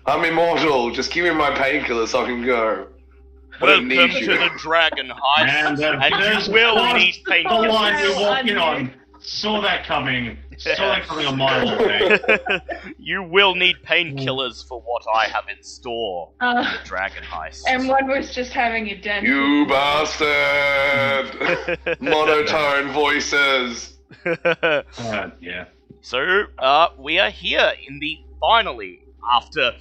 I'm immortal. Just give me my painkiller so I can go. I don't need Welcome you. to the Dragon Heist, and there's you will crossed need the painkillers. line you're walking on. Saw that coming. Saw that coming a mile away. You will need painkillers for what I have in store in the Dragon Heist. And one was just having a dent. You bastard! Monotone voices. Yeah. So, we are here in the finally, after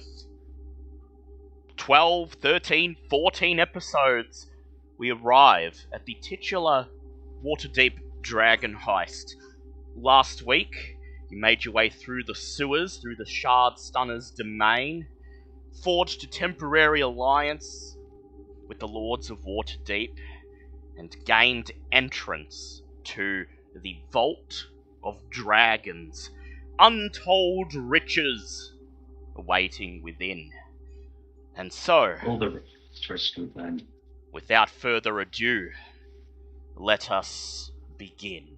12, 13, 14 episodes, we arrive at the titular Waterdeep Dragon Heist. Last week, you made your way through the sewers, through the Shard Stunner's domain, forged a temporary alliance with the Lords of Waterdeep, and gained entrance to the Vault of Dragons. Untold riches awaiting within. And so, All the riches for Scootland. without further ado, let us begin.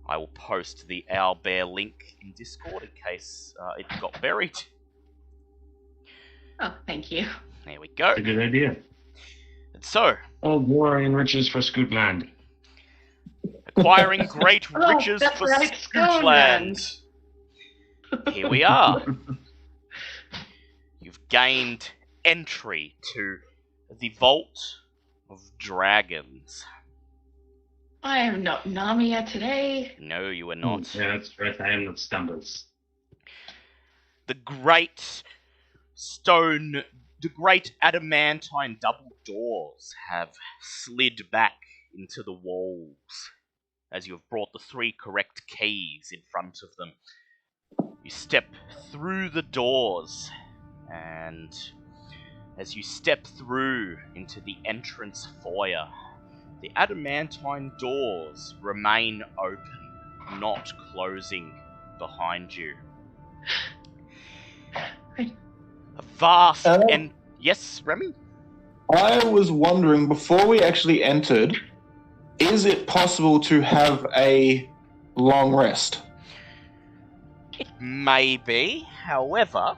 I will post the Owlbear link in Discord in case it got buried. Oh, thank you. There we go. That's a good idea. And so, All glory and riches for Scootland. acquiring great Oh, riches that's for right, Scootland. Here we are. You've gained entry to the Vault of Dragons. I am not Namiya today. No, you are not. Yeah, that's right. I am not Stumbles. The great adamantine double doors have slid back into the walls as you have brought the 3 correct keys in front of them. You step through the doors, and as you step through into the entrance foyer, the adamantine doors remain open, not closing behind you. A vast and... Yes, Remy? I was wondering, before we actually entered, is it possible to have a long rest? It may be, however,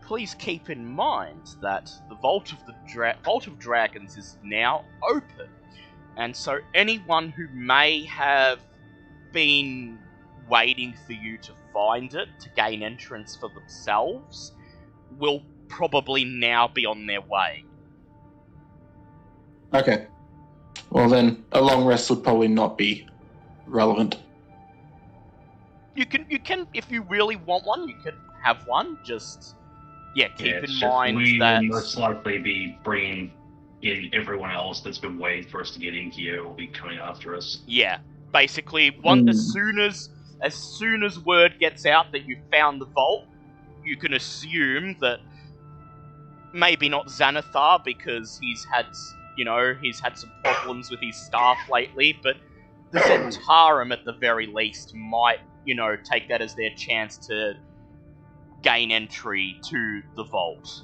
please keep in mind that the Vault of Dragons is now open, and so anyone who may have been waiting for you to find it to gain entrance for themselves will probably now be on their way. Okay. Well then, a long rest would probably not be relevant. You can, if you really want one, you can have one. Just, keep in mind we that will most likely be bringing in everyone else that's been waiting for us to get in here will be coming after us. Yeah, basically, as soon as word gets out that you found the vault, you can assume that maybe not Xanathar because he's had some problems with his staff lately, but the Zentarum at the very least might, take that as their chance to gain entry to the vault.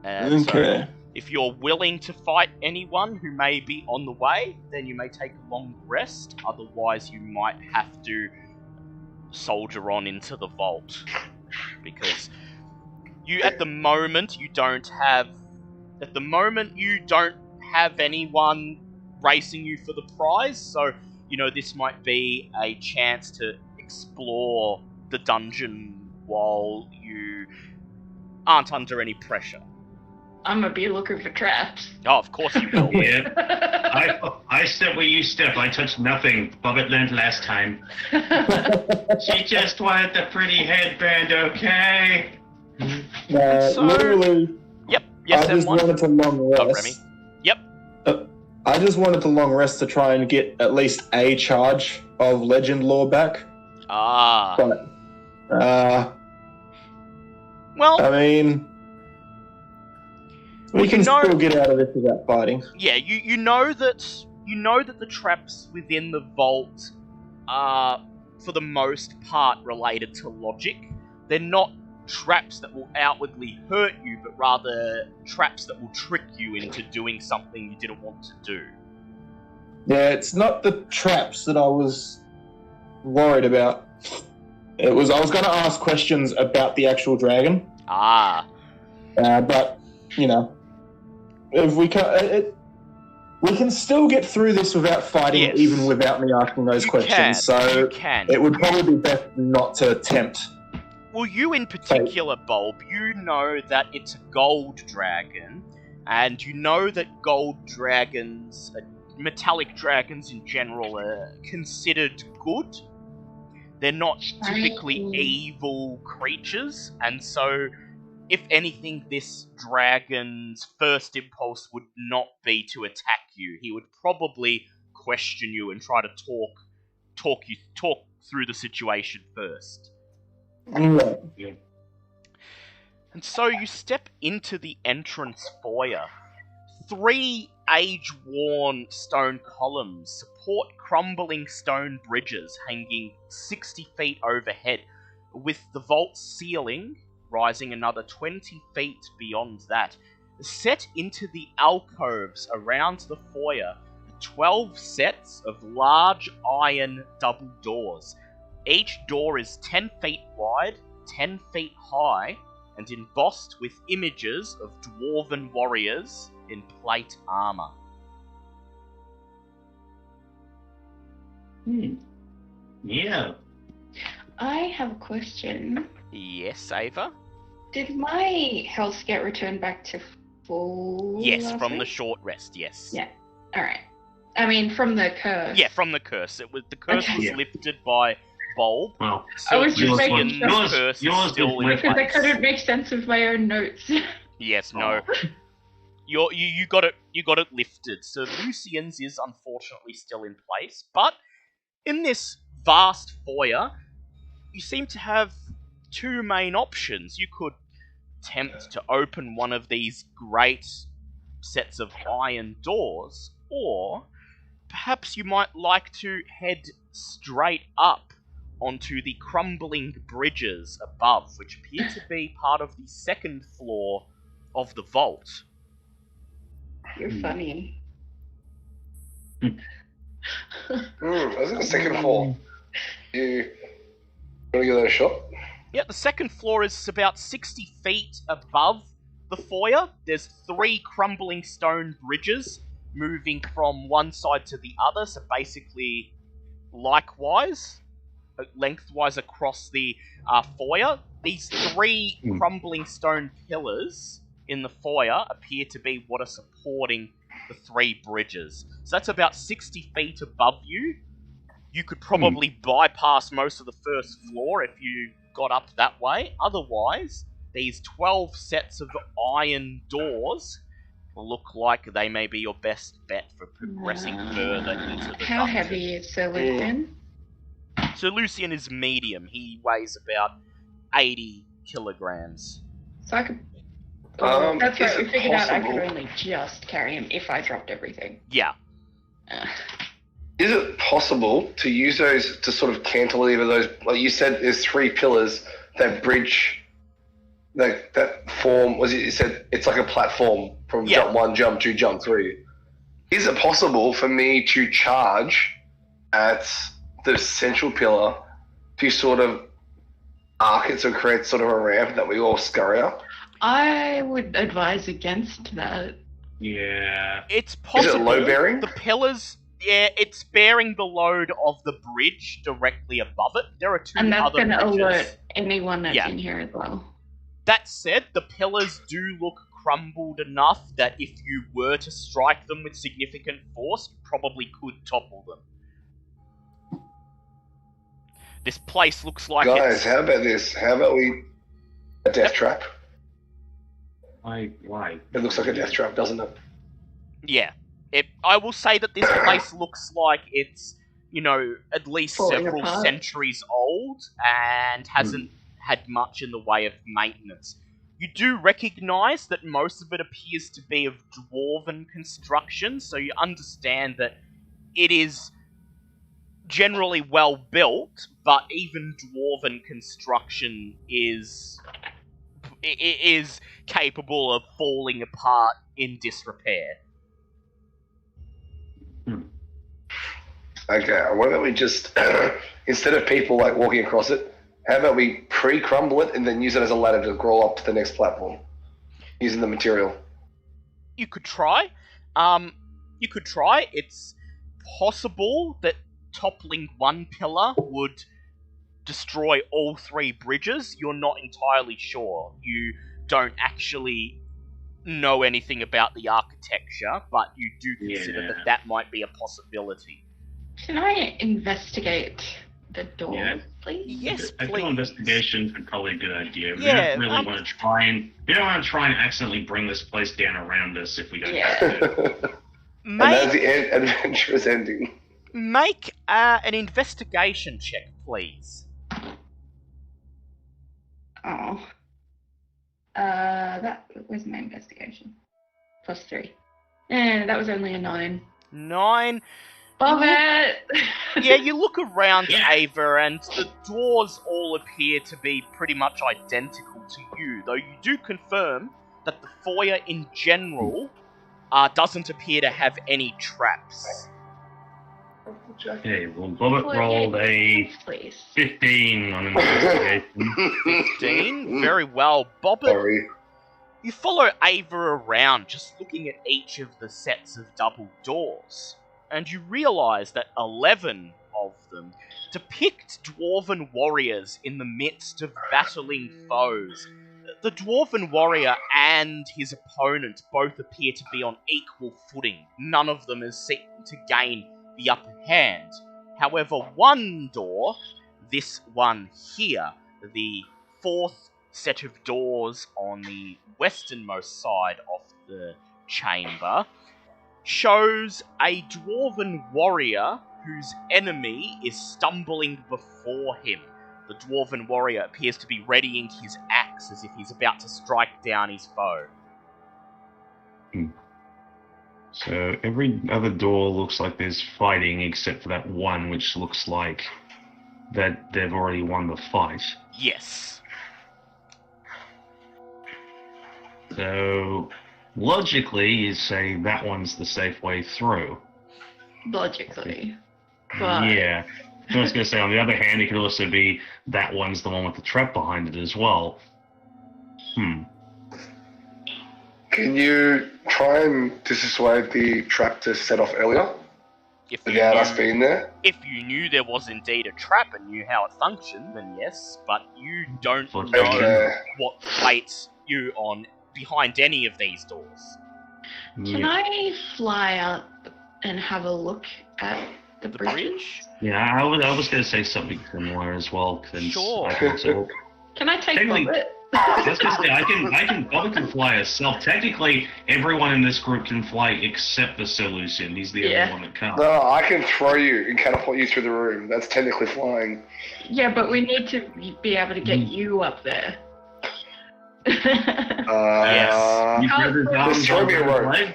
Okay. So if you're willing to fight anyone who may be on the way, then you may take a long rest. Otherwise, you might have to soldier on into the vault. Because at the moment, you don't have anyone racing you for the prize, so, this might be a chance to explore the dungeon while you aren't under any pressure. I'm gonna be looking for traps. Oh, of course you will. Yeah. I step where you step. I touched nothing. Bobbit learned last time. She just wanted the pretty headband, okay? Literally, Yep. Yes, I just M1. wanted to long rest. Oh, Remy. Yep. I just wanted to long rest to try and get at least a charge of legend lore back. Ah. But, well, I mean, we can still get out of this without fighting. yeah, you know that the traps within the vault are, for the most part, related to logic. They're not traps that will outwardly hurt you, but rather traps that will trick you into doing something you didn't want to do. Yeah, it's not the traps that I was worried about. I was going to ask questions about the actual dragon, but if we can, we can still get through this without fighting, Yes. even without me asking those questions. So it would probably be best not to tempt. Well, you in particular, Bulb, you know that it's a gold dragon, and you know that gold dragons, metallic dragons in general, are considered good. They're not typically evil creatures, and so, if anything, this dragon's first impulse would not be to attack you. He would probably question you and try to talk through the situation first. Yeah. And so you step into the entrance foyer. 3 age-worn stone columns support crumbling stone bridges hanging 60 feet overhead, with the vault ceiling rising another 20 feet beyond that. Set into the alcoves around the foyer, 12 sets of large iron double doors. Each door is 10 feet wide, 10 feet high, and embossed with images of dwarven warriors in plate armor. Yeah. I have a question. Yes, Ava? Did my health get returned back to full? Yes, last from the week? short rest, yes. Yeah. Alright. I mean, from the curse. Yeah, from the curse. The curse Okay. was Yeah. lifted by Bulb. Well, I was just making Lucian's sure. curse is Yours still was in lifted. Because I place. couldn't make sense of my own notes. Yes, no. Oh. You got it lifted. So Lucian's is unfortunately still in place, but in this vast foyer, you seem to have 2 main options. You could attempt to open one of these great sets of iron doors, or perhaps you might like to head straight up onto the crumbling bridges above, which appear to be part of the 2nd floor of the vault. You're funny. I was in the second floor. You want to give that a shot? Yeah, the 2nd floor is about 60 feet above the foyer. There's 3 crumbling stone bridges moving from one side to the other, so basically lengthwise across the foyer. These 3 crumbling stone pillars in the foyer appear to be what are supporting the 3 bridges. So that's about 60 feet above you. You could probably bypass most of the 1st floor if you got up that way. Otherwise, these 12 sets of iron doors look like they may be your best bet for progressing further into the How dungeon. heavy is Sir Lucian? So Lucian is medium. He weighs about 80 kilograms. So I could. That's Is right, we it figured out I could possible- only just carry him if I dropped everything. Yeah. Is it possible to use those to sort of cantilever those? Like you said, there's 3 pillars that bridge, that form. Was it? You said it's like a platform from Yeah. jump 1, jump 2, jump 3. Is it possible for me to charge at the central pillar to sort of arc it so it creates sort of a ramp that we all scurry up? I would advise against that. Yeah. It's possible. load bearing? The pillars, yeah, it's bearing the load of the bridge directly above it. There are 2 And that's other going to bridges. alert anyone that's Yeah. in here as well. That said, the pillars do look crumbled enough that if you were to strike them with significant force, you probably could topple them. This place looks like Guys, it's... how about this? How about we a death trap? Why? It looks like a death trap, doesn't it? Yeah. I will say that this place looks like it's, at least Falling several apart. centuries old and hasn't had much in the way of maintenance. You do recognise that most of it appears to be of dwarven construction, so you understand that it is generally well built, but even dwarven construction is capable of falling apart in disrepair. Okay, why don't we just, instead of people like walking across it, How about we pre-crumble it and then use it as a ladder to crawl up to the next platform using the material? You could try. It's possible that toppling one pillar would destroy all three bridges. You're not entirely sure. You don't actually know anything about the architecture, but you do consider that might be a possibility. Can I investigate the door, please? Yes, I please. feel investigation is probably a good idea. We Yeah, don't really want to try and accidentally bring this place down around us if we don't have to. And that's the adventurous ending. Make an investigation check, please. Oh. That was my investigation. +3. That was only a 9. 9. Love it! Yeah, you look around, Ava, and the doors all appear to be pretty much identical to you, though you do confirm that the foyer in general doesn't appear to have any traps. Okay, well, Bobbit rolled a Please. 15 on investigation. 15? Very well. Bobbit, Sorry. you follow Ava around, just looking at each of the sets of double doors, and you realise that 11 of them depict dwarven warriors in the midst of battling foes. The dwarven warrior and his opponent both appear to be on equal footing. None of them is seeking to gain the upper hand. However, one door, this one here, the fourth set of doors on the westernmost side of the chamber, shows a dwarven warrior whose enemy is stumbling before him. The dwarven warrior appears to be readying his axe as if he's about to strike down his foe. So every other door looks like there's fighting except for that one, which looks like that they've already won the fight. Yes. So logically, you say that one's the safe way through. Logically. But... Yeah. I was going to say, on the other hand, it could also be that one's the one with the trap behind it as well. Can you try and dissuade the trap to set off earlier without us being there? If you knew there was indeed a trap and knew how it functioned, then yes, but you don't know Okay. what waits you on behind any of these doors. Can I fly up and have a look at the bridge? Yeah, I was going to say something similar as well. Sure. I can also... Can I take Technically- Bobbit? That's just it. Bobbit can fly herself. Technically, everyone in this group can fly except for Seleucid. He's the only one that can't. No, I can throw you and catapult you through the room. That's technically flying. Yeah, but we need to be able to get you up there. Yes. You grab his arms Just throw me a over his rope. leg.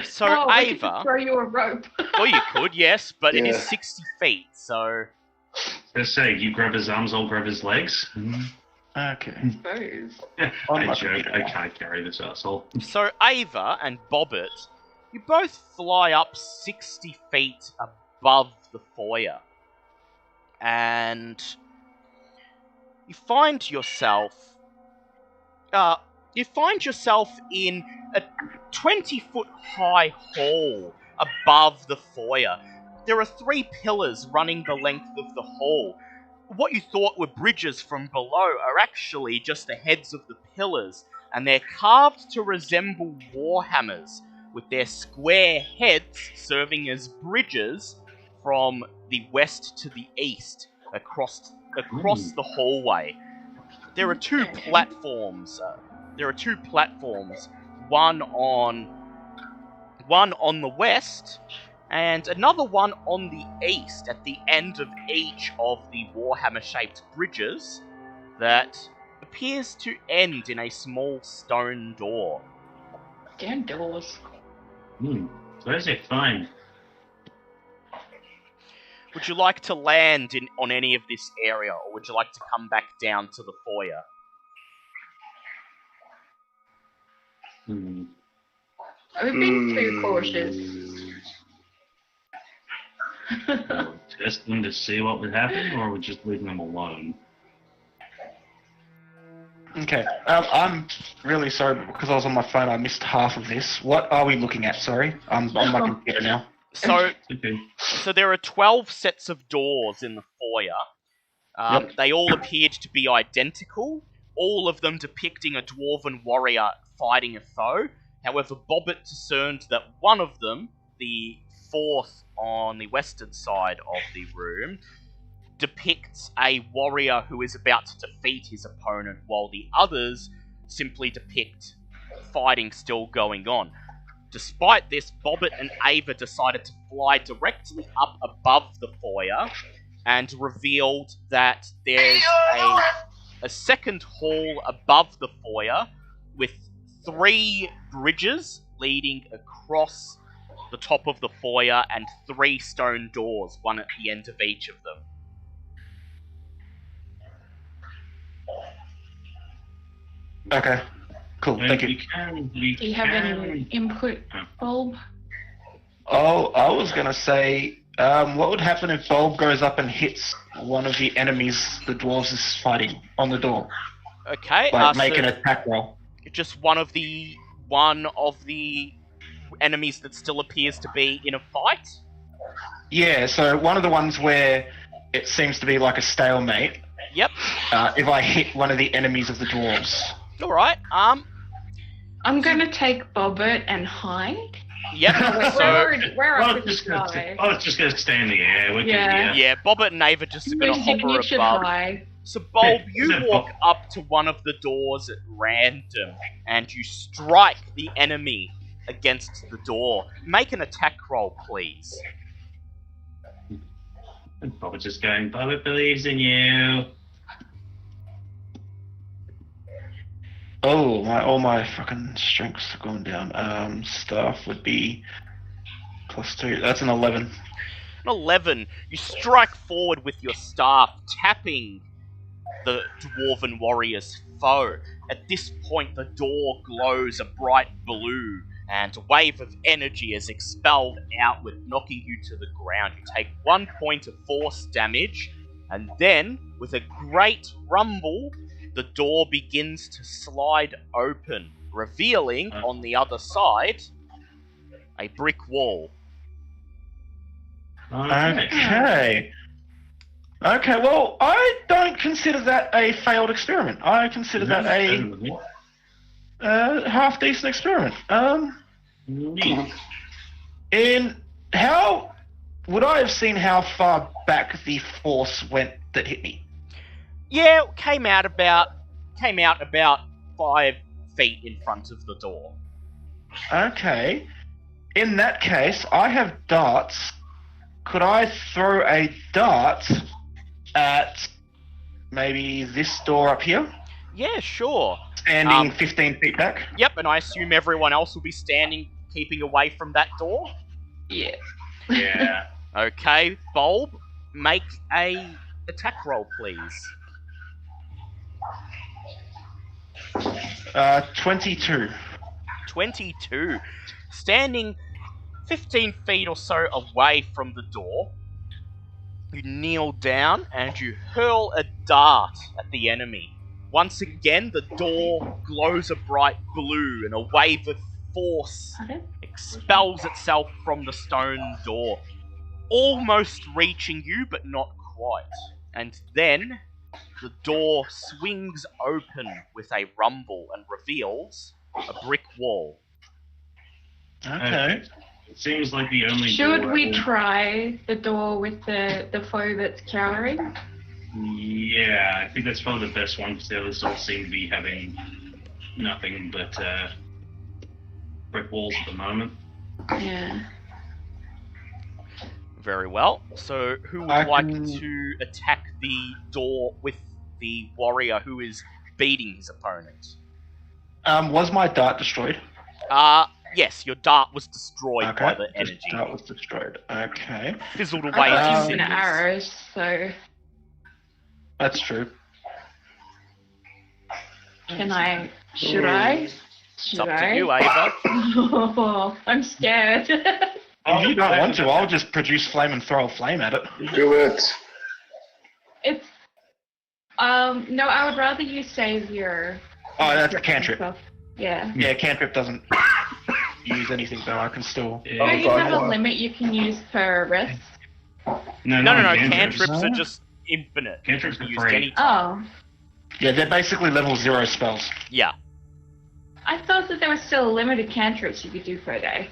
So, Oh, we could Ava... throw you a rope. Well, you could, yes, but it is Yeah. 60 feet, so... Let's say you grab his arms, I'll grab his legs. Okay. Suppose. I joke, I can't carry this asshole. So, Ava and Bobbit, you both fly up 60 feet above the foyer. And... You find yourself in a 20-foot high hall above the foyer. There are 3 pillars running the length of the hall. What you thought were bridges from below are actually just the heads of the pillars, and they're carved to resemble warhammers, with their square heads serving as bridges from the west to the east across the hallway. There are 2 platforms. One on the west, and another one on the east at the end of each of the Warhammer-shaped bridges that appears to end in a small stone door. Damn doors. So where's it fine? Would you like to land on any of this area, or would you like to come back down to the foyer? We've been too cautious. Test them to see what would happen, or we're just leaving them alone? Okay. I'm really sorry but because I was on my phone. I missed half of this. What are we looking at? Sorry, I'm on my computer now. So, Okay. so there are 12 sets of doors in the foyer. Yep. They all appeared to be identical, all of them depicting a dwarven warrior fighting a foe. However, Bobbit discerned that one of them, the fourth on the western side of the room, depicts a warrior who is about to defeat his opponent, while the others simply depict fighting still going on. Despite this, Bobbit and Ava decided to fly directly up above the foyer and revealed that there's a second hall above the foyer with 3 bridges leading across the top of the foyer and 3 stone doors, one at the end of each of them. Okay. Cool. Thank you. Do you have any input, Bulb? Oh, I was gonna say, what would happen if Bulb goes up and hits one of the enemies the dwarves is fighting on the door? Okay, Like, make so an attack roll. just one of the enemies that still appears to be in a fight. Yeah, so one of the ones where it seems to be like a stalemate, Yep. if I hit one of the enemies of the dwarves. All right. I'm gonna take Bobbit and hide. Yep. So Where I are was the just gonna, guys? I was just gonna stay in the air. We Yeah. can, yeah, Bobbit and Ava just are gonna Steven, hover you should above. hide. So Bulb, Is you that walk Bob? up to one of the doors at random and you strike the enemy against the door. Make an attack roll, please. And Bob is just going, Bobbit believes in you. Oh, all my fucking strengths are going down. Staff would be +2. That's an 11. An 11. You strike forward with your staff, tapping the dwarven warrior's foe. At this point, the door glows a bright blue, and a wave of energy is expelled outward, knocking you to the ground. You take 1 point of force damage, and then, with a great rumble, the door begins to slide open, revealing, on the other side, a brick wall. Okay. Okay, well, I don't consider that a failed experiment. I consider that a half-decent experiment. Neat. In how would I have seen how far back the force went that hit me? Yeah, came out about 5 feet in front of the door. Okay. In that case, I have darts. Could I throw a dart at maybe this door up here? Yeah, sure. Standing 15 feet back? Yep, and I assume everyone else will be standing, keeping away from that door. Yeah. Yeah. Okay, Bulb, make a attack roll, please. 22. 22. Standing 15 feet or so away from the door, you kneel down and you hurl a dart at the enemy. Once again, the door glows a bright blue and a wave of force expels itself from the stone door, almost reaching you, but not quite. And then the door swings open with a rumble and reveals a brick wall. Okay. It seems like the only Should door we that will- try the door with the foe that's cowering? Yeah, I think that's probably the best one because the others all seem to be having nothing but brick walls at the moment. Yeah. Very well. So, who would like to attack the door with the warrior who is beating his opponent? Was my dart destroyed? Yes, your dart was destroyed Okay. by the This energy. dart was destroyed. Okay. Fizzled away I got into using cinders. arrows, so That's true. can I? Should I? It's Should up to I? you, Ava. Oh, I'm scared. If you don't want to, I'll just produce flame and throw a flame at it. Do it. It's no, I would rather you save your Oh, that's a cantrip. Stuff. Yeah. Yeah, cantrip doesn't use anything though. I can still. Yeah. Don't you God, have a wow. limit you can use per rest? No, No. cantrips. Cantrips are No. just infinite. Cantrips You are can use free. any time. Oh. Yeah, they're basically level 0 spells. Yeah. I thought that there was still a limited cantrips you could do per day.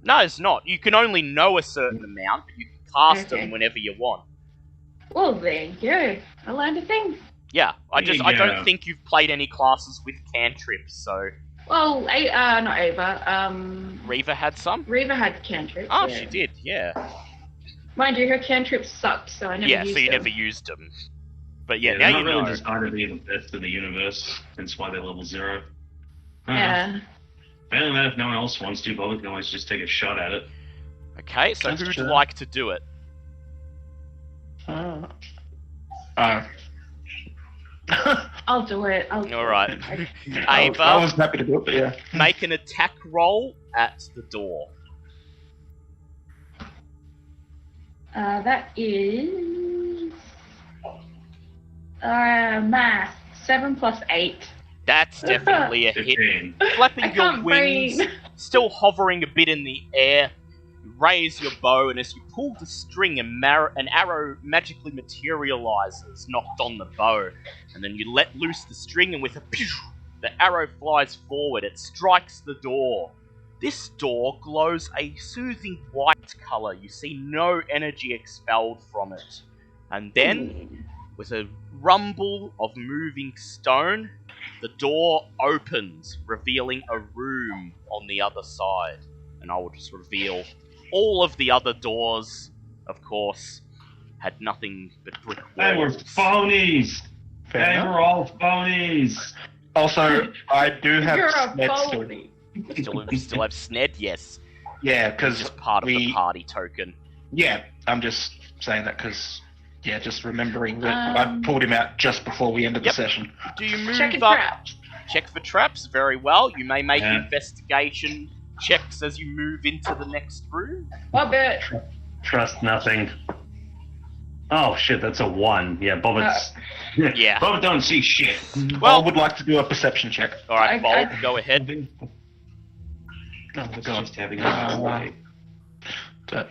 No, it's not. You can only know a certain amount, but you can cast Okay. them whenever you want. Well, there you go. I learned a thing. Yeah, I Yeah. don't think you've played any classes with cantrips, so Well, not Ava. Reva had some? Reva had cantrips. Oh, yeah. she did, yeah. Mind you, her cantrips sucked, so I never Yeah, used so you them. never used them. But yeah, they're now not you really know. designed to be the best in the universe. That's why they're level 0. Yeah. Failing that, if no one else wants to, Bob can always just take a shot at it. Okay, so That's who'd true. like to do it? I'll do it. Alright. I Ava, was happy to do it, but yeah. make an attack roll at the door. That is math. 7 plus 8. That's definitely a hit. 15. Flapping I your can't wings, breathe. still hovering a bit in the air, you raise your bow, and as you pull the string, an arrow magically materializes, knocked on the bow. And then you let loose the string, and with a pew, the arrow flies forward. It strikes the door. This door glows a soothing white color. You see no energy expelled from it. And then, with a rumble of moving stone, the door opens, revealing a room on the other side. And I will just reveal all of the other doors, of course, had nothing but brick walls. They were phonies! Fair They enough. were all phonies! Also, I do have You're a Sned still. phony. You still have Sned, yes. Yeah, It's because just part of the we. party token. Yeah, I'm just saying that because. Yeah, just remembering that I Um, pulled him out just before we ended Yep. the session. Do you move Check it up? traps. Check for traps, very well. You may make Yeah. investigation checks as you move into the next room. What bit? Trust nothing. Oh shit, that's a 1. Yeah, Bobbitt's. Yeah. Bob don't see shit. I Well, would like to do a perception check. alright, I- Bold, go ahead. Oh, It's God. just having a way. That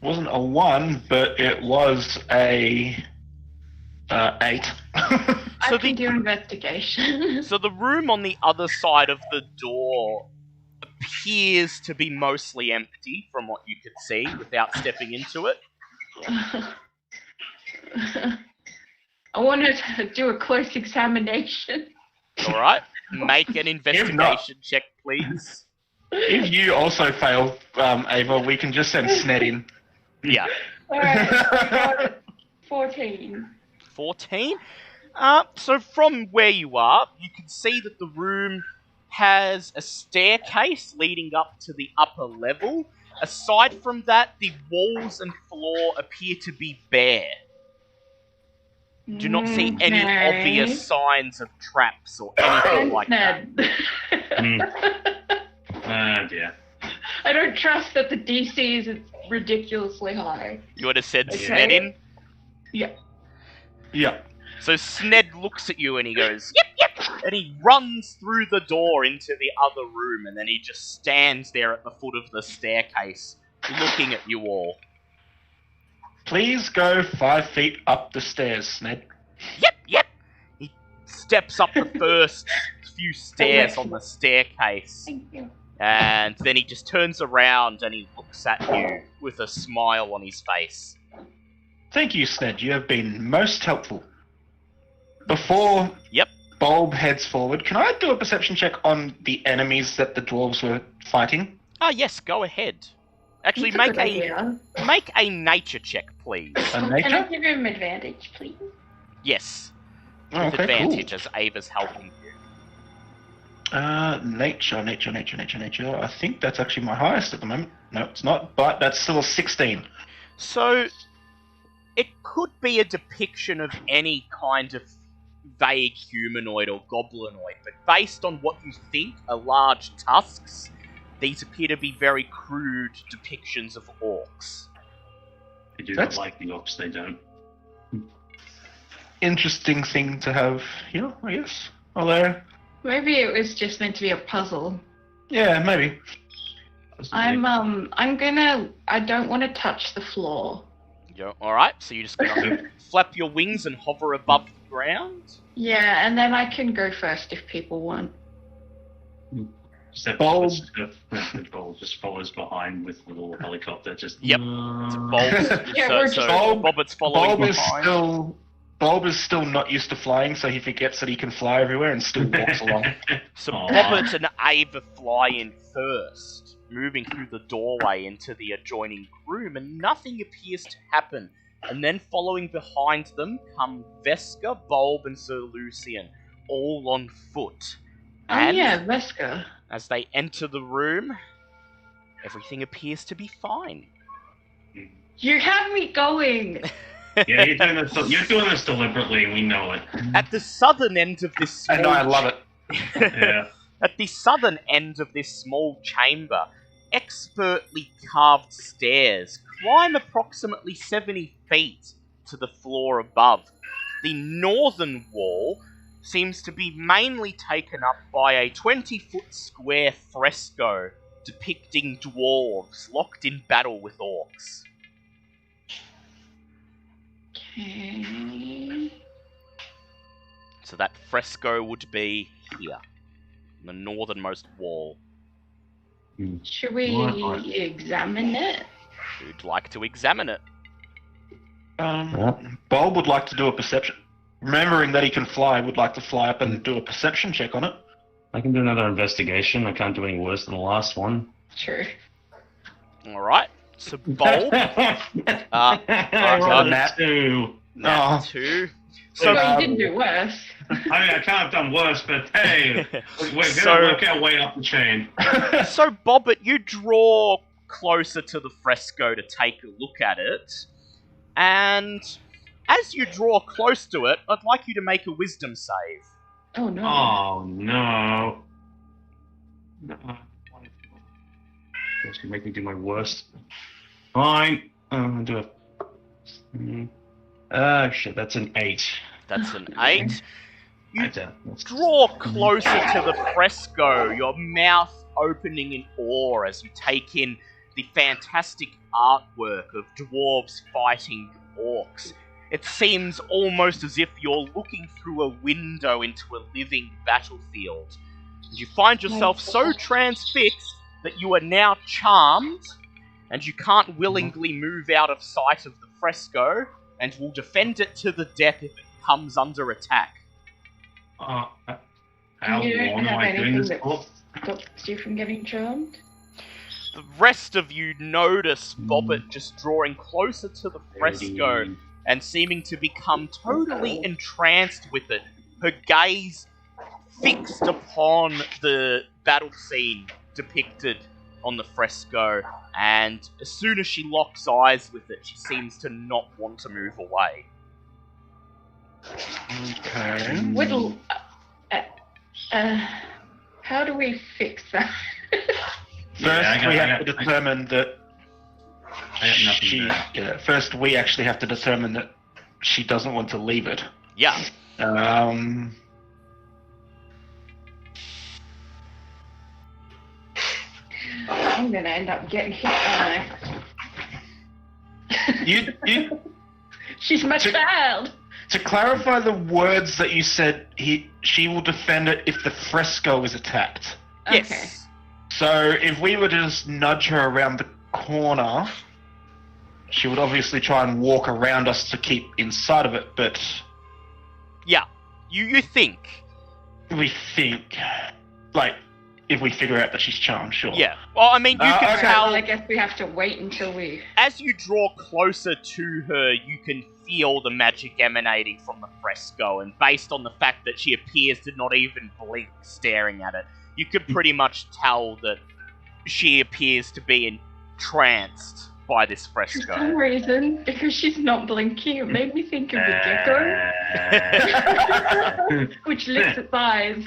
wasn't a 1, but it was a 8. I So can the- do investigation. So the room on the other side of the door appears to be mostly empty from what you could see without stepping into it. I wanted to do a close examination. Alright, make an investigation check, please. If you also fail, Ava, we can just send Sned in. Yeah. Alright, 14. 14. So from where you are, you can see that the room has a staircase leading up to the upper level. Aside from that, the walls and floor appear to be bare. Do not see any obvious signs of traps or anything like that. Ah, dear. I don't trust that the DC is ridiculously high. You would have said Okay. Sned in. Yeah. So Sned looks at you and he goes, yep, yep, and he runs through the door into the other room, and then he just stands there at the foot of the staircase, looking at you all. Please go 5 feet up the stairs, Sned. Yep, yep. He steps up the first few stairs on the staircase, Thank you. and then he just turns around and he looks at you with a smile on his face. Thank you, Sned. You have been most helpful. Before Yep. Bulb heads forward, can I do a perception check on the enemies that the dwarves were fighting? Ah, yes, go ahead. Actually, That's a make good a idea. make a nature check, please. A Can I nature? give him advantage, please? Yes, Oh, with okay, advantage as Ava's helping you. cool. Nature. I think that's actually my highest at the moment. No, it's not, but that's still a 16. So, it could be a depiction of any kind of vague humanoid or goblinoid, but based on what you think are large tusks, these appear to be very crude depictions of orcs. They do That's- not like the orcs, they don't. Interesting thing to have here, I guess. Although, Maybe it was just meant to be a puzzle. yeah, maybe. I don't want to touch the floor. Alright, so you're just gonna flap your wings and hover above the ground? Yeah, and then I can go first if people want. Bulb. Bulb just follows behind with the little helicopter. Just Yep. Bulb's, Yeah, we're just- Bobbitt's following Bulb is behind. Bulb is still not used to flying, so he forgets that he can fly everywhere and still walks along. So Aw. Bobbit and Ava fly in first, moving through the doorway into the adjoining room, and nothing appears to happen. And then following behind them come Veska, Bulb, and Sir Lucian, all on foot. Oh And yeah, Veska. as they enter the room, everything appears to be fine. You have me going. Yeah, you're doing this deliberately. We know it. At the southern end of this small And I love it. Yeah. At the southern end of this small chamber, expertly carved stairs climb approximately 70 feet to the floor above. The northern wall seems to be mainly taken up by a 20-foot square fresco depicting dwarves locked in battle with orcs. Okay. So that fresco would be here, on the northernmost wall. Should we examine it? Who'd like to examine it? Bulb would like to do a perception. Remembering that he can fly, would like to fly up and do a perception check on it. I can do another investigation. I can't do any worse than the last one. True. Alright, so Bulb, I rolled a Nat. 2. No. 2. So So, you didn't do worse. I mean, I can't have done worse, but hey, we're gonna So- work our way up the chain. so Bobbit, you draw closer to the fresco to take a look at it, and as you draw close to it, I'd like you to make a wisdom save. Oh no. Oh no. That's gonna make me do my worst. Fine. I'll do a. Shit, that's an 8. That's an 8. You That's draw closer to the fresco, your mouth opening in awe as you take in the fantastic artwork of dwarves fighting orcs. It seems almost as if you're looking through a window into a living battlefield. And you find yourself so transfixed that you are now charmed, and you can't willingly move out of sight of the fresco, and will defend it to the death if it comes under attack. How You don't long am have I doing anything this that for? stops you from getting charmed? The rest of you notice Bobbit just drawing closer to the fresco and seeming to become totally entranced with it, her gaze fixed upon the battle scene depicted on the fresco, and as soon as she locks eyes with it, she seems to not want to move away. Okay. Whittle. How do we fix that? First, we have to determine that I got nothing there. First, we actually have to determine that she doesn't want to leave it. Yeah, I'm gonna end up getting hit, aren't I? you She's my child. to clarify the words that you said. She will defend it if the fresco is attacked. yes. Okay. So if we were to just nudge her around the corner, she would obviously try and walk around us to keep inside of it. But Yeah, you think. we think, like, if we figure out that she's charmed, sure. Yeah. Well, I mean, you can okay. tell. Well, I guess we have to wait until we. As you draw closer to her, you can feel the magic emanating from the fresco, and based on the fact that she appears to not even blink staring at it, you could pretty much tell that she appears to be entranced by this For some fresco. reason, because she's not blinking, it made me think of the gecko, which licks its eyes.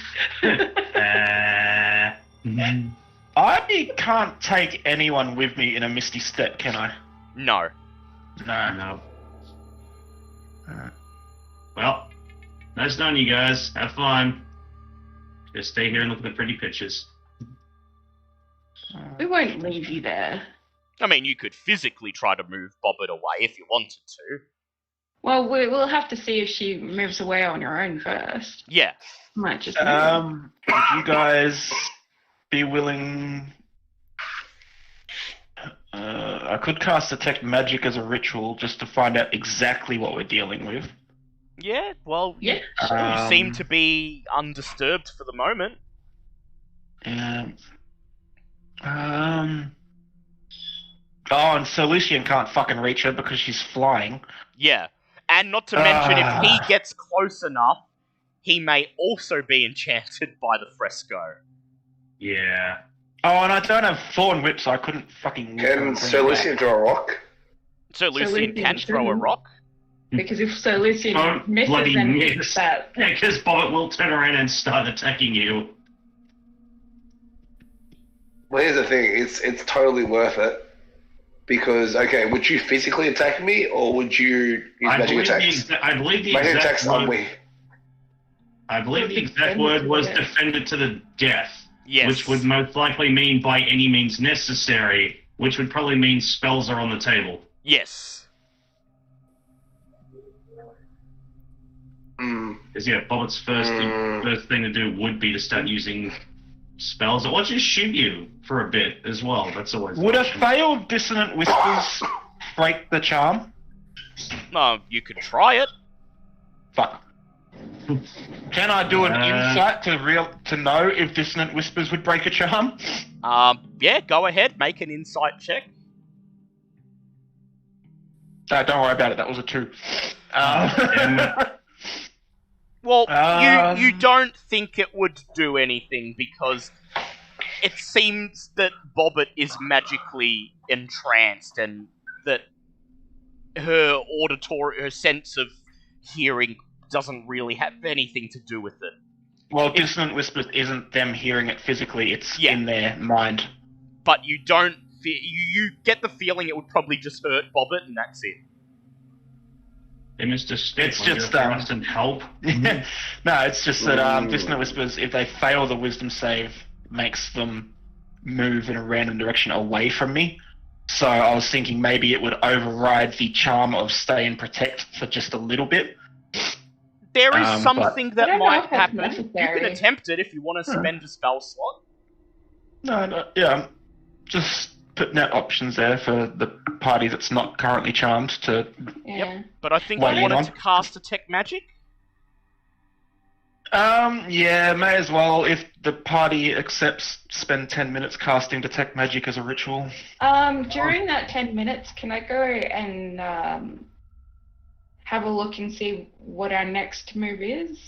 I can't take anyone with me in a misty step, can I? No. No. No. Well, nice knowing you guys. Have fun. Just stay here and look at the pretty pictures. We won't leave you there. I mean, you could physically try to move Bobbit away if you wanted to. Well, we'll have to see if she moves away on her own first. Yeah. Might just Would you guys be willing? I could cast Detect Magic as a ritual just to find out exactly what we're dealing with. Yeah, well, Yeah. you seem to be undisturbed for the moment. Oh, and Sir Lucian can't fucking reach her because she's flying. Yeah. And not to mention, if he gets close enough, he may also be enchanted by the fresco. Yeah. Oh, and I don't have Thorn Whip, so I couldn't fucking... Can bring Sir it back. Lucian throw a rock? So Lucian Lucian can throw a shouldn't. rock? Because if Sir Lucian Don't misses, bloody then miss. that. Yeah, because Bobbit will turn around and start attacking you. Well, here's the thing. It's totally worth it. Because, okay, would you physically attack me, or would you use magic attacks? I believe the Magic exact attacks on word, me. I believe the exact word was defended to the death. Yes. Which would most likely mean by any means necessary, which would probably mean spells are on the table. Yes. Because, yeah, Bobbit's first thing to do would be to start using spells. Or just shoot you for a bit as well. That's always Would an a option. failed Dissonant Whispers break the charm? You could try it. Fuck. Can I do an insight to know if Dissonant Whispers would break a charm? Yeah, go ahead, make an insight check. No, don't worry about it. That was a 2. Well, Um, you don't think it would do anything because it seems that Bobbit is magically entranced and that her sense of hearing doesn't really have anything to do with it. Well, Dissonant Whispers isn't them hearing it physically. It's in their mind. But you don't... You get the feeling it would probably just hurt Bobbit and that's it. Hey, Mr. Stick, It's will you just, trust and help? No, it's just that Dissonant Whispers, if they fail the Wisdom save, makes them move in a random direction away from me. So I was thinking maybe it would override the charm of stay and protect for just a little bit. There is something I that don't know might if that's happen. necessary. You can attempt it if you want to spend a spell slot. No, yeah, just putting out options there for the party that's not currently charmed to... Yeah. But I think What, I wanted Leon? to cast Detect Magic. Yeah, may as well. If the party accepts, spend 10 minutes casting Detect Magic as a ritual. During that 10 minutes, can I go and have a look and see what our next move is?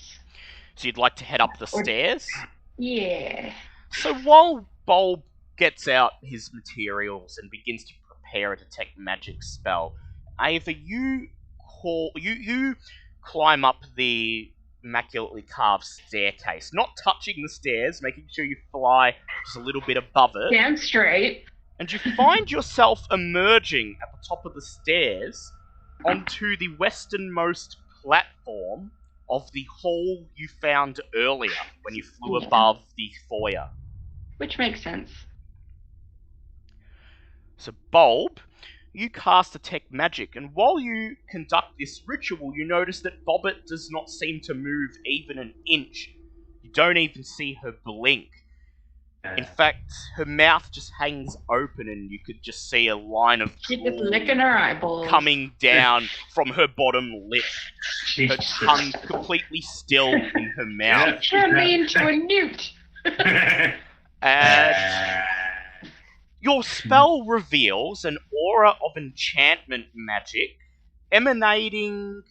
So you'd like to head up the stairs? Yeah. So while Bulb gets out his materials and begins to prepare a Detect Magic spell, Ava, you climb up the immaculately carved staircase, not touching the stairs, making sure you fly just a little bit above it. Damn straight. And you find yourself emerging at the top of the stairs onto the westernmost platform of the hall you found earlier when you flew above the foyer. Which makes sense. So, Bulb, you cast Detect Magic, and while you conduct this ritual, you notice that Bobbit does not seem to move even an inch. You don't even see her blink. In fact, her mouth just hangs open and you could just see a line of She's just licking her eyeballs. coming down from her bottom lip. Her tongue completely still in her mouth. Turn me into a newt. And your spell reveals an aura of enchantment magic emanating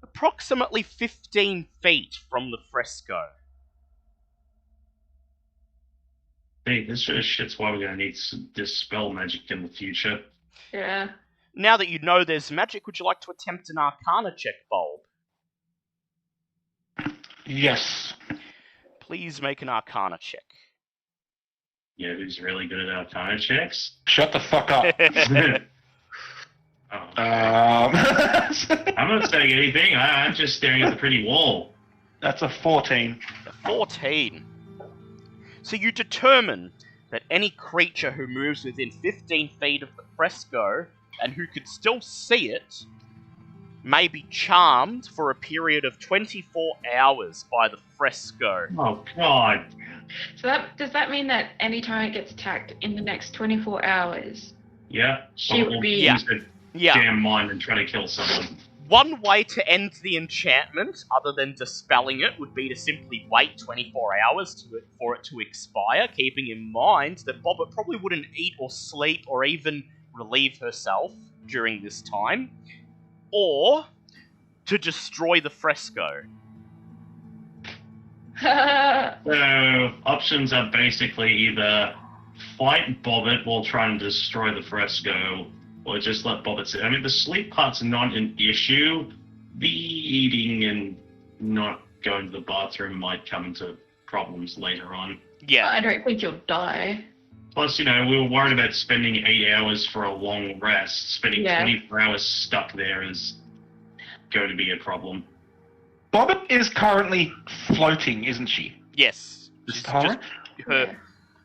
approximately 15 feet from the fresco. Hey, this sort of shit's why we're gonna need some dispel magic in the future. Yeah. Now that you know there's magic, would you like to attempt an Arcana check, Bulb? Yes. Please make an Arcana check. Yeah, who's really good at Arcana checks? Shut the fuck up. Oh. I'm not saying anything. I'm just staring at the pretty wall. That's a 14. 14. So you determine that any creature who moves within 15 feet of the fresco and who could still see it may be charmed for a period of 24 hours by the fresco. Oh God. So does that mean that anytime it gets attacked in the next 24 hours, Yeah. she would be... Yeah. Use a Yeah. damn mind and try to kill someone. One way to end the enchantment, other than dispelling it, would be to simply wait 24 hours for it to expire, keeping in mind that Bobbit probably wouldn't eat or sleep or even relieve herself during this time. Or to destroy the fresco. So options are basically either fight Bobbit while trying to destroy the fresco, or just let Bobbit sit. I mean, the sleep part's not an issue. The eating and not going to the bathroom might come into problems later on. Yeah. I don't think you'll die. Plus, we were worried about spending 8 hours for a long rest. Spending Yeah. 24 hours stuck there is going to be a problem. Bobbit is currently floating, isn't she? Yes. Just She's hovering? her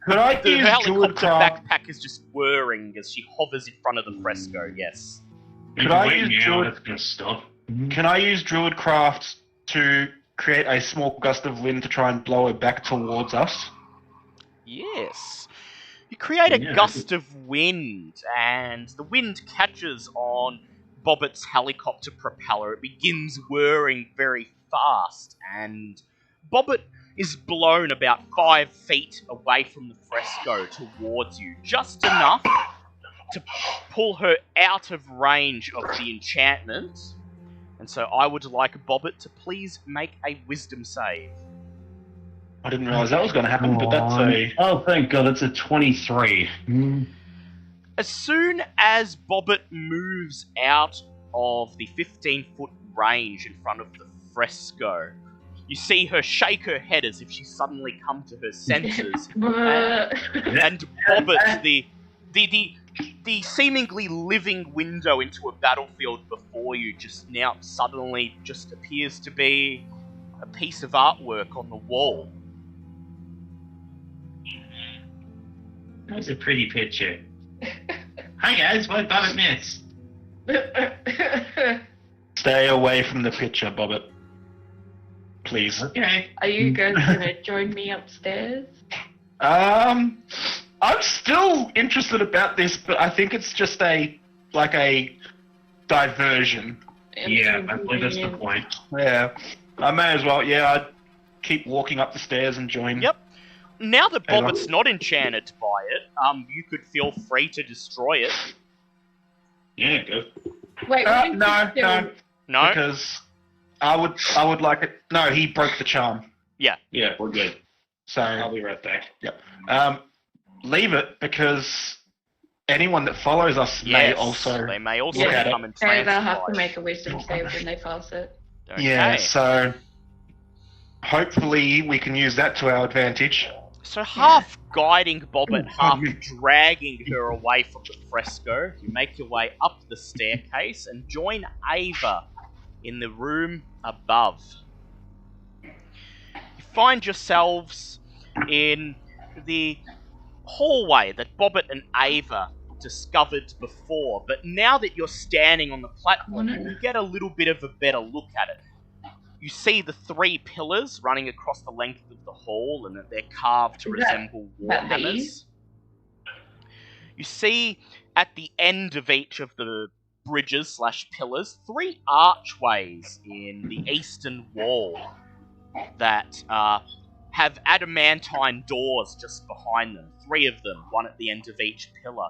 Could I the use helicopter Druidcraft? backpack is just whirring as she hovers in front of the fresco, yes. If Could you I wait use now, Druid- that's going to stop. Can I use Druidcraft to create a small gust of wind to try and blow her back towards us? Yes. You create a Yeah. gust of wind, and the wind catches on Bobbit's helicopter propeller. It begins whirring very fast, and Bobbit is blown about 5 feet away from the fresco towards you, just enough to pull her out of range of the enchantment. And so I would like Bobbit to please make a wisdom save. I didn't realise that was going to happen, but that's a... Oh, thank God, that's a 23. As soon as Bobbit moves out of the 15-foot range in front of the fresco, you see her shake her head as if she's suddenly come to her senses. And Bobbit, the seemingly living window into a battlefield before you just now suddenly just appears to be a piece of artwork on the wall. That's a pretty picture. Hi guys, what about a miss? Stay away from the picture, Bobbit. Please. Okay. Are you guys gonna join me upstairs? I'm still interested about this, but I think it's just a diversion. Yeah, I believe that's the point. Yeah. I may as well, I'd keep walking up the stairs and join. Yep. Now that Hang on. Bobbit's not enchanted by it, you could feel free to destroy it. Yeah, go. Wait, No, No? because I would like it. No, he broke the charm. Yeah, we're good. I'll So be right back. leave it because anyone that follows us may Yes, also. they may also look at become it. So they'll have to entranced make a wisdom save when they pass it. by it. Yeah, Okay. so hopefully we can use that to our advantage. So half guiding Bobbit, half dragging her away from the fresco, you make your way up the staircase and join Ava in the room above. You find yourselves in the hallway that Bobbit and Ava discovered before, but now that you're standing on the platform, you can get a little bit of a better look at it. You see the 3 pillars running across the length of the hall, and that they're carved to Is that- resemble that warhammers. these? You see at the end of each of the bridges / pillars 3 archways in the eastern wall that have adamantine doors just behind them. 3 of them, one at the end of each pillar.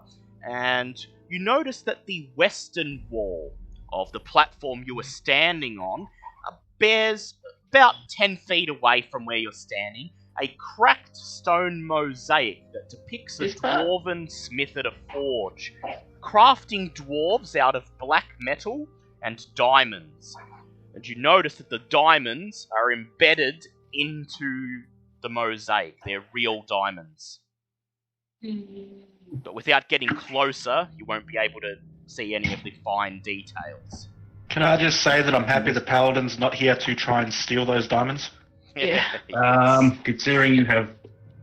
And you notice that the western wall of the platform you were standing on bears about 10 feet away from where you're standing a cracked stone mosaic that depicts a Is that- dwarven smith at a forge, crafting dwarves out of black metal and diamonds. And you notice that the diamonds are embedded into the mosaic. They're real diamonds. But without getting closer, you won't be able to see any of the fine details. Can I just say that I'm happy the Paladin's not here to try and steal those diamonds? Yeah. Considering you have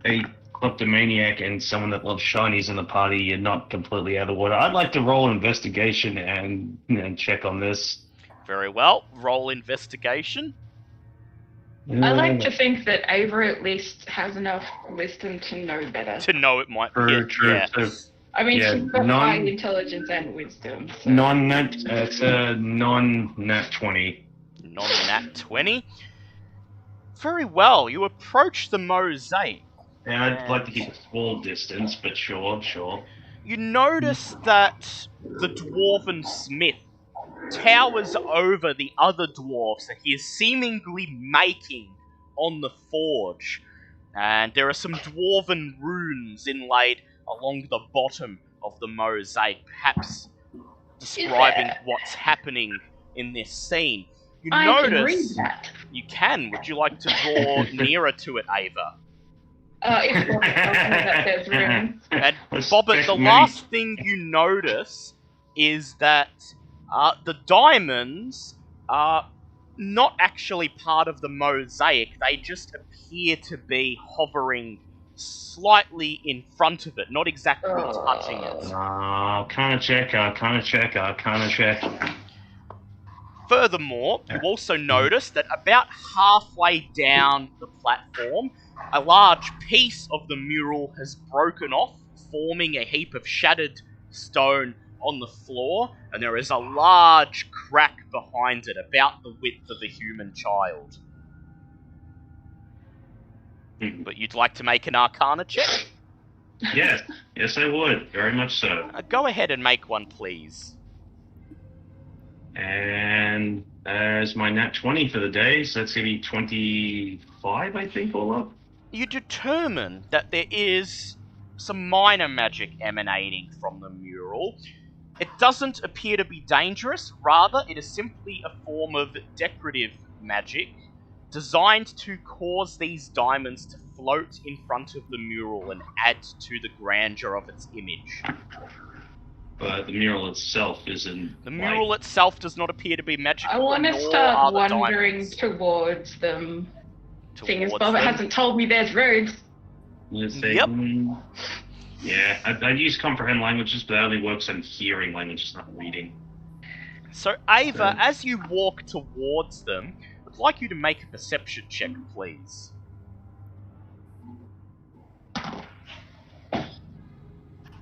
a kleptomaniac and someone that loves shinies in the party, you're not completely out of order. I'd like to roll an investigation and check on this. Very well. Roll investigation. I like to think that Ava at least has enough wisdom to know better. To know it might be True, it. true. Yeah. So I mean, Yeah, she's got high intelligence and wisdom. So. it's a non-nat 20. Non-nat 20. Very well. You approach the mosaic. Yeah, I'd like to keep a small distance, but sure. You notice that the dwarven smith towers over the other dwarfs that he is seemingly making on the forge. And there are some dwarven runes inlaid along the bottom of the mosaic, perhaps describing what's happening in this scene. You I notice can read that. you can. Would you like to draw nearer to it, Ava? If Bobbit tells me that there's room. And Let's Bobbit, the check last thing you notice is that the diamonds are not actually part of the mosaic. They just appear to be hovering slightly in front of it, not exactly touching it. Arcana check. Furthermore, you also notice that about halfway down the platform, a large piece of the mural has broken off, forming a heap of shattered stone on the floor, and there is a large crack behind it, about the width of a human child. But you'd like to make an Arcana check? Yes, I would. Very much so. Go ahead and make one, please. And there's my nat 20 for the day, so that's going to be 25, I think, all up. You determine that there is some minor magic emanating from the mural. It doesn't appear to be dangerous, rather it is simply a form of decorative magic designed to cause these diamonds to float in front of the mural and add to the grandeur of its image. But the mural itself isn't. The mural itself does not appear to be magical. I want to nor are start the wandering diamonds towards them. Seeing as towards Bobbit them. hasn't told me there's roads. Yep. Yeah, I'd use comprehend languages, but that only works on hearing languages, not reading. So, Ava, as you walk towards them, I'd like you to make a perception check, please.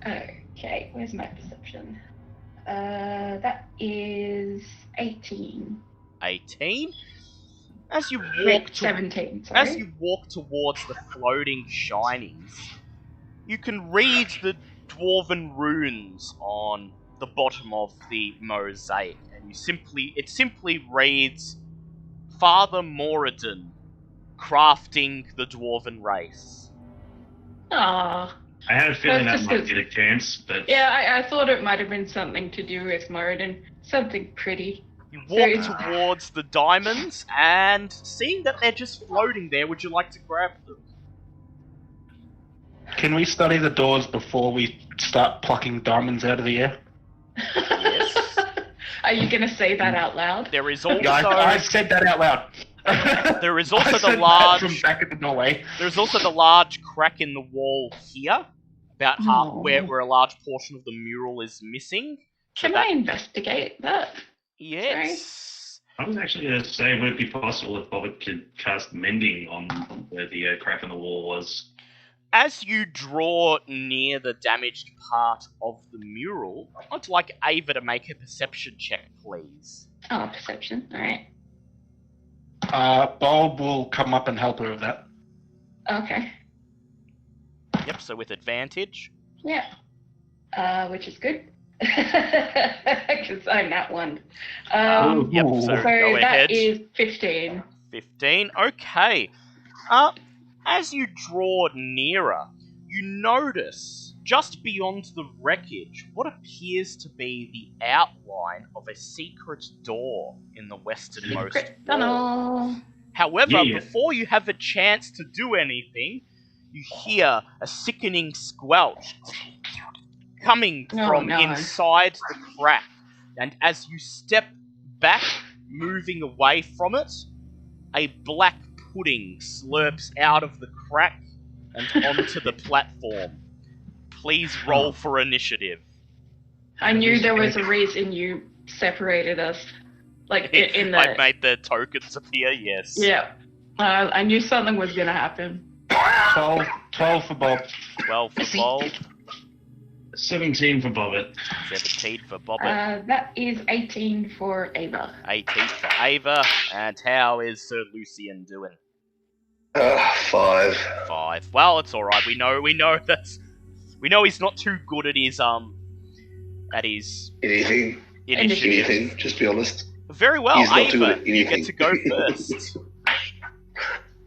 Okay, where's my perception? That is 18. 18. As you Wait, walk 17, sorry. as you walk towards the floating shinings, you can read the dwarven runes on the bottom of the mosaic, and it simply reads Father Moradin, crafting the dwarven race. Aww. I had a feeling That's that just might get a chance, but Yeah, I thought it might have been something to do with Moradin. Something pretty. You walk towards the diamonds, and seeing that they're just floating there, would you like to grab them? Can we study the doors before we start plucking diamonds out of the air? Yes. Are you going to say that out loud? There is also Yeah, I said that out loud. there is also I the said that large from back at the doorway. there's also the large crack in the wall here, about half where a large portion of the mural is missing. Can I investigate that? Yes. I was actually going to say, would it be possible if Bobbit could cast mending on where the crack in the wall was? As you draw near the damaged part of the mural, I'd like Ava to make a perception check, please. Oh, perception. Alright. Bob will come up and help her with that. Okay. Yep, so with advantage. Yeah. Which is good. Because I'm that one. Yep, so So go ahead. that is 15. 15. Okay. As you draw nearer, you notice just beyond the wreckage what appears to be the outline of a secret door in the westernmost Secret wall. tunnel. However, Yeah. before you have a chance to do anything, you hear a sickening squelch coming Oh, from no. inside the crack. And as you step back, moving away from it, a black pudding slurps out of the crack and onto the platform. Please roll for initiative. I knew there was a reason you separated us. Like, in the... I made the tokens appear, yes. Yeah. I knew something was gonna happen. 12 for Bob. 12 for Bob. 17 for Bobbit. 17 for Bobbit. That is 18 for Ava. 18 for Ava. And how is Sir Lucian doing? 5. 5. Well, it's alright. We know he's not too good at his Anything. initiative. Anything, just be honest. Very well, He's not good Ava. at You get anything. to go first.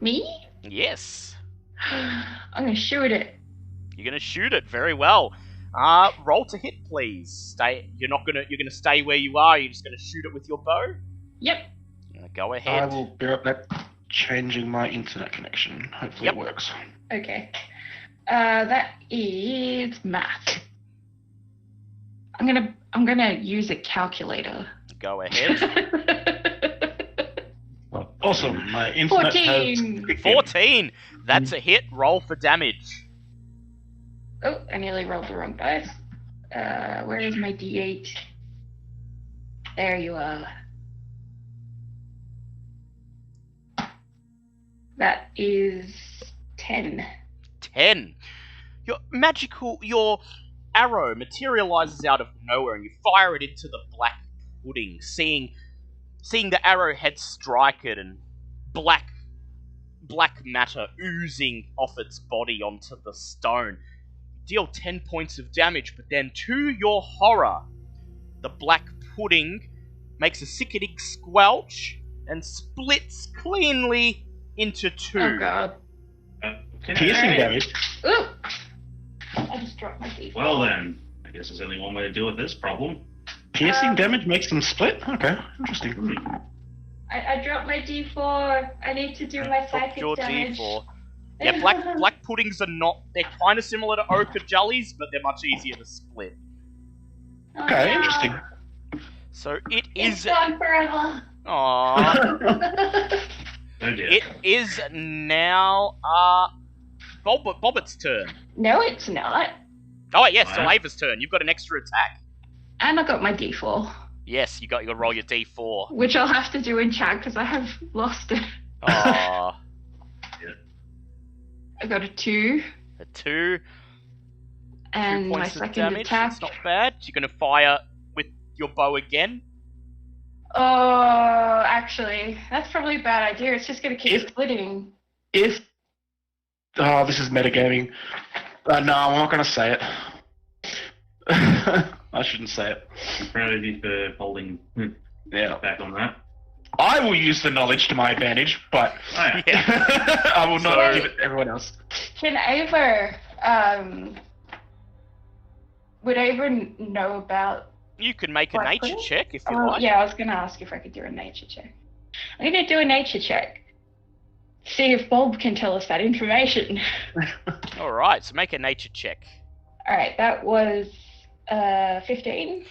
Me? Yes. I'm gonna shoot it. You're gonna shoot it. Very well. Roll to hit, please. You're gonna stay where you are. You're just gonna shoot it with your bow. Yep. Go I ahead. will bear up that changing my internet connection. Hopefully Yep. it works. Okay. That is math. I'm gonna use a calculator. Go ahead. Awesome. My internet 14. has 14. That's a hit. Roll for damage. Oh, I nearly rolled the wrong dice. Where is my D8? There you are. That is 10. 10. Your arrow materializes out of nowhere and you fire it into the black pudding, seeing the arrowhead strike it and black matter oozing off its body onto the stone. Deal 10 points of damage, but then to your horror, the black pudding makes a sickening squelch and splits cleanly into 2. Oh god. piercing damage. Ooh! I just dropped my D4. Well then, I guess there's only one way to deal with this problem. Piercing damage makes them split? Okay, interesting. I dropped my D4. I need to do my Drop psychic your damage. D4. Yeah, black puddings are not. They're kind of similar to ochre jellies, but they're much easier to split. Oh, Okay, no. interesting. So it It's is. gone forever. Aww. Oh dear. It is now Bobbit's turn. No, it's not. Oh wait, yes, Wow. it's Ava's turn. You've got an extra attack. And I got my D4, Yes, you got to roll your D4. which I'll have to do in chat because I have lost it. Aww. I got a 2, A 2. and 2 my points of second damage. attack. It's not bad. You're gonna fire with your bow again. Oh, actually, that's probably a bad idea. It's just gonna keep If- splitting. If... Oh, this is metagaming. No, I'm not going to say it. I shouldn't say it. I'm proud of you for holding Yeah. back on that. I will use the knowledge to my advantage, but Oh, yeah. Yeah. I will not So- give it to everyone else. Can Ava, would Ava know about? You can make a Black nature pudding? check if you Oh, like. yeah, I was gonna ask if I could do a nature check. I'm gonna do a nature check. See if Bob can tell us that information. All right, so make a nature check. All right, that was 15.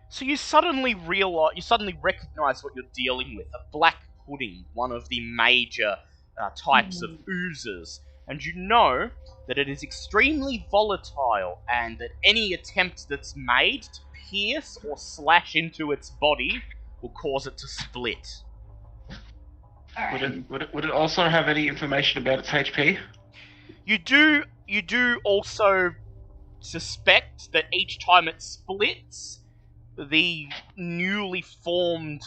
So you suddenly recognize what you're dealing with. A black pudding, one of the major types of oozes. And you know that it is extremely volatile and that any attempt that's made to pierce or slash into its body will cause it to split. All right. Would it also have any information about its HP? You do also suspect that each time it splits, the newly formed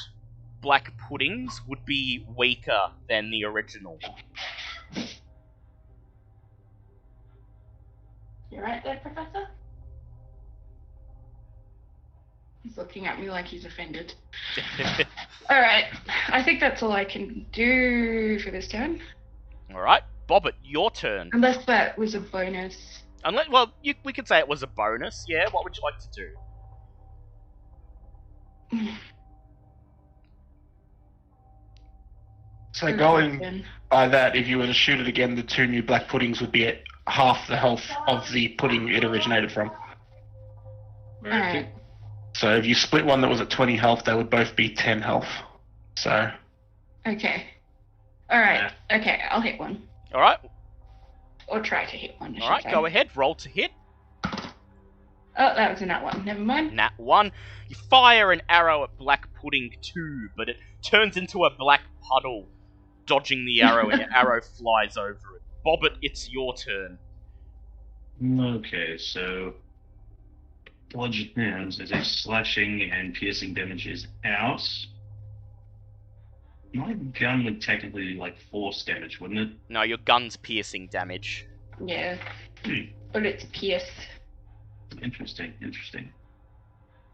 black puddings would be weaker than the original. You right there, Professor? He's looking at me like he's offended. All right, I think that's all I can do for this turn. Alright, Bobbit, your turn. Unless that was a bonus. We could say it was a bonus, yeah? What would you like to do? So going by that, if you were to shoot it again, the 2 new black puddings would be at half the health of the pudding it originated from. Alright. So if you split one that was at 20 health, they would both be 10 health. So Okay. Alright. Okay, I'll hit one. Alright, Or try to hit one, I should Alright, say. go ahead, roll to hit. Oh, that was a nat one. Never mind. Nat 1. You fire an arrow at Black Pudding 2, but it turns into a black puddle, dodging the arrow, and your arrow flies over it. Bobbit, it's your turn. Okay, so bludgeon hands as a slashing and piercing damage is out. My gun would technically be like force damage, wouldn't it? No, your gun's piercing damage. Yeah. Hmm. Bullets pierce. Interesting.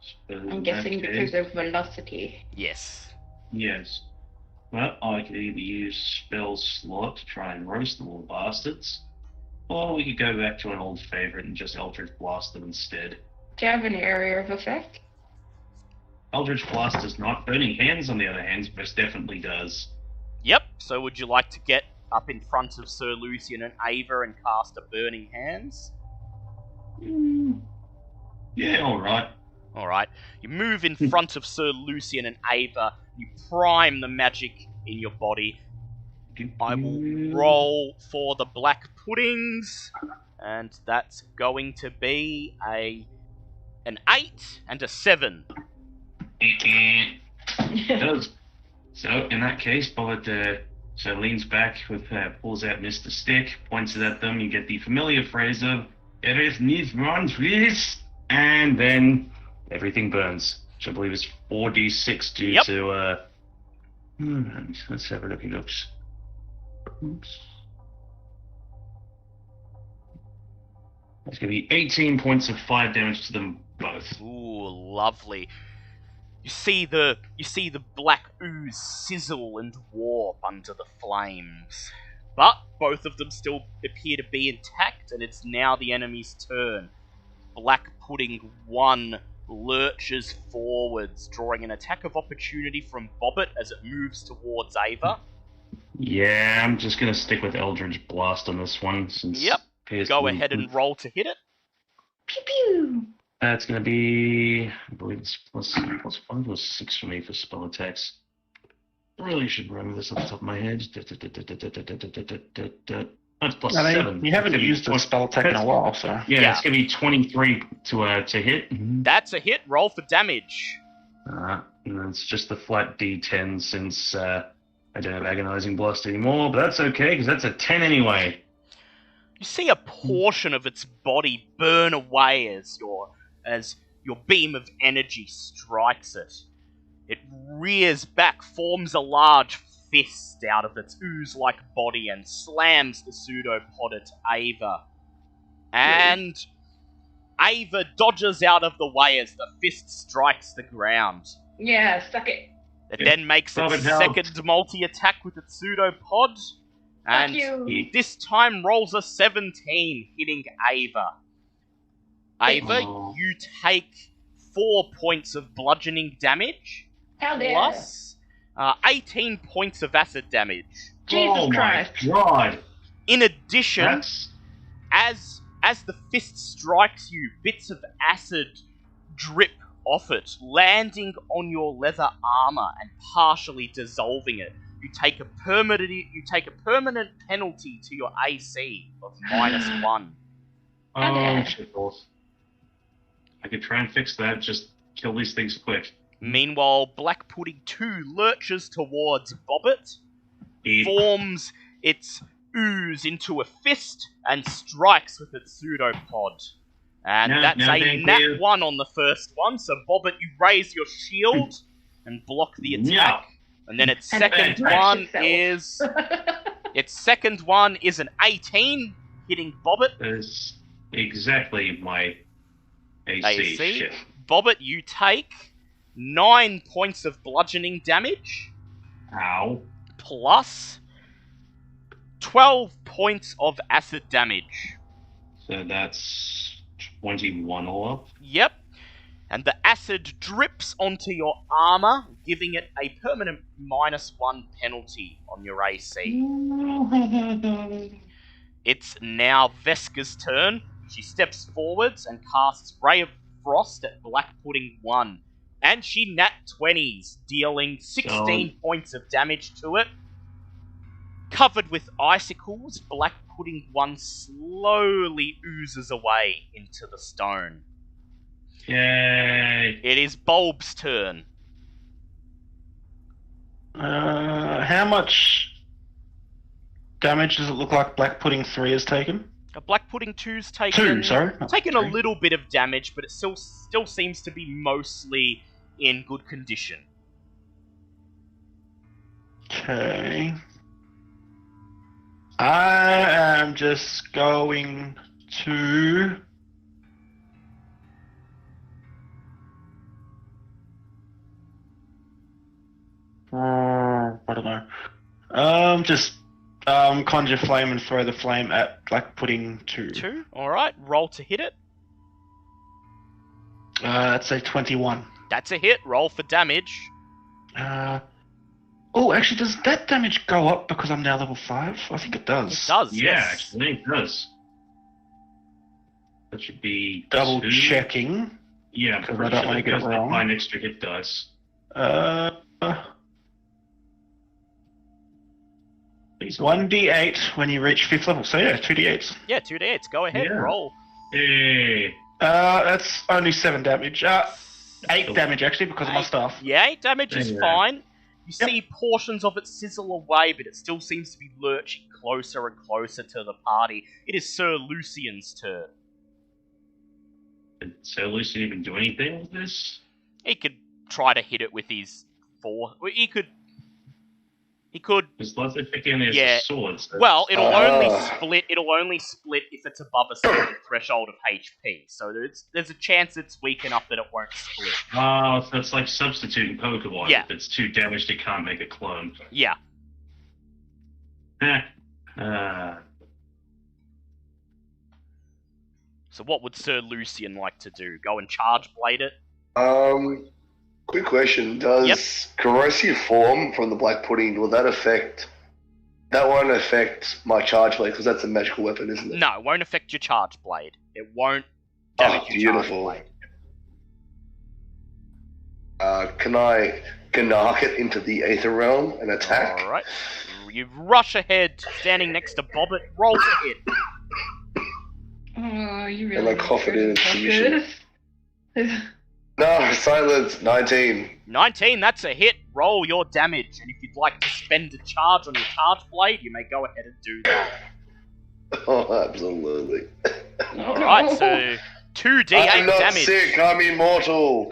So I'm in guessing that because case- of velocity. Yes. Yes. Well, I could either use spell slot to try and roast the little bastards, or we could go back to an old favorite and just Eldritch Blast them instead. Do you have an area of effect? Eldritch Blast does not. Burning Hands, on the other hand, most definitely does. Yep, so would you like to get up in front of Sir Lucian and Ava and cast a Burning Hands? Yeah, alright. Alright, you move in front of Sir Lucian and Ava, you prime the magic in your body. I will roll for the Black Puddings, and that's going to be an 8 and a 7. Does. So, in that case, Bullet so leans back with pulls out Mr. Stick, points it at them. You get the familiar phrase of "Erith needs run, please," and then everything burns, which I believe is 4d6 due Yep. to. Let's have a look. It looks. Oops. That's going to be 18 points of fire damage to them both. Ooh, lovely. You see the black ooze sizzle and warp under the flames. But both of them still appear to be intact, and it's now the enemy's turn. Black Pudding 1 lurches forwards, drawing an attack of opportunity from Bobbit as it moves towards Ava. Yeah, I'm just going to stick with Eldritch Blast on this one. Since Yep. Pierce Go didn't- ahead and roll to hit it. Pew pew! That's going to be, I believe it's plus 5 or 6 for me for spell attacks. I really should remember this off the top of my head. That's plus I mean, 7. you haven't It's gonna be used a spell attack in a while, so. Yeah, Yeah. it's going to be 23 to hit. That's a hit. Roll for damage. And it's just the flat D10 since I don't have Agonizing Blast anymore, but that's okay because that's a 10 anyway. You see a portion of its body burn away as your beam of energy strikes it. It rears back, forms a large fist out of its ooze-like body, and slams the pseudopod at Ava. And Ava dodges out of the way as the fist strikes the ground. Yeah, suck it. It then makes its Robin, help. second multi-attack with its pseudopod. And you. this time rolls a 17, hitting Ava. Ava, Oh. you take 4 points of bludgeoning damage, How dare. plus 18 points of acid damage. Jesus oh Christ. my god. In addition, That's... as the fist strikes you, bits of acid drip off it, landing on your leather armor and partially dissolving it. You take a permanent penalty to your AC of -1. Oh, shit balls. I could try and fix that, just kill these things quick. Meanwhile, Black Pudding 2 lurches towards Bobbit, Eat. forms its ooze into a fist, and strikes with its pseudopod. And No, that's no, a thank nat you. 1 on the first one, so Bobbit, you raise your shield and block the attack. Yeah. And then its And second thrash one yourself. is an 18, hitting Bobbit. That's exactly my AC. AC. Shit. Bobbit, you take 9 points of bludgeoning damage, Ow. plus 12 points of acid damage. So that's 21 all up. Yep. And the acid drips onto your armor, giving it a permanent -1 penalty on your AC. It's now Veska's turn. She steps forwards and casts Ray of Frost at Black Pudding 1. And she nat 20s, dealing 16 points of damage to it. Covered with icicles, Black Pudding 1 slowly oozes away into the stone. Yay! It is Bulb's turn. How much damage does it look like Black Pudding 3 has taken? Black Pudding 2's taken... 2, sorry. not taken a 3. little bit of damage, but it still seems to be mostly in good condition. Okay. I am just going to... I don't know. Just conjure flame and throw the flame at Black Pudding 2. 2, alright, roll to hit it. That's a 21. That's a hit, roll for damage. Oh, actually, does that damage go up because I'm now level 5? I think it does. It does, Yeah, yes. actually, it does. That should be Double 2. checking. Yeah, I'm because pretty I don't sure want to that get it goes up wrong. by an extra hit dice. Please. 1d8 when you reach 5th level. So yeah, 2d8s. Yeah, 2d8s, go ahead, Yeah. roll. Hey. That's only 7 damage. 8 damage actually because of my staff. Yeah, 8 damage is Yeah. fine. You see portions of it sizzle away, but it still seems to be lurching closer and closer to the party. It is Sir Lucian's turn. Did Sir Lucian even do anything with this? He could try to hit it with his He could. Because lots of picking is Yeah. swords. Well, it'll only Ah. split. It'll only split if it's above a certain threshold of HP. So there's a chance it's weak enough that it won't split. Oh, so it's like substituting Pokemon. Yeah. If it's too damaged, it can't make a clone. Yeah. So what would Sir Lucian like to do? Go and charge blade it? Quick question: does corrosive form from the Black Pudding, will that affect? That won't affect my charge blade because that's a magical weapon, isn't it? No, it won't affect your charge blade. It won't damage Oh, your charge beautiful. blade. Can I Ganark it into the Aether Realm and attack? Alright. You rush ahead, standing next to Bobbit, roll to hit. Oh, you really. And I cough it in its submission. Good. No, silence. 19. 19, that's a hit. Roll your damage, and if you'd like to spend a charge on your charge blade, you may go ahead and do that. Oh, absolutely. Alright, so 2d8 I'm not damage. sick. I'm immortal.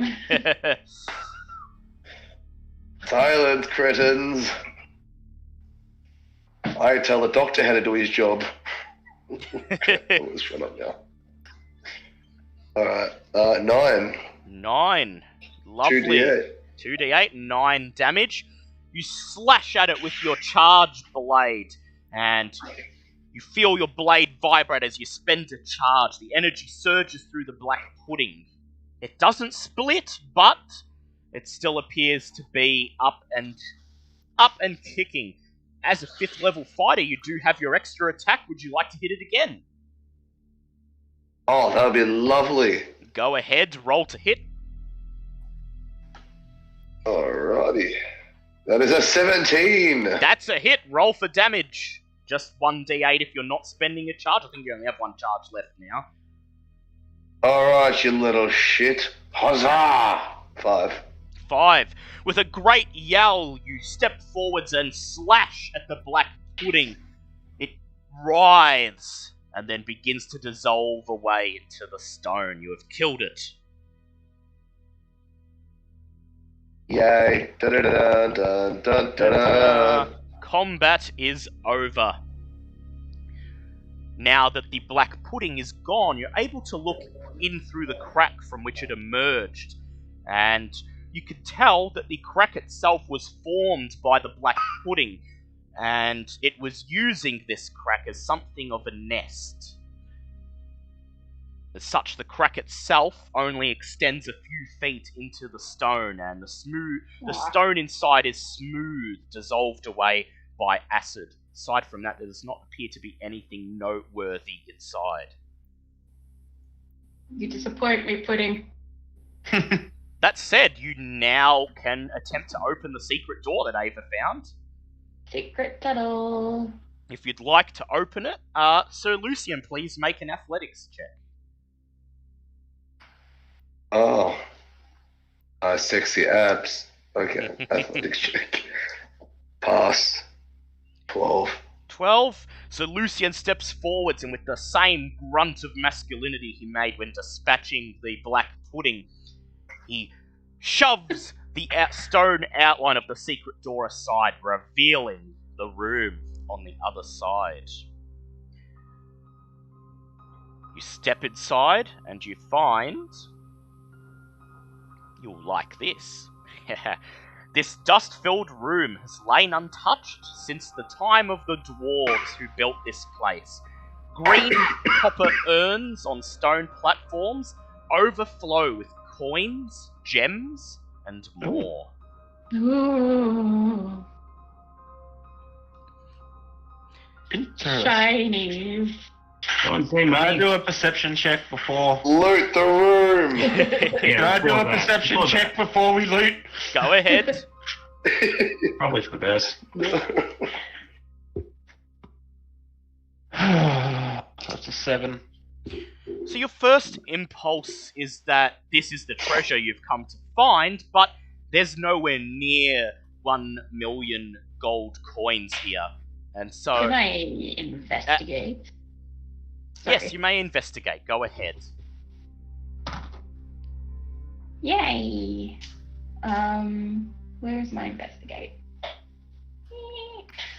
Silence, cretins. I tell the doctor how to do his job. Shut up now. Alright, 9. 9. Lovely. 2d8. 2d8, 9 damage. You slash at it with your charged blade, and you feel your blade vibrate as you spend a charge. The energy surges through the Black Pudding. It doesn't split, but it still appears to be up and kicking. As a 5th level fighter, you do have your extra attack. Would you like to hit it again? Oh, that would be lovely. Go ahead, roll to hit. Alrighty. That is a 17. That's a hit. Roll for damage. Just 1d8 if you're not spending a charge. I think you only have 1 charge left now. Alright, you little shit. Huzzah! 5. 5. With a great yell, you step forwards and slash at the Black Pudding. It writhes and then begins to dissolve away into the stone. You have killed it. Yay. Da-da-da-da-da-da-da. Combat is over. Now that the Black Pudding is gone, you're able to look in through the crack from which it emerged, and you could tell that the crack itself was formed by the Black Pudding, and it was using this crack as something of a nest. As such, the crack itself only extends a few feet into the stone, and the stone inside is smooth, dissolved away by acid. Aside from that, there does not appear to be anything noteworthy inside. You disappoint me, Pudding. That said, you now can attempt to open the secret door that Ava found. Secret tunnel. If you'd like to open it, Sir Lucian, please make an athletics check. Oh. Sexy abs. Okay, athletics check. Pass. 12. 12. So Lucian steps forwards, and with the same grunt of masculinity he made when dispatching the black pudding, he shoves the stone outline of the secret door aside, revealing the room on the other side. You step inside, and you find... You'll like this. This dust-filled room has lain untouched since the time of the dwarves who built this place. Green copper urns on stone platforms overflow with coins, gems, and more. Ooh. Interesting. Shiny. Can I do a perception check before? Loot the room! Can I do a perception check before we loot? Go ahead. Probably for the best. That's a 7. So your first impulse is that this is the treasure you've come to find, but there's nowhere near 1 million gold coins here. And so... Can I investigate? Yes, you may investigate. Go ahead. Yay. Where's my investigate?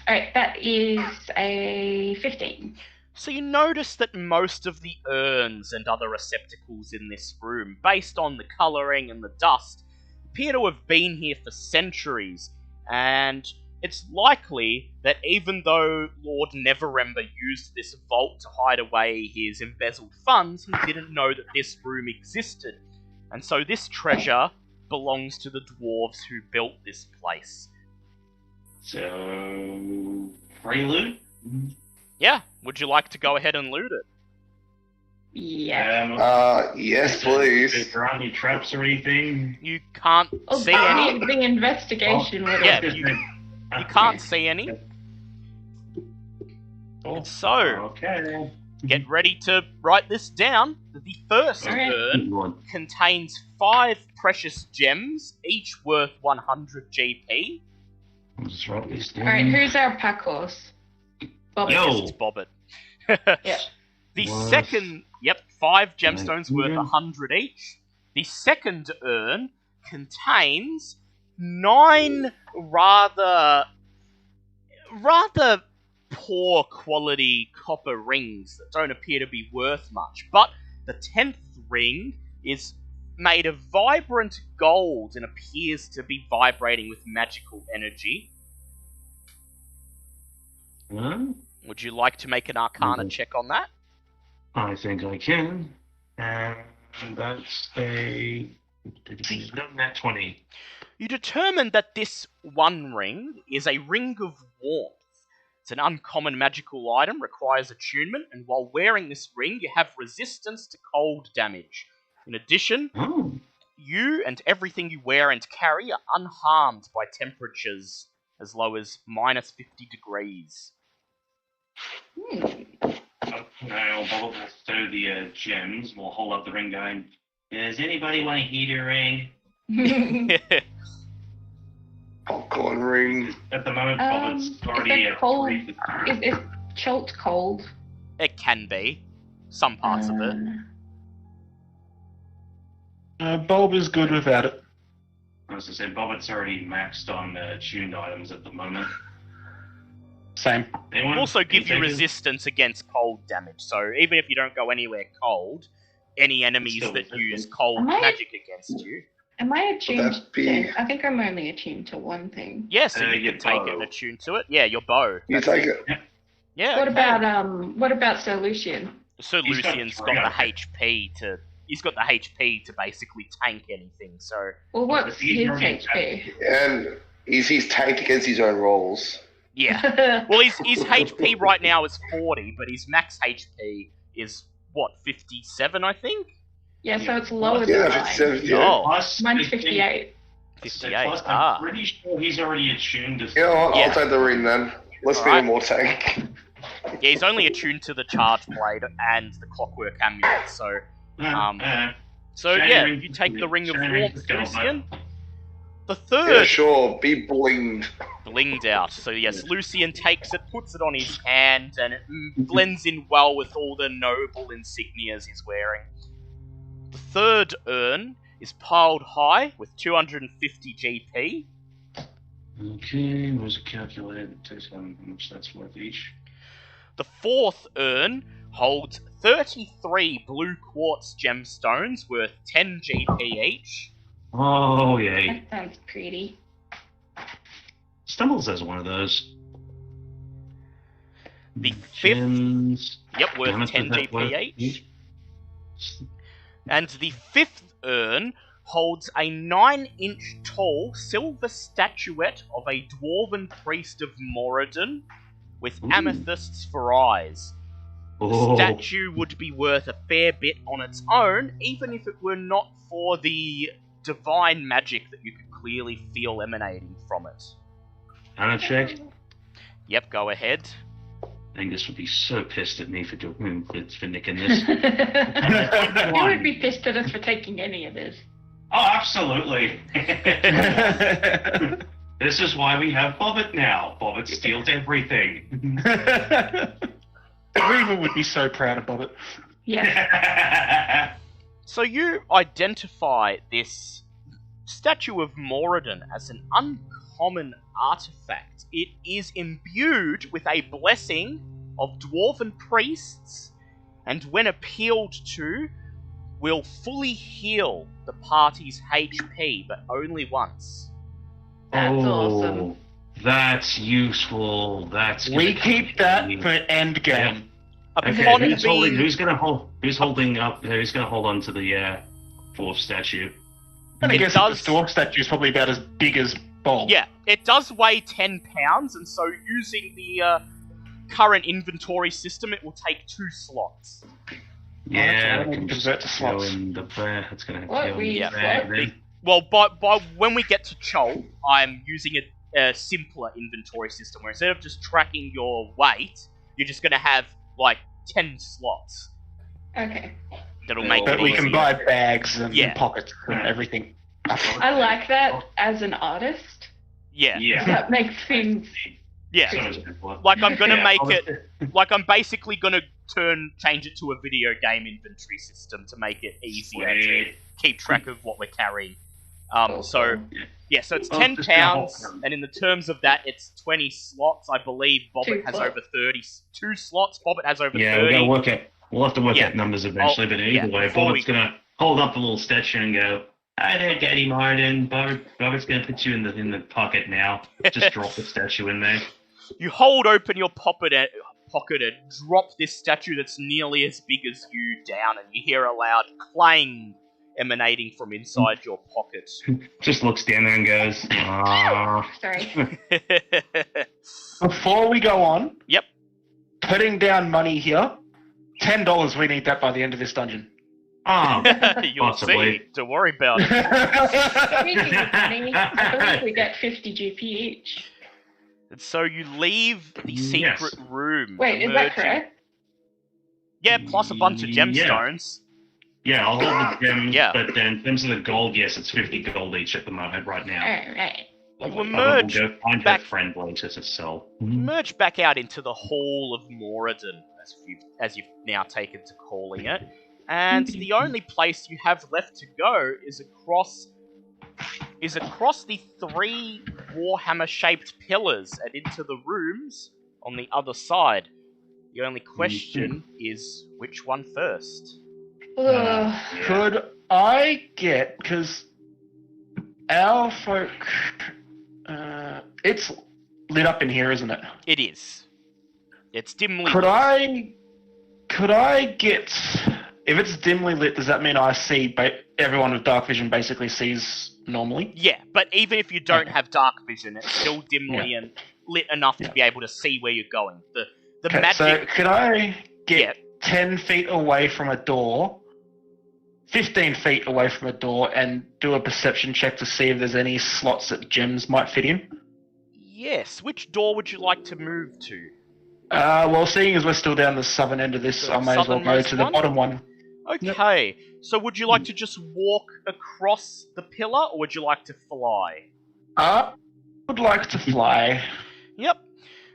Alright, that is a 15. So you notice that most of the urns and other receptacles in this room, based on the colouring and the dust, appear to have been here for centuries, and it's likely that even though Lord Neverember used this vault to hide away his embezzled funds, he didn't know that this room existed. And so this treasure belongs to the dwarves who built this place. So, free loot? Yeah, would you like to go ahead and loot it? Yeah. Yes, please. Is there any traps or anything? You can't Oh, see any. the investigation would Yeah, have... you can't see any. And so, Okay. get ready to write this down. The first Alright. urn contains 5 precious gems, each worth 100 GP. I'll just write this down. Alright, who's our pack horse? Bob. Yo. Yes, it's Bobbit. Yeah. The Worth- second, 5 gemstones worth 100. 100 each. The second urn contains 9 rather poor quality copper rings that don't appear to be worth much. But the 10th ring is made of vibrant gold and appears to be vibrating with magical energy. Huh? Would you like to make an Arcana Mhm. check on that? I think I can. And that's a... Nat 20. You determine that this one ring is a ring of warmth. It's an uncommon magical item, requires attunement, and while wearing this ring, you have resistance to cold damage. In addition, Oh. you and everything you wear and carry are unharmed by temperatures as low as minus 50 degrees. Okay, I'll bubble through the gems. We'll hold up the ring going, does anybody want a heater ring? Popcorn ring. At the moment, Bob's is already it at cold? 3. Is Cholt cold? It can be. Some parts of it. Bulb is good without it. As I said, Bobbitt's already maxed on tuned items at the moment. Same. Anyone? It'll also give you Any takers? resistance against cold damage, so even if you don't go anywhere cold, any enemies Still that resistant. use cold Am I- magic against you. Am I attuned that be- to... I think I'm only attuned to one thing. Yeah, so you your can take it bow. and attune to it. Yeah, your bow. You take it. Yeah. What okay. about Sir Lucian? Sir He's got Lucian's got three, the I think. HP to. He's got the HP to basically tank anything. So Well, what's He's his already HP? And he's tanked against his own rolls. yeah. Well, his HP right now is 40, but his max HP is what 57, I think. yeah, so it's lower Yeah, than if it's mine. 70. Oh. Plus Mine's 15. 58. 58. Plus, Ah. I'm pretty sure he's already attuned to. You know what? Yeah. I'll take the ring then. Let's be Alright. a more tank. Yeah, he's only attuned to the charge blade and the clockwork amulet, so... you take the ring of warmth, Lucian. The Yeah, third sure. Be blinged. blinged out. So yes, Lucian takes it, puts it on his hand, and it blends in well with all the noble insignias he's wearing. The third urn is piled high with 250 GP. Okay, where's a calculator that tells how much that's worth each? The fourth urn holds 33 blue quartz gemstones worth 10 GP each. Oh, yay. That sounds pretty. Stumbles has one of those. The fifth, Gems. yep, How worth much 10 does that worth GP each. And the fifth urn holds a 9-inch tall silver statuette of a dwarven priest of Moradin with Ooh. amethysts for eyes. The Oh, statue would be worth a fair bit on its own, even if it were not for the divine magic that you could clearly feel emanating from it. can I check? Yep, go ahead. Angus would be so pissed at me for nicking this. You would be pissed at us for taking any of this. Oh, absolutely. This is why we have Bobbit now. Bobbit steals everything. Reaver would be so proud of Bobbit. Yeah. So you identify this statue of Moradin as an uncommon artifact. It is imbued with a blessing of dwarven priests, and when appealed to, will fully heal the party's HP, but only once. That's Oh, awesome. That's useful. That's We gonna keep come that in. for end game. Okay, Upon who's holding? being- Who's gonna hold? Who's holding up? Who's gonna hold on to the fourth statue? And I It guess does- the dwarf statue is probably about as big as Bob. Yeah, it does weigh 10 pounds, and so using the current inventory system, it will take 2 slots. Yeah, okay, I can convert just to go slots. in the bear. That's gonna have to What go we in the Yeah. bag then. Well, by when we get to Chol, I'm using a simpler inventory system where instead of just tracking your weight, you're just going to have like 10 slots. Okay. That'll make But it we easier. can buy bags and Yeah. pockets and everything. I like that as an artist. Yeah, Yeah. That makes things. yeah. So much simpler. Like I'm gonna Yeah, make I it. Like I'm basically gonna change it to a video game inventory system to make it easier to Sweet. keep track of what we're carrying. So it's Oh, 10 just gonna pounds, hold- and in the terms of that, it's 20 slots. I believe Bobbit 2 has slots. over 32 slots. Bobbit has over Yeah, 30. we'll gotta work it. We'll have to work Yeah. out numbers eventually, Oh, but either yeah, way, before Bobbitt's gonna hold up the little statue and go, "I don't get any Martin. Bobbitt's gonna put you in the pocket now. Just drop the statue in there." You hold open your pocket and drop this statue that's nearly as big as you down, and you hear a loud clang emanating from inside your pocket. Just looks down there and goes, "Ah." Sorry. Before we go on, Yep. putting down money here, $10. We need that by the end of this dungeon. Oh, You'll Possibly. see. Don't worry about it. Speaking of money, I believe we get 50 GP each. And so you leave the Yes. secret room. Wait, is that emerging- correct? Yeah, plus a bunch of Yeah. gemstones. yeah, I'll hold the gems, Yeah. but then in terms of the gold, yes, it's 50 gold each at the moment, right now. Alright. We'll We'll emerge go find back- her friend later to sell. Merge back out into the Hall of Moradin, as you've now taken to calling it. And the only place you have left to go is across the 3 Warhammer-shaped pillars and into the rooms on the other side. The only question is which one first? Ugh. Could I get, because our folk, it's lit up in here, isn't it? It is. It's dimly Could lit. I get, if it's dimly lit, does that mean I see, everyone with dark vision basically sees normally? Yeah, but even if you don't have dark vision, it's still dimly and lit enough to be able to see where you're going. The Okay, magic. so could I get Yeah. 10 feet away from a door 15 feet away from a door and do a perception check to see if there's any slots that gems might fit in. Yes. Which door would you like to move to? Well, seeing as we're still down the southern end of this, The I may as well go southernmost to the one? bottom one. Okay. So would you like to just walk across the pillar, or would you like to fly? Would like to fly. Yep.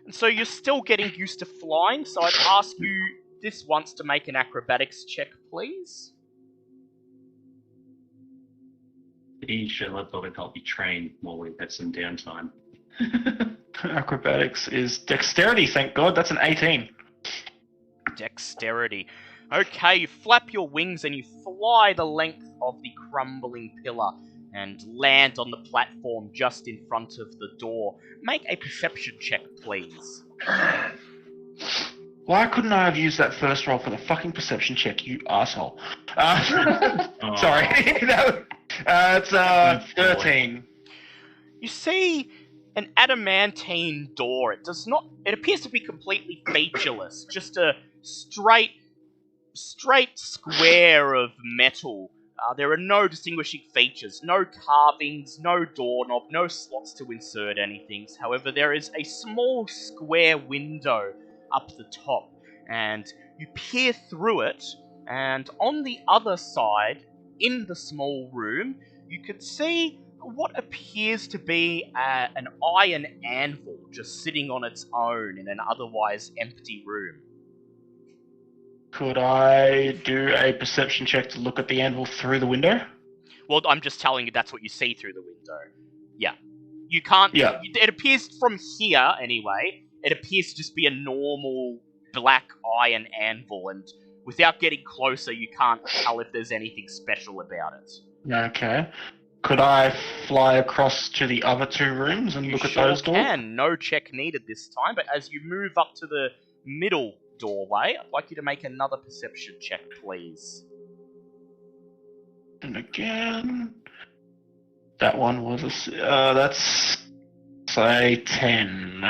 And so you're still getting used to flying, so I'd ask you this once to make an acrobatics check, please. He should let Bobbit help you train while we had some downtime. Acrobatics is dexterity, thank God. That's an 18. Dexterity. Okay, you flap your wings and you fly the length of the crumbling pillar and land on the platform just in front of the door. Make a perception check, please. Why couldn't I have used that first roll for the fucking perception check, you asshole? Sorry. It's 13. You see an adamantine door. It appears to be completely featureless. Just a straight square of metal. There are no distinguishing features, no carvings, no doorknob, no slots to insert anything. However, there is a small square window up the top, and you peer through it, and on the other side, in the small room, you could see what appears to be an iron anvil just sitting on its own in an otherwise empty room. Could I do a perception check to look at the anvil through the window? Well, I'm just telling you that's what you see through the window. Yeah. You can't... Yeah. It appears from here, anyway, it appears to just be a normal black iron anvil, and without getting closer, you can't tell if there's anything special about it. Okay. Could I fly across to the other two rooms and look at those doors? You can. No check needed this time, but as you move up to the middle doorway, I'd like you to make another perception check, please. And again, that one was that's say 10.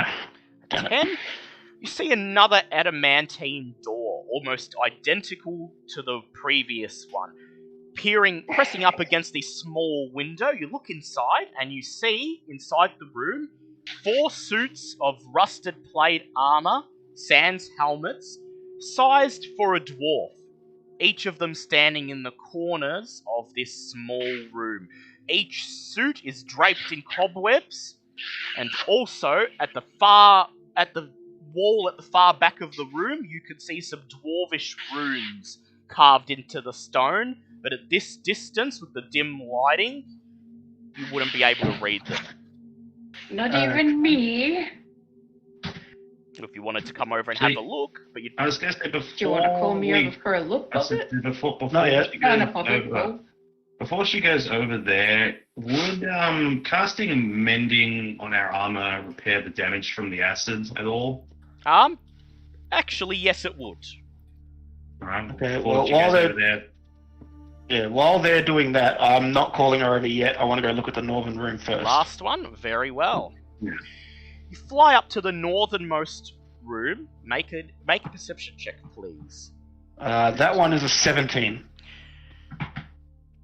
10? You see another adamantine door, almost identical to the previous one. Pressing up against this small window, you look inside, and you see, inside the room, 4 suits of rusted plate armor, sans helmets, sized for a dwarf, each of them standing in the corners of this small room. Each suit is draped in cobwebs, and also at the wall at the far back of the room, you can see some dwarvish runes carved into the stone, but at this distance, with the dim lighting, you wouldn't be able to read them. Not even me. If you wanted to come over and have a look, but I was going to say before. Do you want to call me over for a look, Bobbit? Before Not yet. she goes Bobbit, over, before she goes over there, would casting and mending on our armor repair the damage from the acid at all? Actually, yes, it would. Alright. Okay, Before well, she while goes they're- over there, Yeah, while they're doing that, I'm not calling her over yet. I want to go look at the northern room first. Last one, very well. Yeah. You fly up to the northernmost room. Make a perception check, please. That one is a 17.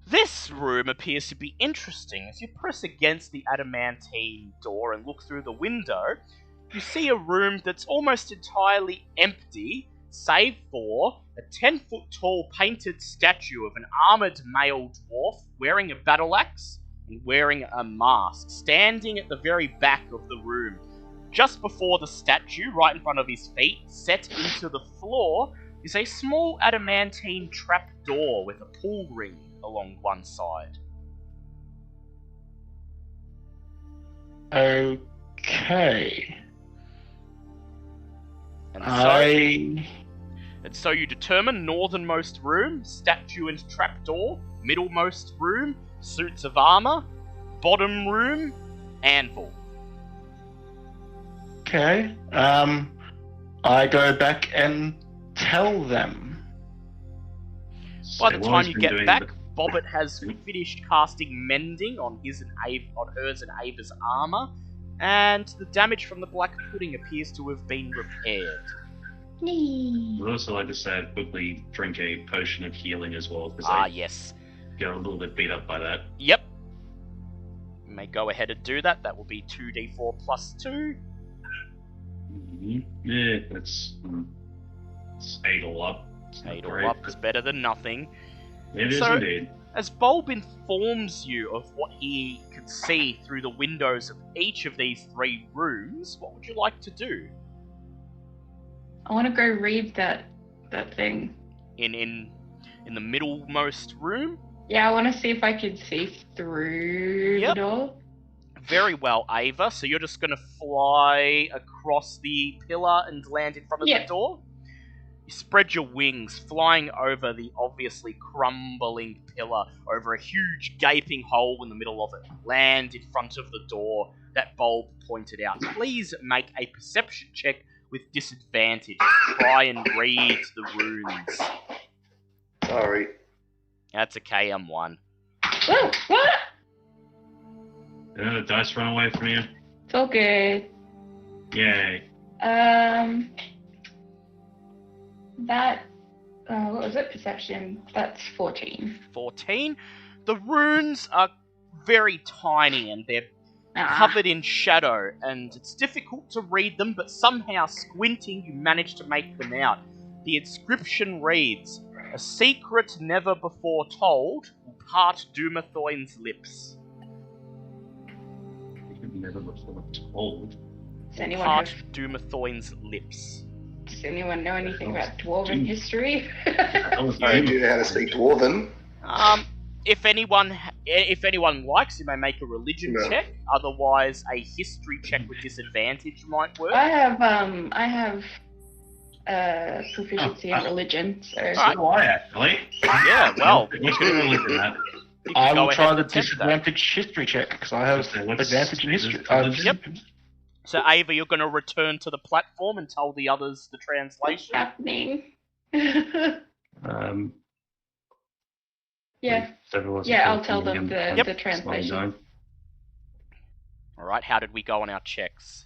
This room appears to be interesting. As you press against the adamantine door and look through the window, you see a room that's almost entirely empty, save for a 10-foot tall painted statue of an armoured male dwarf wearing a battle axe and wearing a mask, standing at the very back of the room. Just before the statue, right in front of his feet, set into the floor, is a small adamantine trapdoor with a pull ring along one side. Okay. And so you determine northernmost room, statue and trapdoor, middlemost room, suits of armor, bottom room, anvil. Okay. I go back and tell them. By the So time Warren's you been get doing back, Bobbit has finished casting mending on hers and Ava's armor, and the damage from the black pudding appears to have been repaired. I'd also like to say I'd quickly drink a potion of healing as well, because I Yes. get a little bit beat up by that. Yep. You may go ahead and do that. That will be 2d4 plus 2. Yeah, it's 8 all up. It's not 8 all great, up but is better than nothing. it is So- indeed. As Bulb informs you of what he can see through the windows of each of these 3 rooms, what would you like to do? I want to go read that thing. In the middlemost room? Yeah, I want to see if I can see through Yep. the door. Very well, Ava. So you're just going to fly across the pillar and land in front of the Yep. door? You spread your wings, flying over the obviously crumbling pillar, over a huge gaping hole in the middle of it. Land in front of the door that Bulb pointed out. Please make a perception check with disadvantage. Try and read the runes. Sorry. That's a KM1. Whoa, what? The dice run away from you. It's all good. Yay. That, what was it? Perception. That's 14. 14. The runes are very tiny and they're Ah. covered in shadow, and it's difficult to read them, but somehow squinting you manage to make them out. The inscription reads, "A secret never before told will part Dumathoin's lips." Never before told. Does anyone Part have, Dumathoin's lips. does anyone know anything about dwarven history? I do know how to speak Dwarven. If anyone likes, you may make a religion No. check. Otherwise, a history check with disadvantage might work. I have proficiency in religion, so Alright. So do I, actually. Yeah, well, What's going to religion that? you I can go will ahead try and the attempt that. disadvantage history check because I have So what's- advantage in history. Yep. So, Ava, you're going to return to the platform and tell the others the what's translation. happening? Um, Yeah, so everyone's yeah, I'll talking tell them again. the Yep. translation. Alright, how did we go on our checks?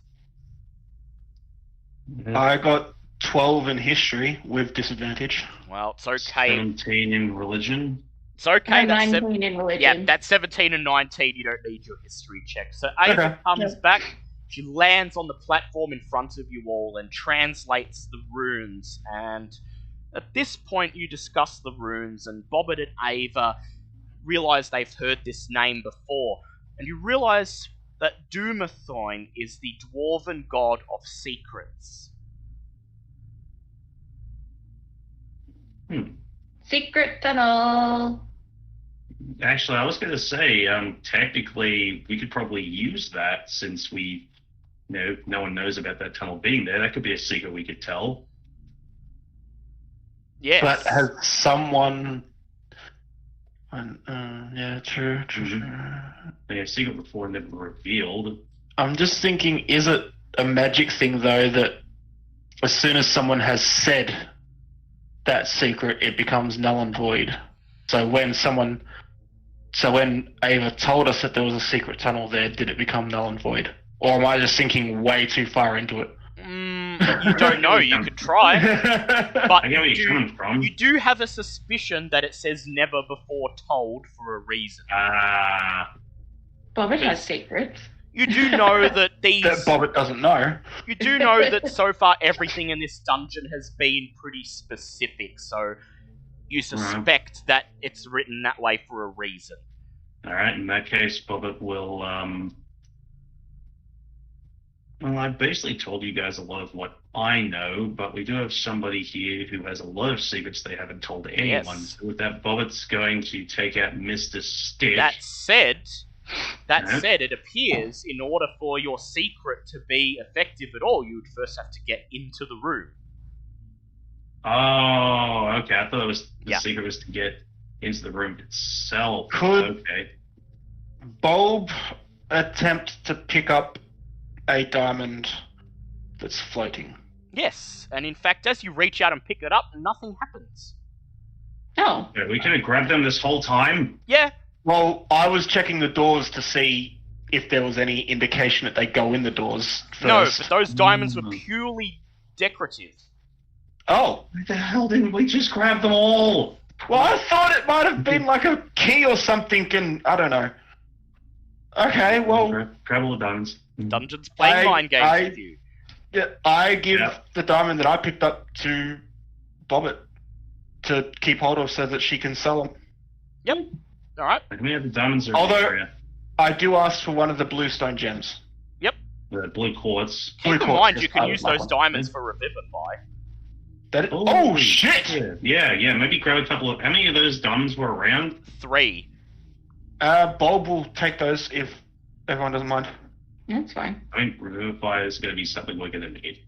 I got 12 in history with disadvantage. Well, it's okay. 17 in religion. It's okay. No, That's 19 in religion. yeah, that's 17 and 19. You don't need your history check. So Ava Okay. comes Yeah. back. She lands on the platform in front of you all and translates the runes. And at this point, you discuss the runes, and Bobbert and Ava realize they've heard this name before. And you realize that Dumathoin is the dwarven god of secrets. Secret tunnel. Actually, I was going to say, technically, we could probably use that since no one knows about that tunnel being there. That could be a secret we could tell. Yes. But has someone... yeah, true. They have secret before never revealed. I'm just thinking, is it a magic thing, though, that as soon as someone has said that secret, it becomes null and void? So when Ava told us that there was a secret tunnel there, did it become null and void? Or am I just thinking way too far into it? You don't know. You could try. But I get where you're coming from. you do have a suspicion that it says never before told for a reason. Bobbert has secrets. You do know that these. That Bobbert doesn't know. You do know that so far everything in this dungeon has been pretty specific, so you suspect that it's written that way for a reason. Alright, in that case, Bobbert will, well, I've basically told you guys a lot of what I know, but we do have somebody here who has a lot of secrets they haven't told anyone. Yes. So with that, Bobbert's going to take out Mr. Stitch. That said, Yeah. it appears in order for your secret to be effective at all, you would first have to get into the room. Oh, okay. I thought it was the Yeah. secret was to get into the room itself. Could- Okay. Bulb attempt to pick up a diamond that's floating. Yes, and in fact, as you reach out and pick it up, nothing happens. Oh, Yeah, we could have grabbed them this whole time. Yeah, Well, I was checking the doors to see if there was any indication that they go in the doors first. no, but those diamonds were purely decorative. Oh, Why the hell didn't we just grab them all? well, I thought it might have been like a key or something, and I don't know. Okay, well, Grab all the diamonds. Dungeon's playing mind games with you. yeah, I give Yep. the diamond that I picked up to Bobbit to keep hold of so that she can sell them. Yep. Alright. Like, we have the diamonds are Although- in the area. I do ask for one of the bluestone gems. The blue quartz. Keep in Blue quartz, mind, yes, you can I use would like those one. diamonds for Revivify. Oh Holy shit! Yeah, maybe grab a couple of... How many of those diamonds were around? 3. Bulb will take those if everyone doesn't mind. That's fine. I think Revivify is going to be something we're going to need.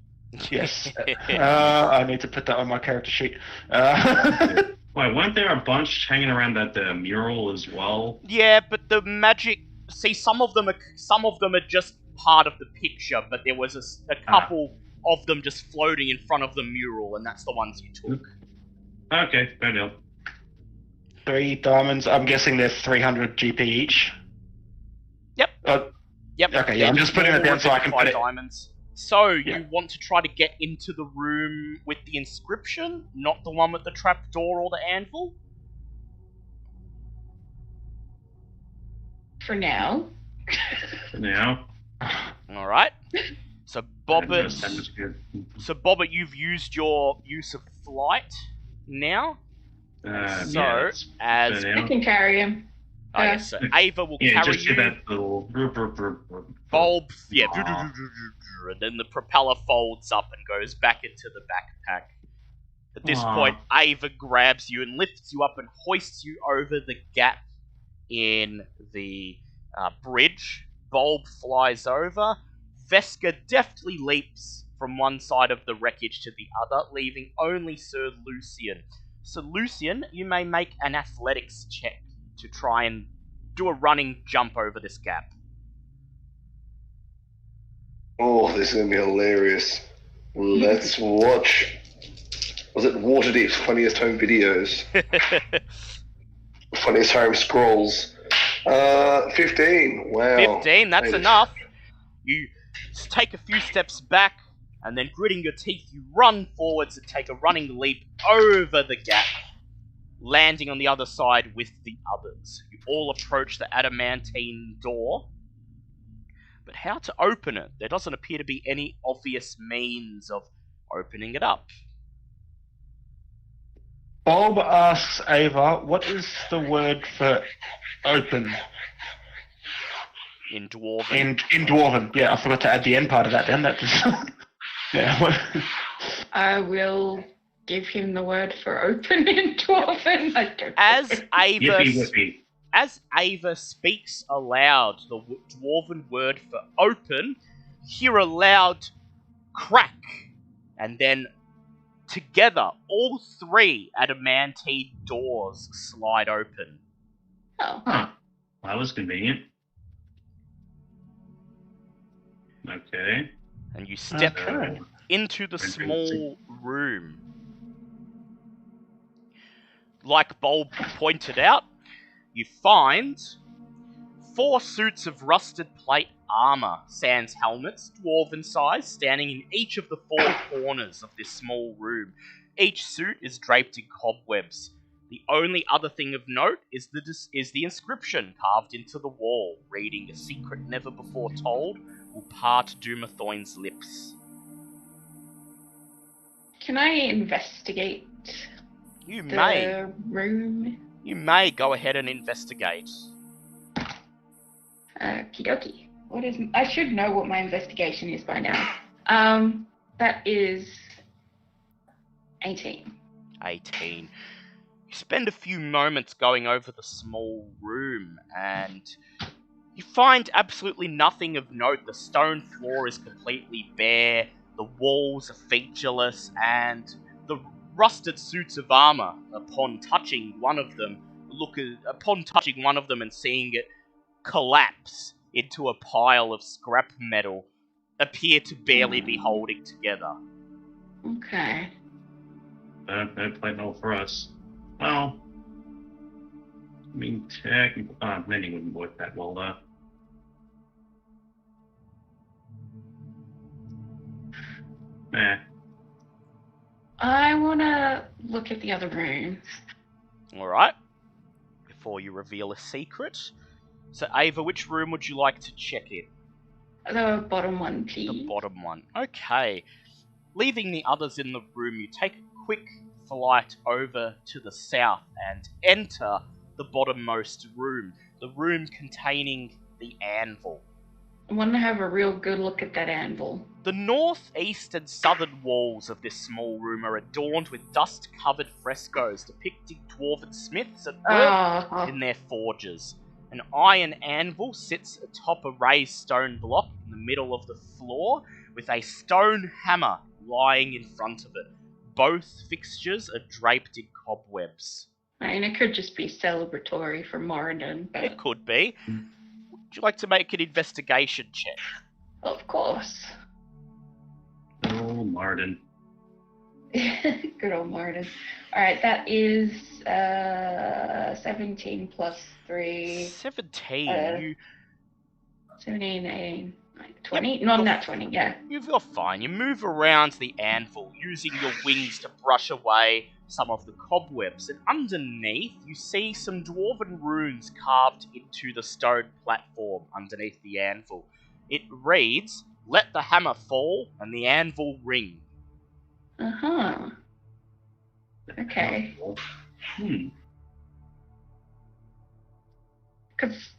Yes. I need to put that on my character sheet. Wait, weren't there a bunch hanging around that mural as well? Yeah, but the magic. See, some of them are just part of the picture, but there was a couple of them just floating in front of the mural, and that's the ones you took. Okay, fair deal. 3 diamonds. I'm guessing they're 300 GP each. Yep. Yep. Okay, yeah, I'm just putting it down so I can put it. Diamonds. So Yeah. you want to try to get into the room with the inscription, not the one with the trapdoor or the anvil? For now. For now. All right. So Bobbit. That was good. So Bobbit, you've used your use of flight now. So yeah, that's as fair I now. can carry him. oh, yes, so Ava will Yeah, carry just you. get that little... Bulb, yeah, Aw. and then the propeller folds up and goes back into the backpack. At this Aw. point, Ava grabs you and lifts you up and hoists you over the gap in the bridge. Bulb flies over. Veska deftly leaps from one side of the wreckage to the other, leaving only Sir Lucian. So Lucian, you may make an athletics check to try and do a running jump over this gap. Oh, this is going to be hilarious. Let's watch. Was it Waterdeep's Funniest Home Videos? Funniest Home Scrolls. 15. Wow. 15, that's That is- enough. You take a few steps back, and then gritting your teeth, you run forwards and take a running leap over the gap, landing on the other side with the others. You all approach the adamantine door, but how to open it? There doesn't appear to be any obvious means of opening it up. Bulb asks Ava, what is the word for open In Dwarven. in Dwarven? Yeah, I forgot to add the end part of that then. That just... yeah. I will give him the word for open in Dwarven. I don't As know. Ava Yippee whippy. As Ava speaks aloud the dwarven word for open, hear a loud crack, and then together, all 3 adamantine doors slide open. Oh. Huh. That was convenient. Okay. And you step Okay. into the Interesting. small room. Like Bulb pointed out, you find 4 suits of rusted plate armor, sans helmets, dwarven size, standing in each of the 4 corners of this small room. Each suit is draped in cobwebs. The only other thing of note is the inscription carved into the wall, reading, "A secret never before told will part Dumathoin's lips." Can I investigate You the may. room? You may go ahead and investigate. Okie dokie. What is? I should know what my investigation is by now. That is 18. 18. You spend a few moments going over the small room, and you find absolutely nothing of note. The stone floor is completely bare, the walls are featureless, and the rusted suits of armor, upon touching one of them and seeing it collapse into a pile of scrap metal, appear to barely be holding together. Okay. No play no for us. Well, I mean, technically, mending wouldn't work that well, though. I want to look at the other rooms. Alright. Before you reveal a secret. So, Ava, which room would you like to check in? The bottom one, The please. bottom one. Okay. Leaving the others in the room, you take a quick flight over to the south and enter the bottommost room. The room containing the anvil. I want to have a real good look at that anvil. The north, east, and southern walls of this small room are adorned with dust-covered frescoes depicting dwarven smiths at work Oh, in their forges. An iron anvil sits atop a raised stone block in the middle of the floor, with a stone hammer lying in front of it. Both fixtures are draped in cobwebs. I mean, it could just be celebratory for Moradin, but It could be. Would you like to make an investigation check? of course. Oh, Martin. Good old Moradin. Alright, that is 17 plus 3. 17. Uh, 17, 18, 20? No, not 20, yeah. You're fine. You move around the anvil, using your wings to brush away some of the cobwebs, and underneath you see some dwarven runes carved into the stone platform underneath the anvil. It reads, "Let the hammer fall and the anvil ring." Uh-huh. Okay. Hmm. Because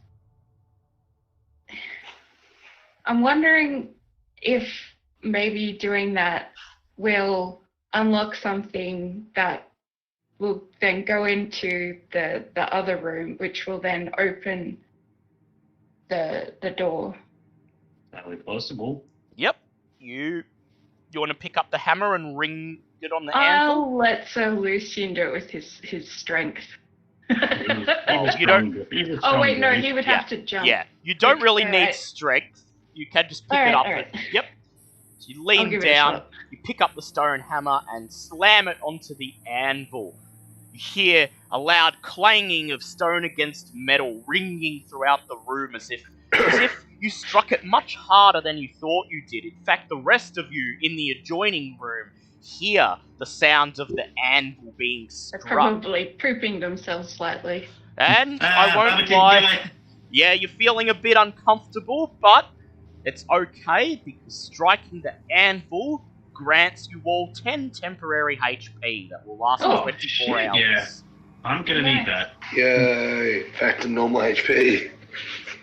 I'm wondering if maybe doing that will unlock something that will then go into the other room, which will then open the door. Entirely possible. Yep. You want to pick up the hammer and ring it on the anvil? I'll let Sir Lucian do it with his strength. You don't- Oh wait, no, he would have to jump. Yeah. You don't really Alright. need strength. You can just pick Alright, it up. alright. Yep. So you I'll lean give it a down, shot. you pick up the stone hammer and slam it onto the anvil. You hear a loud clanging of stone against metal ringing throughout the room as if you struck it much harder than you thought you did. In fact, the rest of you in the adjoining room hear the sounds of the anvil being They're struck. probably pooping themselves slightly. And I won't Barbecue, lie, do it. yeah, you're feeling a bit uncomfortable, but it's okay because striking the anvil grants you all 10 temporary HP that will last Oh, 24 shit, hours. yeah. I'm gonna need that. Yay! Back to normal HP.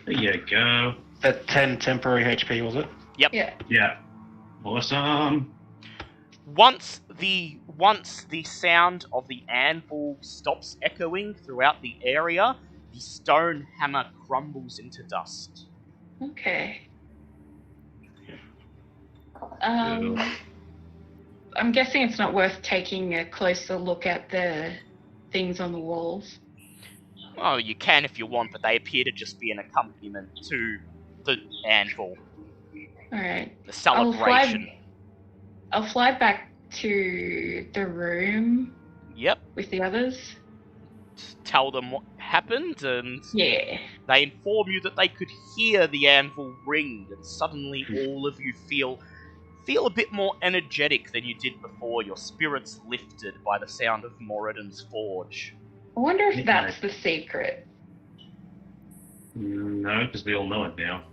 There you go. At 10 temporary HP, was it? Yeah. Yeah. Awesome. Once the sound of the anvil stops echoing throughout the area, the stone hammer crumbles into dust. Okay. I'm guessing it's not worth taking a closer look at the things on the walls. Oh, you can if you want, but they appear to just be an accompaniment to the anvil, Alright. the celebration. I'll fly back to the room Yep. with the others. Tell them what happened, and Yeah. they inform you that they could hear the anvil ring, and suddenly all of you feel a bit more energetic than you did before. Your spirits lifted by the sound of Moradin's forge. I wonder if Midnight. that's the secret. No, because we all know it now.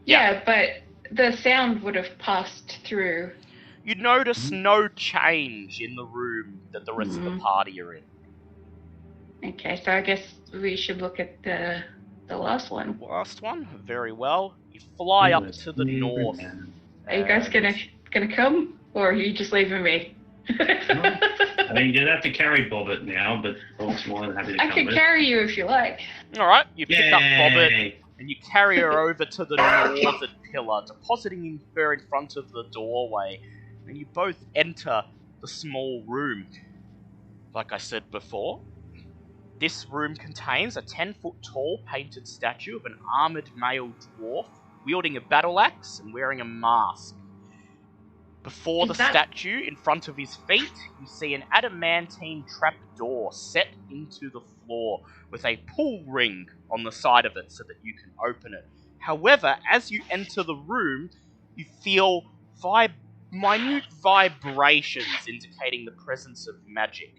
Yeah. Yeah, but the sound would have passed through. You notice no change in the room that the rest of the Mhm. party are in. Okay, so I guess we should look at the last one. Last one, very well. You fly up to the north. Are you guys and- gonna come, or are you just leaving me? I mean, you'd have to carry Bobbit now, but Bob's more than happy to I come could with. carry you if you like. Alright, you pick up Bobbit, Yay! and you carry her over to the northern pillar, depositing her in front of the doorway, and you both enter the small room. Like I said before, this room contains a 10-foot tall painted statue of an armoured male dwarf wielding a battle axe and wearing a mask. Before Is the that- statue, in front of his feet, you see an adamantine trapdoor set into the floor with a pull ring on the side of it so that you can open it. However, as you enter the room, you feel minute vibrations indicating the presence of magic.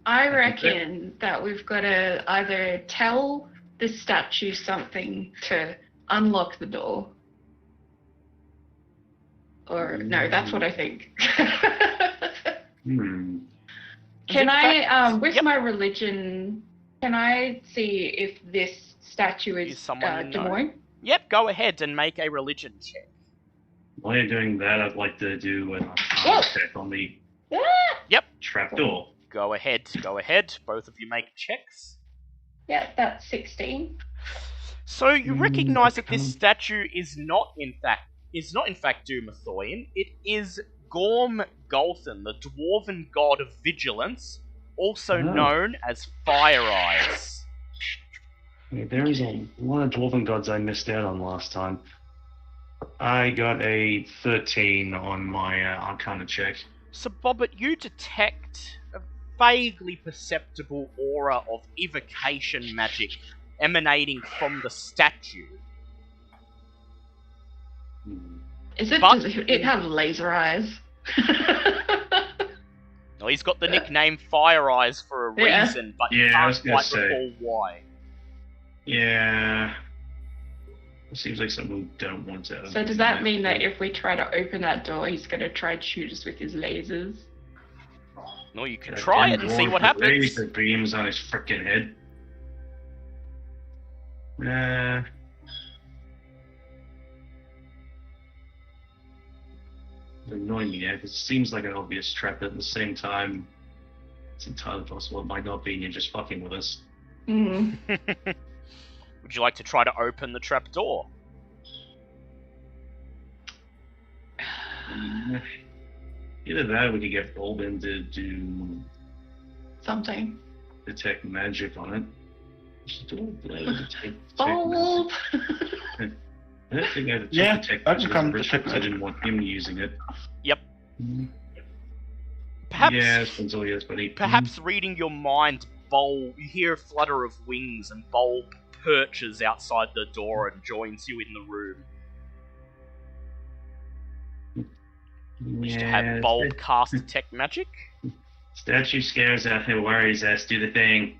I reckon that we've got to either tell the statue something to unlock the door. Or, no, that's what I think. Hmm. Can I, with Yep. my religion, can I see if this statue Is is someone you Des know? Moines? Yep, go ahead and make a religion check. While you're doing that, I'd like to do an Whoa. arcana check on the Ah! Yep, trapdoor. go ahead. Both of you make checks. Yeah, that's 16. So you recognise that this Arcana. statue is not in fact Dumathoyan. It is Gorm Golthan, the dwarven god of vigilance, also Oh. known as Fire Eyes. Yeah, there is a lot of dwarven gods I missed out on last time. I got a 13 on my arcana check. So Bobbit, you detect a vaguely perceptible aura of evocation magic emanating from the statue. Hmm. Is it, But- does it have laser eyes? Well, he's got the nickname Fire Eyes for a Yeah. reason, but Yeah, you I can't was gonna quite say. recall why. Yeah. It seems like something we don't want to. So does that mean that if we try to open that door, he's going to try and shoot us with his lasers? No, you can try it and see what happens. Raise the beams on his frickin' head. It's annoying me, because it seems like an obvious trap, but at the same time, it's entirely possible it might not be, and you're just fucking with us. Mm. Would you like to try to open the trap door? Either that, or we could get Bolden to do Something. detect magic on it. Should do it. Detect Bold! magic. I don't think I had to Yeah, detect I magic can come on Rich detect because I magic. didn't want him using it. Yep. Mm. Perhaps, Yes, Pencil, yes, buddy. perhaps reading your mind, Bulb, you hear a flutter of wings and Bulb perches outside the door and joins you in the room. Wish to have Yes, Bulb that cast detect magic? statue scares out her worries, ass, do the thing.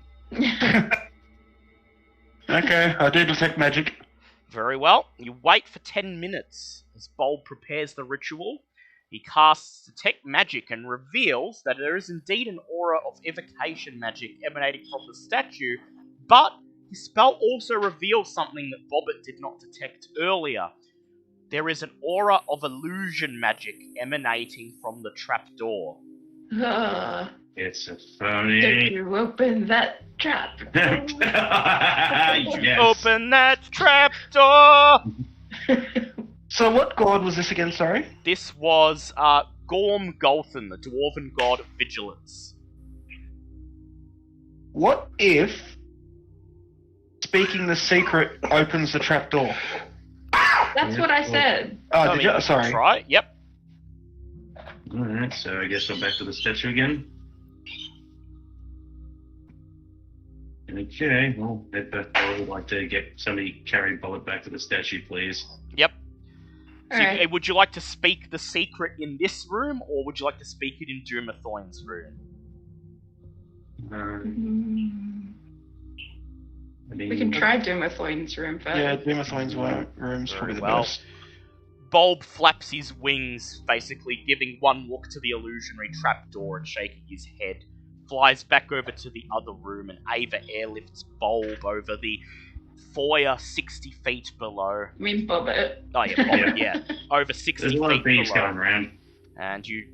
Okay, I do detect magic. Very well. You wait for 10 minutes as Bulb prepares the ritual. He casts Detect Magic and reveals that there is indeed an aura of evocation magic emanating from the statue, but his spell also reveals something that Bobbit did not detect earlier. There is an aura of illusion magic emanating from the trapdoor. It's a Did phony. you open that trap? Yes. Open that trapdoor! So what god was this again, sorry? This was Gorm Golthan, the dwarven god of vigilance. What if speaking the secret opens the trapdoor? That's what I said. Oh, I did mean, you? can Sorry. Try. Yep. Alright, so I guess we're back to the statue again. Okay, well, I would like to get somebody carry Bullet back to the statue, please. Yep. So Alright. would you like to speak the secret in this room, or would you like to speak it in Dumathoin's room? Mm. I mean, We can try Dumathoin's room first. Yeah, Demathoin's room's Very probably the well. best. Bulb flaps his wings, basically giving one look to the illusionary trapdoor and shaking his head. Flies back over to the other room, and Ava airlifts Bulb over the foyer 60 feet below. I mean, Bobbit. Oh yeah, Bulb, yeah. Over 60 there's a lot feet of bees below. going around. And you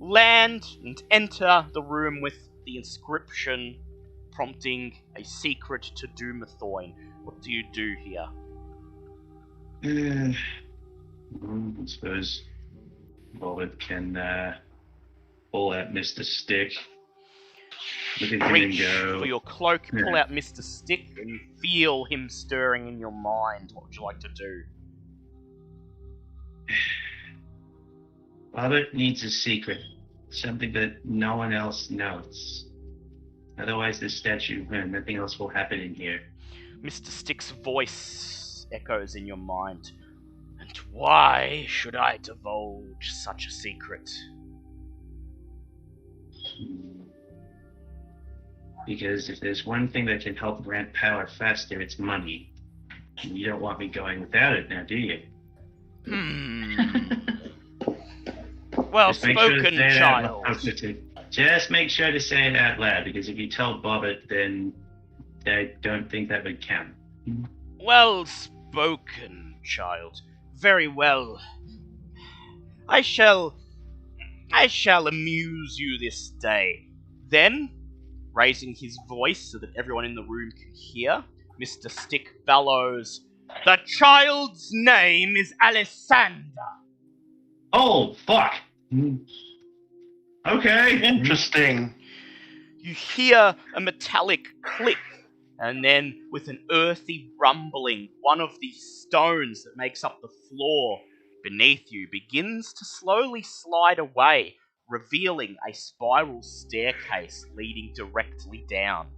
land and enter the room with the inscription prompting a secret to Dumathoin. What do you do here? I suppose Bullet can pull out Mr. Stick. Look at him and Reach go. for your cloak, pull Yeah. out Mr. Stick, and you feel him stirring in your mind. What would you like to do? Bullet needs a secret. Something that no one else knows. Otherwise, this statue, nothing else will happen in here. Mr. Stick's voice echoes in your mind. And why should I divulge such a secret? Because if there's one thing that can help grant power faster, it's money. And you don't want me going without it now, do you? Well Just make sure to spoken, say it out child. loud. Just make sure to say it out loud, because if you tell Bobbit, then I don't think that would count. Well spoken, child. Very well. I shall amuse you this day. Then, raising his voice so that everyone in the room can hear, Mr. Stick bellows, "The child's name is Alessander." Oh, fuck! Okay. Interesting. You hear a metallic click, and then, with an earthy rumbling, one of the stones that makes up the floor beneath you begins to slowly slide away, revealing a spiral staircase leading directly down.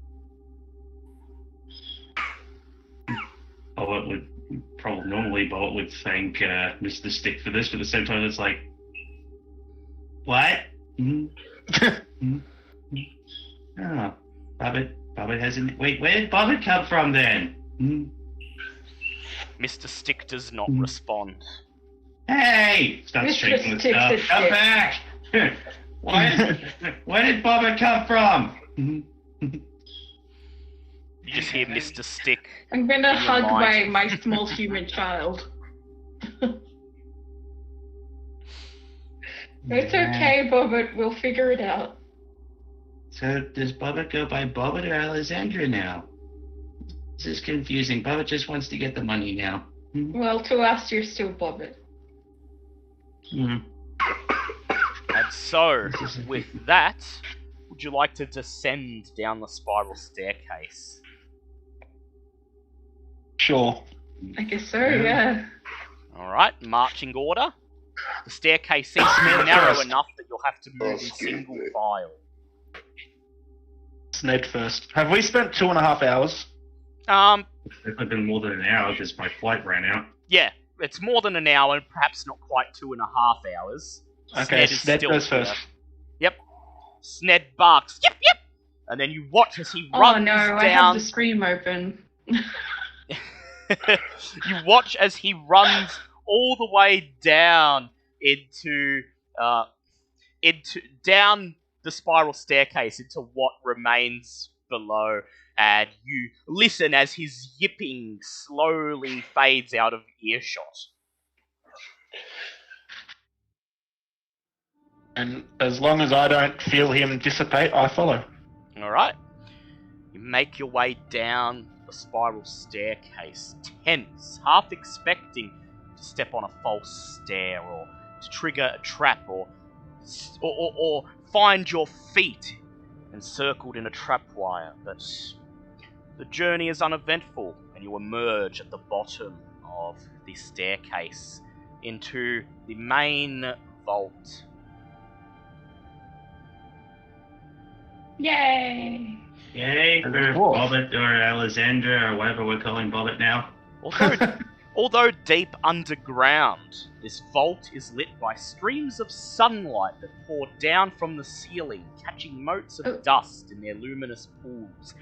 Bobbit would normally thank Mr. Stick for this, but at the same time it's like, what? Oh, Bobbit hasn't. Wait, where did Bobbit come from then? Mr. Stick does not respond. Hey! Start Mr. shaking the Stick stuff. is Come sick. back! Where did Bobbit come from? You just hear Mr. Stick. I'm gonna In your hug mind. my small human child. It's okay, Bobbit. We'll figure it out. So does Bobbit go by Bobbit or Alexandra now? This is confusing. Bobbit just wants to get the money now. Well, to us, you're still Bobbit. Hmm. And so, with that, would you like to descend down the spiral staircase? Sure. I guess so, yeah. Alright, marching order. The staircase seems to be narrow enough that you'll have to move in single file. Sned first. Have we spent 2.5 hours? It's definitely been more than an hour because my flight ran out. Yeah, it's more than an hour, and perhaps not quite 2.5 hours. Okay, is Sned still goes here. first. Yep. Sned barks, yep, yep! And then you watch as he Oh runs no, I have down. the scream open. You watch as he runs all the way down into down the spiral staircase into what remains below, and you listen as his yipping slowly fades out of earshot. And as long as I don't feel him dissipate, I follow. Alright. You make your way down the spiral staircase, tense, half expecting to step on a false stair, or to trigger a trap, or find your feet encircled in a trapwire. But the journey is uneventful, and you emerge at the bottom of the staircase into the main vault. Yay! Yay for Bobbit or Alexandra or whatever we're calling Bobbit now. Although deep underground, this vault is lit by streams of sunlight that pour down from the ceiling, catching motes of dust in their luminous pools.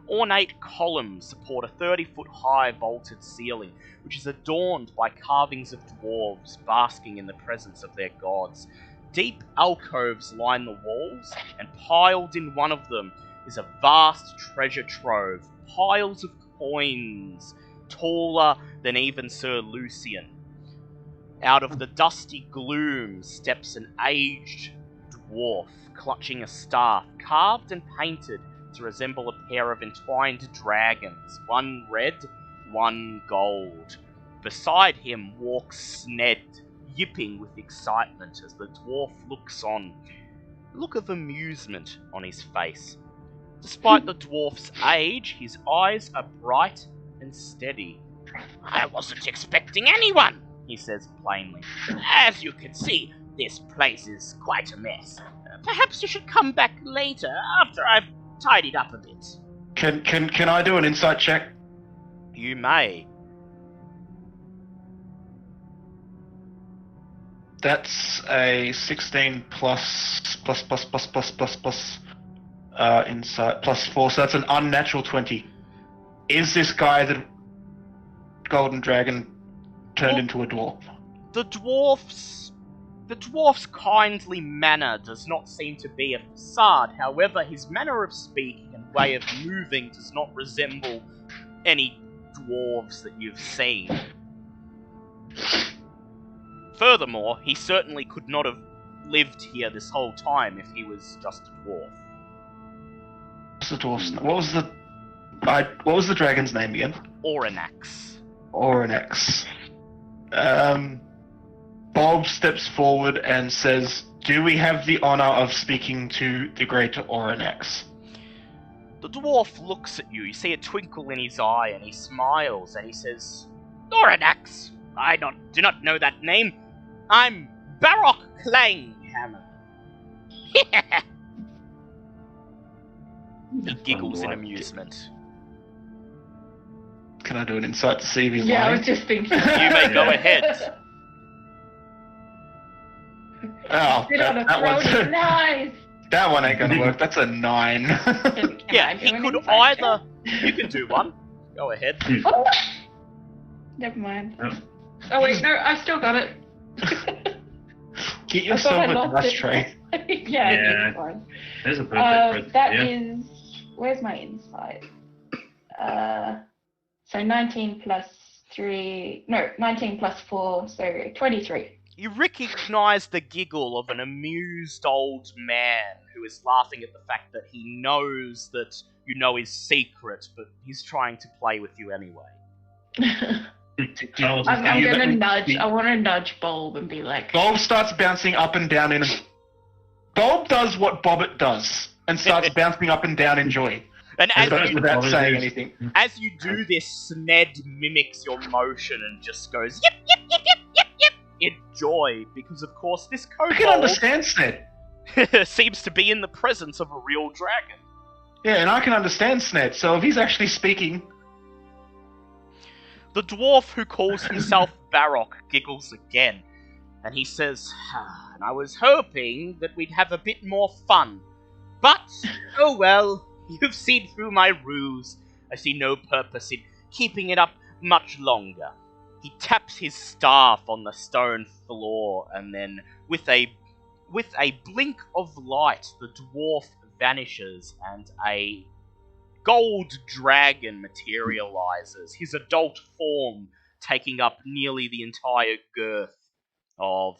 Ornate columns support a 30-foot high vaulted ceiling, which is adorned by carvings of dwarves basking in the presence of their gods. Deep alcoves line the walls, and piled in one of them is a vast treasure trove, piles of coins, taller than even Sir Lucian. Out of the dusty gloom steps an aged dwarf, clutching a staff, carved and painted to resemble a pair of entwined dragons, one red, one gold. Beside him walks Sned, yipping with excitement as the dwarf looks on, a look of amusement on his face. Despite the dwarf's age, his eyes are bright and steady. "I wasn't expecting anyone," he says plainly. "As you can see, this place is quite a mess. Perhaps you should come back later, after I've tidied up a bit." Can I do an insight check? You may. That's a 16 plus insight plus 4, so that's an unnatural 20. Is this guy the golden dragon turned into a dwarf? The dwarf's kindly manner does not seem to be a facade. However, his manner of speaking and way of moving does not resemble any dwarves that you've seen. Furthermore, he certainly could not have lived here this whole time if he was just a dwarf. What's the dwarf's name? What was the dragon's name again? Oranax. Oranax. Bob steps forward and says, "Do we have the honor of speaking to the great Oranax?" The dwarf looks at you. You see a twinkle in his eye, and he smiles, and he says, "Oranax, I do not know that name. I'm Barock Clanghammer." He giggles in amusement. Can I do an insight to see if he's Yeah, I lying? was just thinking. You may go ahead. Oh, Sit on a throne, nice. that one ain't gonna work. That's a 9. Can Yeah, I do he an could insight either... You can do one. Go ahead. check? Oh, never mind. Oh wait, no, I still got it. Get I yourself thought I a lost dice it. tray. Yeah, Yeah. it's fine. There's a perfect present. That Yeah. is. Where's my insight? So 19 plus 3. No, 19 plus 4, so 23. You recognize the giggle of an amused old man who is laughing at the fact that he knows that you know his secret, but he's trying to play with you anyway. Oh, I'm you gonna let me- nudge. I want to nudge Bulb and be like, Bulb starts bouncing up and down in. Bulb does what Bobbit does and starts bouncing up and down in joy, And as That's you, without Bobbit saying is. anything. as you do this, Sned mimics your motion and just goes, yip, yip, yip, yip, yip, yip, in joy, because of course this I can kobold understand Sned. seems to be in the presence of a real dragon. Yeah, and I can understand Sned. So if he's actually speaking, The dwarf who calls himself Barock giggles again, and he says, and I was hoping that we'd have a bit more fun. But, oh well, you've seen through my ruse. I see no purpose in keeping it up much longer. He taps his staff on the stone floor, and then, with a blink of light, the dwarf vanishes, and a gold dragon materializes, his adult form taking up nearly the entire girth of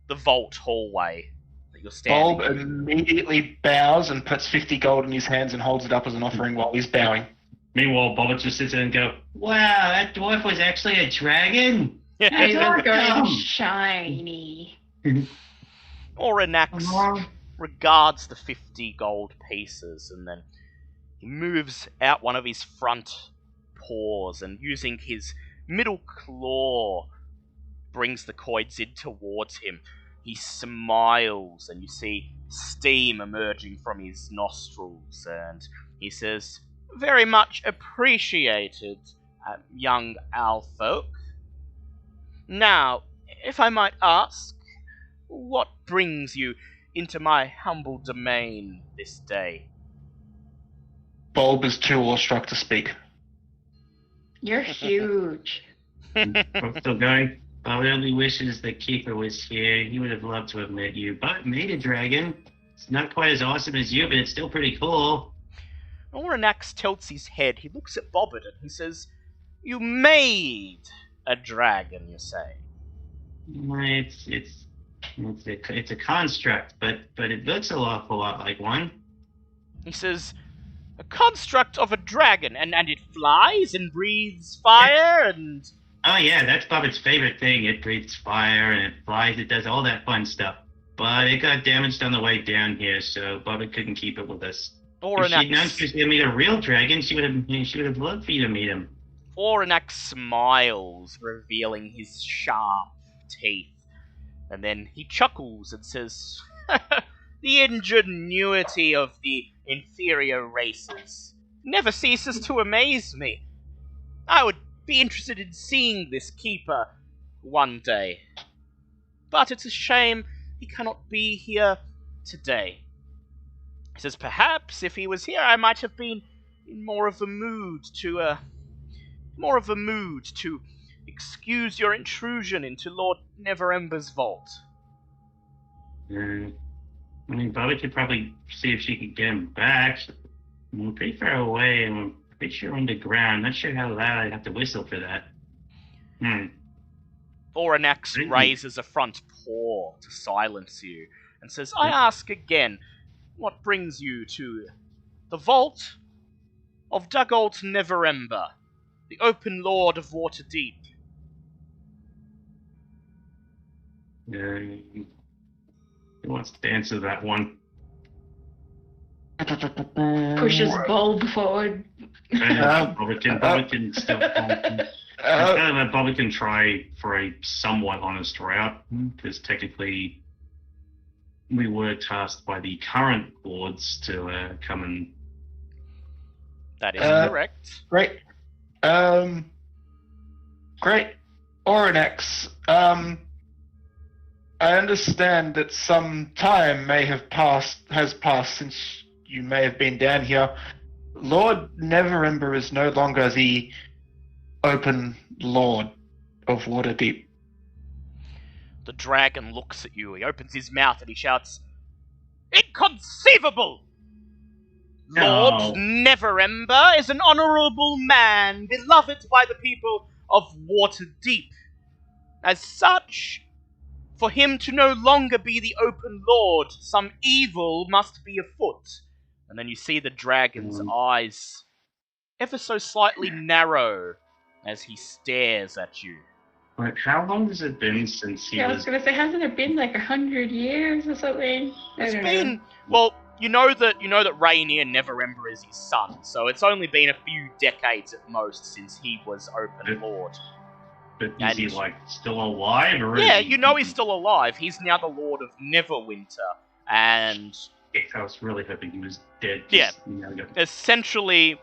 the vault hallway that you're standing Bulb in. immediately bows and puts 50 gold in his hands and holds it up as an offering while he's bowing. Meanwhile, Bobbit just sits there and go, "Wow, that dwarf was actually a dragon." "Hey, How we're going come? shiny." Oranax regards the 50 gold pieces, and then he moves out one of his front paws, and using his middle claw, brings the coins in towards him. He smiles, and you see steam emerging from his nostrils, and he says, "Very much appreciated, young Alfolk. Now, if I might ask, what brings you into my humble domain this day?" Bulb is too awestruck to speak. You're huge. I'm still going. Bobbit only wishes the keeper was here. He would have loved to have met you, but made a dragon. It's not quite as awesome as you, but it's still pretty cool. Oranax tilts his head. He looks at Bobbit and he says, "You made a dragon, you say?" It's a construct, but it looks an awful lot like one. He says, "A construct of a dragon, and it flies and breathes fire and..." Oh yeah, that's Bobbit's favorite thing. It breathes fire and it flies. It does all that fun stuff. But it got damaged on the way down here, so Bobbit couldn't keep it with us. If she'd known she was gonna meet a real dragon, she would have loved for you to meet him. Oranax smiles, revealing his sharp teeth. And then he chuckles and says, "The ingenuity of the inferior races never ceases to amaze me. I would be interested in seeing this keeper one day." but it's a shame he cannot be here today. He says, perhaps if he was here, I might have been in more of a mood to excuse your intrusion into Lord Neverember's vault. I mean, Bobby could probably see if she could get him back. We're pretty far away, and we're pretty sure underground. Not sure how loud I'd have to whistle for that. Oranax raises a front paw to silence you, and says, I ask again, what brings you to the vault of Dugald Neverember, the open lord of Waterdeep? Who wants to answer that one? Pushes bulb forward. Bobby can still. Bobby can try for a somewhat honest route, because technically we were tasked by the current lords to come and. That is correct. Great. Great. Oranax, I understand that some time has passed since you may have been down here. Lord Neverember is no longer the open lord of Waterdeep. The dragon looks at you, he opens his mouth and he shouts, Inconceivable! No. Lord Neverember is an honourable man, beloved by the people of Waterdeep. As such, for him to no longer be the open lord, some evil must be afoot. And then you see the dragon's eyes ever so slightly narrow as he stares at you. But how long has it been since he Yeah, I was? was gonna say, hasn't it been like 100 years or something? It's been, well, you know that Rainier Neverember is his son, so it's only been a few decades at most since he was open lord. But is he like still alive? Or Yeah, is he... you know he's still alive. He's now the Lord of Neverwinter, and I was really hoping he was dead. Yeah. Essentially,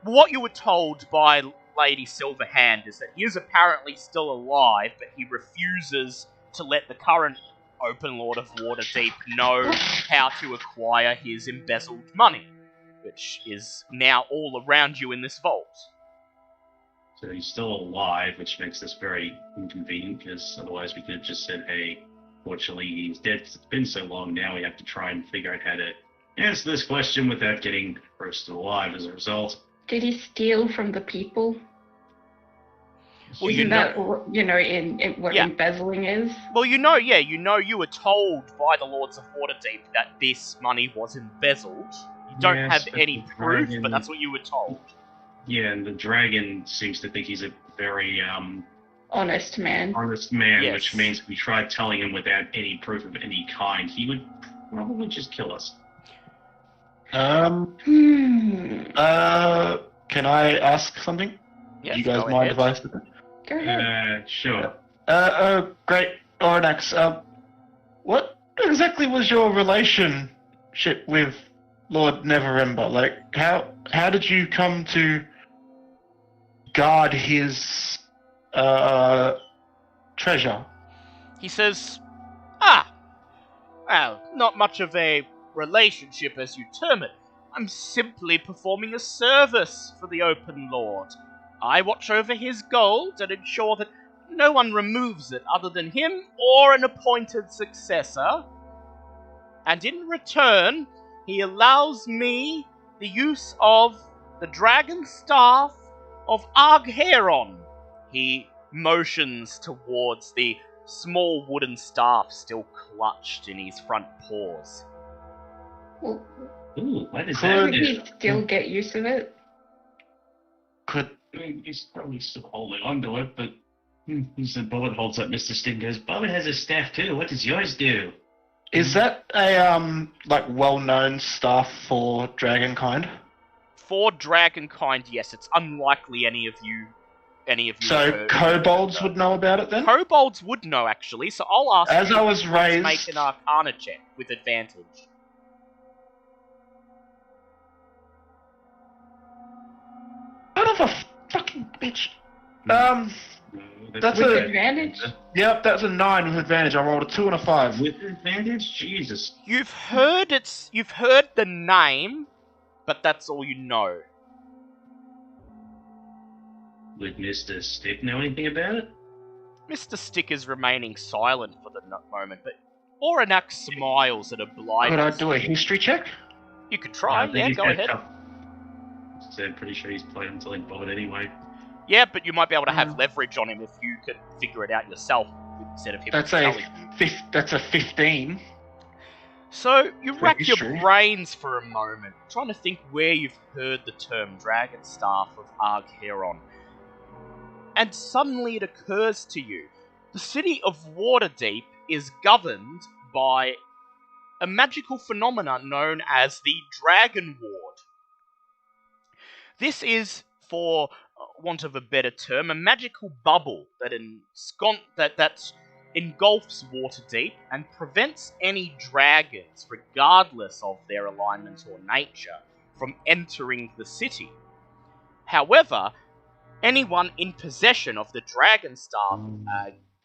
what you were told by Lady Silverhand is that he is apparently still alive, but he refuses to let the current Open Lord of Waterdeep know how to acquire his embezzled money, which is now all around you in this vault. So he's still alive, which makes this very inconvenient, because otherwise we could have just said, hey, fortunately he's dead. It's been so long now, we have to try and figure out how to answer this question without getting roasted alive as a result. Did he steal from the people? Well, Isn't that in what embezzling is? Well, you were told by the Lords of Waterdeep that this money was embezzled. You don't have any proof, but that's what you were told. Yeah, and the dragon seems to think he's a very honest man. Yes. Which means if we tried telling him without any proof of any kind, he would probably just kill us. Can I ask something? Yes, you guys go mind ahead. if I ask it? Go ahead. Sure. Great. Oranax, what exactly was your relationship with Lord Neverember? Like, how did you come to guard his treasure? He says, well, not much of a relationship as you term it. I'm simply performing a service for the Open Lord. I watch over his gold and ensure that no one removes it other than him or an appointed successor. And in return, he allows me the use of the dragon staff of Argheron. He motions towards the small wooden staff still clutched in his front paws. Well, Ooh, what is could that? he still get use of it? Could I mean, he's probably still holding onto it, but he said Bullet holds up Mr. Sting goes, Bullet has a staff too, what does yours do? is that a well-known staff for Dragonkind? For Dragonkind, yes, it's unlikely any of you So kobolds would know about it then? Kobolds would know, actually, so I'll ask As you I was to raised- make an Arcana check with advantage. Son of a fucking bitch. No, That's With a- advantage? Yep, that's a 9 with advantage. I rolled a 2 and a 5. with advantage. Jesus. You've heard the name, but that's all you know. Would Mr. Stick know anything about it? Mr. Stick is remaining silent for the moment, but Oranak smiles at a blind. Could I do a history check? You could try, I think yeah, he's go got ahead. So I'm pretty sure he's played until he bothered anyway. Yeah, but you might be able to have Mm. leverage on him if you could figure it out yourself instead of him That's telling you. that's a 15. So you For rack your history. brains for a moment, trying to think where you've heard the term Dragon Staff of Argheron. And suddenly it occurs to you, the city of Waterdeep is governed by a magical phenomenon known as the Dragon Ward. This is, for want of a better term, a magical bubble that engulfs Waterdeep and prevents any dragons, regardless of their alignment or nature, from entering the city. However, anyone in possession of the Dragon Staff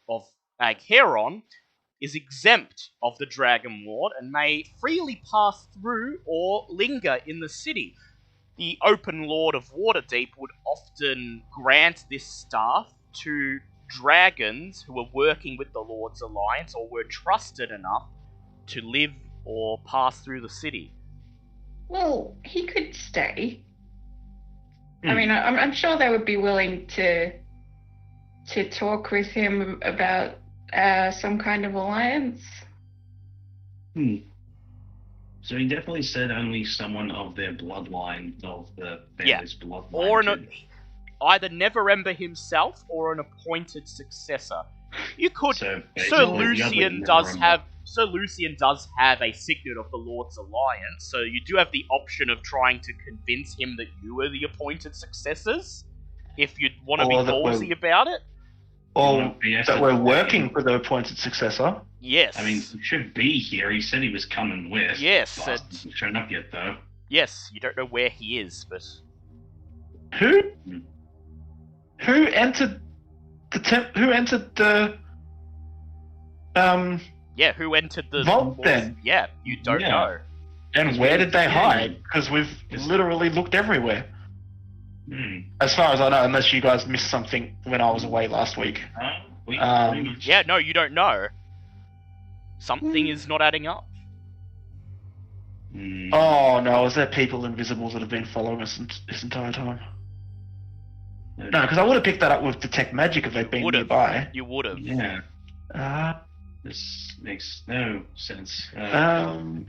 of Agheron is exempt of the Dragon Ward and may freely pass through or linger in the city. The Open Lord of Waterdeep would often grant this staff to dragons who were working with the Lord's Alliance or were trusted enough to live or pass through the city. Well, he could stay. I Hmm. mean, I'm sure they would be willing to talk with him about some kind of alliance. So he definitely said only someone of their bloodline, of the family's bloodline. Or could- either Neverember himself or an appointed successor. You could. So Sir basically, the Lucian other does Neverember- have. Sir Lucian does have a signet of the Lord's Alliance, so you do have the option of trying to convince him that you are the appointed successors, if you'd want to be Or that ballsy we're- about it. Or Yes, that we're working for the appointed successor. Yes. I mean, he should be here. He said he was coming with. Yes, Bastard hasn't shown up yet, though. yes. You don't know where he is, but Who entered who entered the yeah, who entered the Vault then? Yeah, you don't Yeah. know. and where did they hide? Because we've literally looked everywhere. As far as I know, unless you guys missed something when I was away last week. We Um, pretty much- Yeah, no, you don't know. Something is not adding up. Hmm. Oh no, is there people invisibles that have been following us this entire time? No, because I would have picked that up with Detect Magic if they'd been Would've. nearby. You would have. Yeah, Uh, this makes no sense. Aber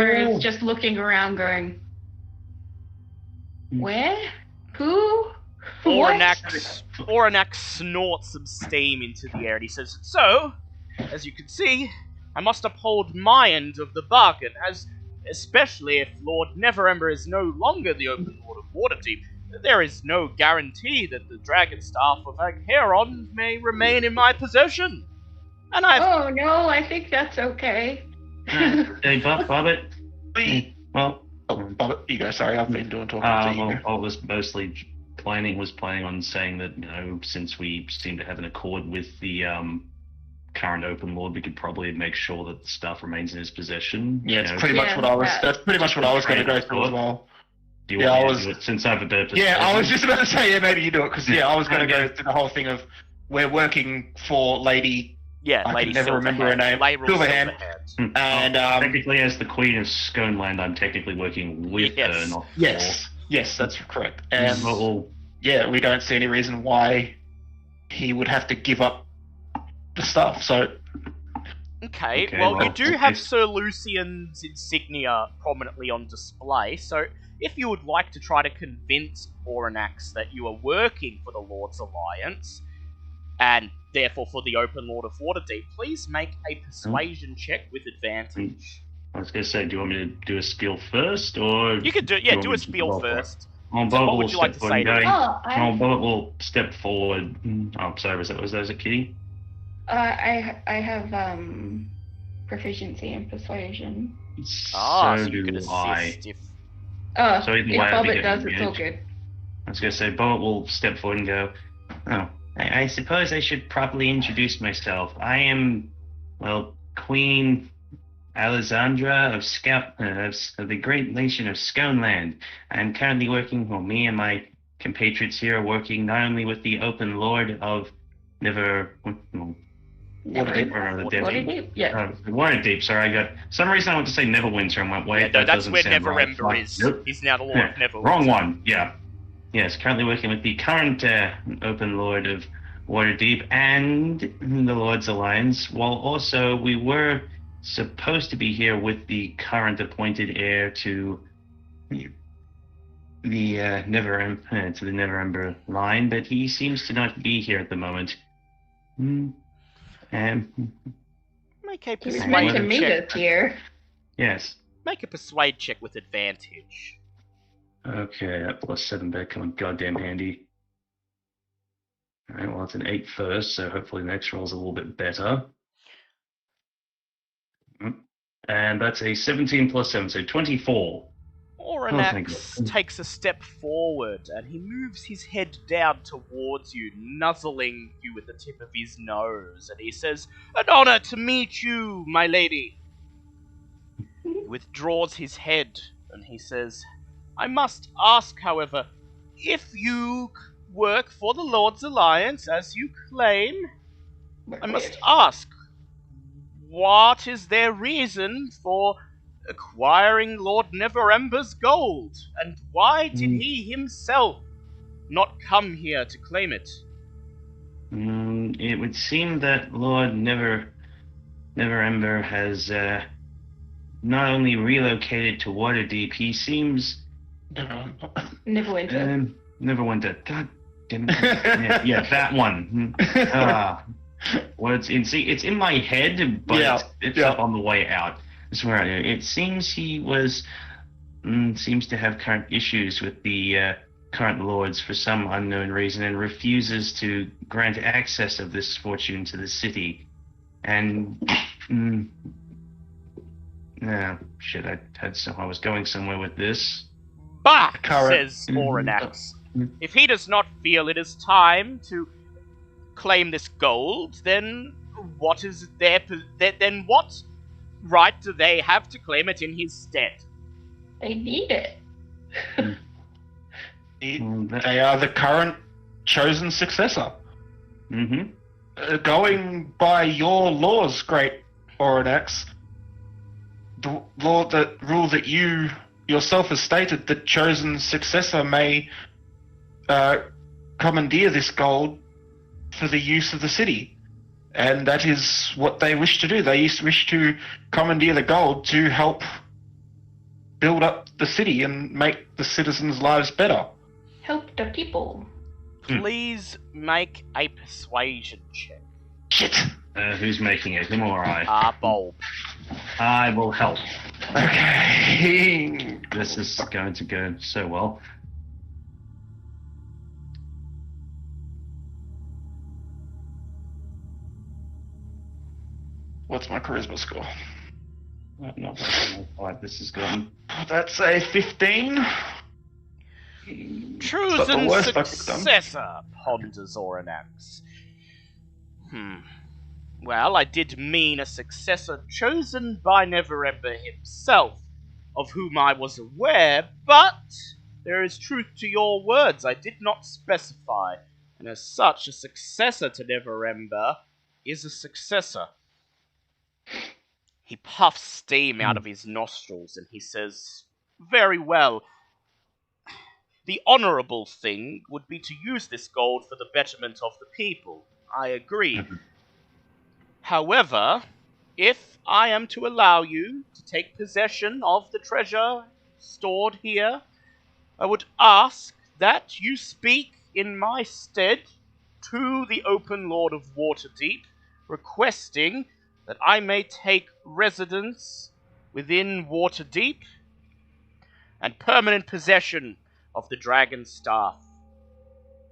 is just looking around going, where? Who? What? Oranak snorts some steam into the air and he says, "So, as you can see, I must uphold my end of the bargain, especially if Lord Neverember is no longer the Open Lord of Waterdeep. There is no guarantee that the Dragon Staff of Agheron may remain in my possession. And I've Oh no, I think that's okay. Hey, Bobbit. Well, oh, Bob, you go. Sorry, I've been doing talking. so you well, go. I was mostly planning on saying that, since we seem to have an accord with the current Open Lord, we could probably make sure that the stuff remains in his possession. Yeah, it's You know, pretty much Yeah, what I was. that- That's pretty much what I was going to go through as well. do you yeah, want I me was- to do it since I have a better Yeah, I persuasion? was just about to say, yeah, maybe you do it because I was going to go Okay. through the whole thing of we're working for Lady yeah, I Lady can never remember her name. Laeral Silverhand. Silverhand. and Technically, as the Queen of Sconeland, I'm technically working with Yes. her, not yes, that's correct. for. And Well, yeah, we don't see any reason why he would have to give up the stuff. So Okay, Okay, well, you well, do okay. have Sir Lucian's insignia prominently on display, so if you would like to try to convince Oranax that you are working for the Lord's Alliance, and therefore for the Open Lord of Waterdeep, please make a persuasion check with advantage. I was going to say, do you want me to do a skill first, or You can do, you want do me a to spiel roll for it? first. Bobbit what will would you like step to forward say to and me? go, Oh, Bobbit will step forward. Oh, sorry, was that a kitty? I have proficiency in persuasion. Ah, so so you can do I. assist if... So either if way, I Bobbit think does, it'd be it's all good. good. I was going to say, Bobbit will step forward and go, oh, I suppose I should properly introduce myself. I am, well, Queen Alessandra of the great nation of Sconeland. I'm currently working, well, me and my compatriots here are working not only with the Open Lord of Waterdeep? Yeah. Waterdeep, sorry, I got some reason I want to say Neverwinter and went, wait, Yeah, no, that that's doesn't where sound right. Neverember is. Nope. He's now the Lord of Neverember. Wrong one, yeah. Yes, currently working with the current Open Lord of Waterdeep and the Lord's Alliance, while also we were supposed to be here with the current appointed heir to the Neverember line, but he seems to not be here at the moment. Make a He was meant to persuade meet check. us here. Yes. Make a persuade check with advantage. Okay, that +7 better come in goddamn handy. Alright, well, it's an 8 first, so hopefully the next roll's a little bit better. And that's a 17 + 7, so 24. thank Oranax God. takes a step forward and he moves his head down towards you, nuzzling you with the tip of his nose, and he says, "An honor to meet you, my lady." He withdraws his head and he says, "I must ask, however, if you work for the Lord's Alliance, as you claim, I must ask, what is their reason for acquiring Lord Neverember's gold, and why did he himself not come here to claim it?" It would seem that Lord Neverember has not only relocated to Waterdeep, he seems Neverwinter. Neverwinter. God damn it. yeah, that one. Well, it's in my head, but it's up on the way out. That's where it seems he seems to have current issues with the current lords for some unknown reason, and refuses to grant access of this fortune to the city. And shit, I was going somewhere with this. Bah! Current- says Oranax. If he does not feel it is time to claim this gold, then what is their then what right do they have to claim it in his stead? They need it. They are the current chosen successor. Going by your laws, great Oranax, the rule that you yourself has stated, the chosen successor may commandeer this gold for the use of the city. And that is what they wish to do. They wish to commandeer the gold to help build up the city and make the citizens' lives better. Help the people. Please make a persuasion check. Shit. Who's making it? Him or I? Bulb. I will help. Okay. This is going to go so well. What's my charisma score? Not like this is good. That's a 15. Chosen worst I could've done. successor, ponders Oranax. Well, I did mean a successor chosen by Neverember himself, of whom I was aware, but there is truth to your words. I did not specify, and as such, a successor to Neverember is a successor. He puffs steam out of his nostrils and he says, "Very well. The honourable thing would be to use this gold for the betterment of the people. I agree. However, if I am to allow you to take possession of the treasure stored here, I would ask that you speak in my stead to the Open Lord of Waterdeep, requesting that I may take residence within Waterdeep and permanent possession of the Dragon Staff."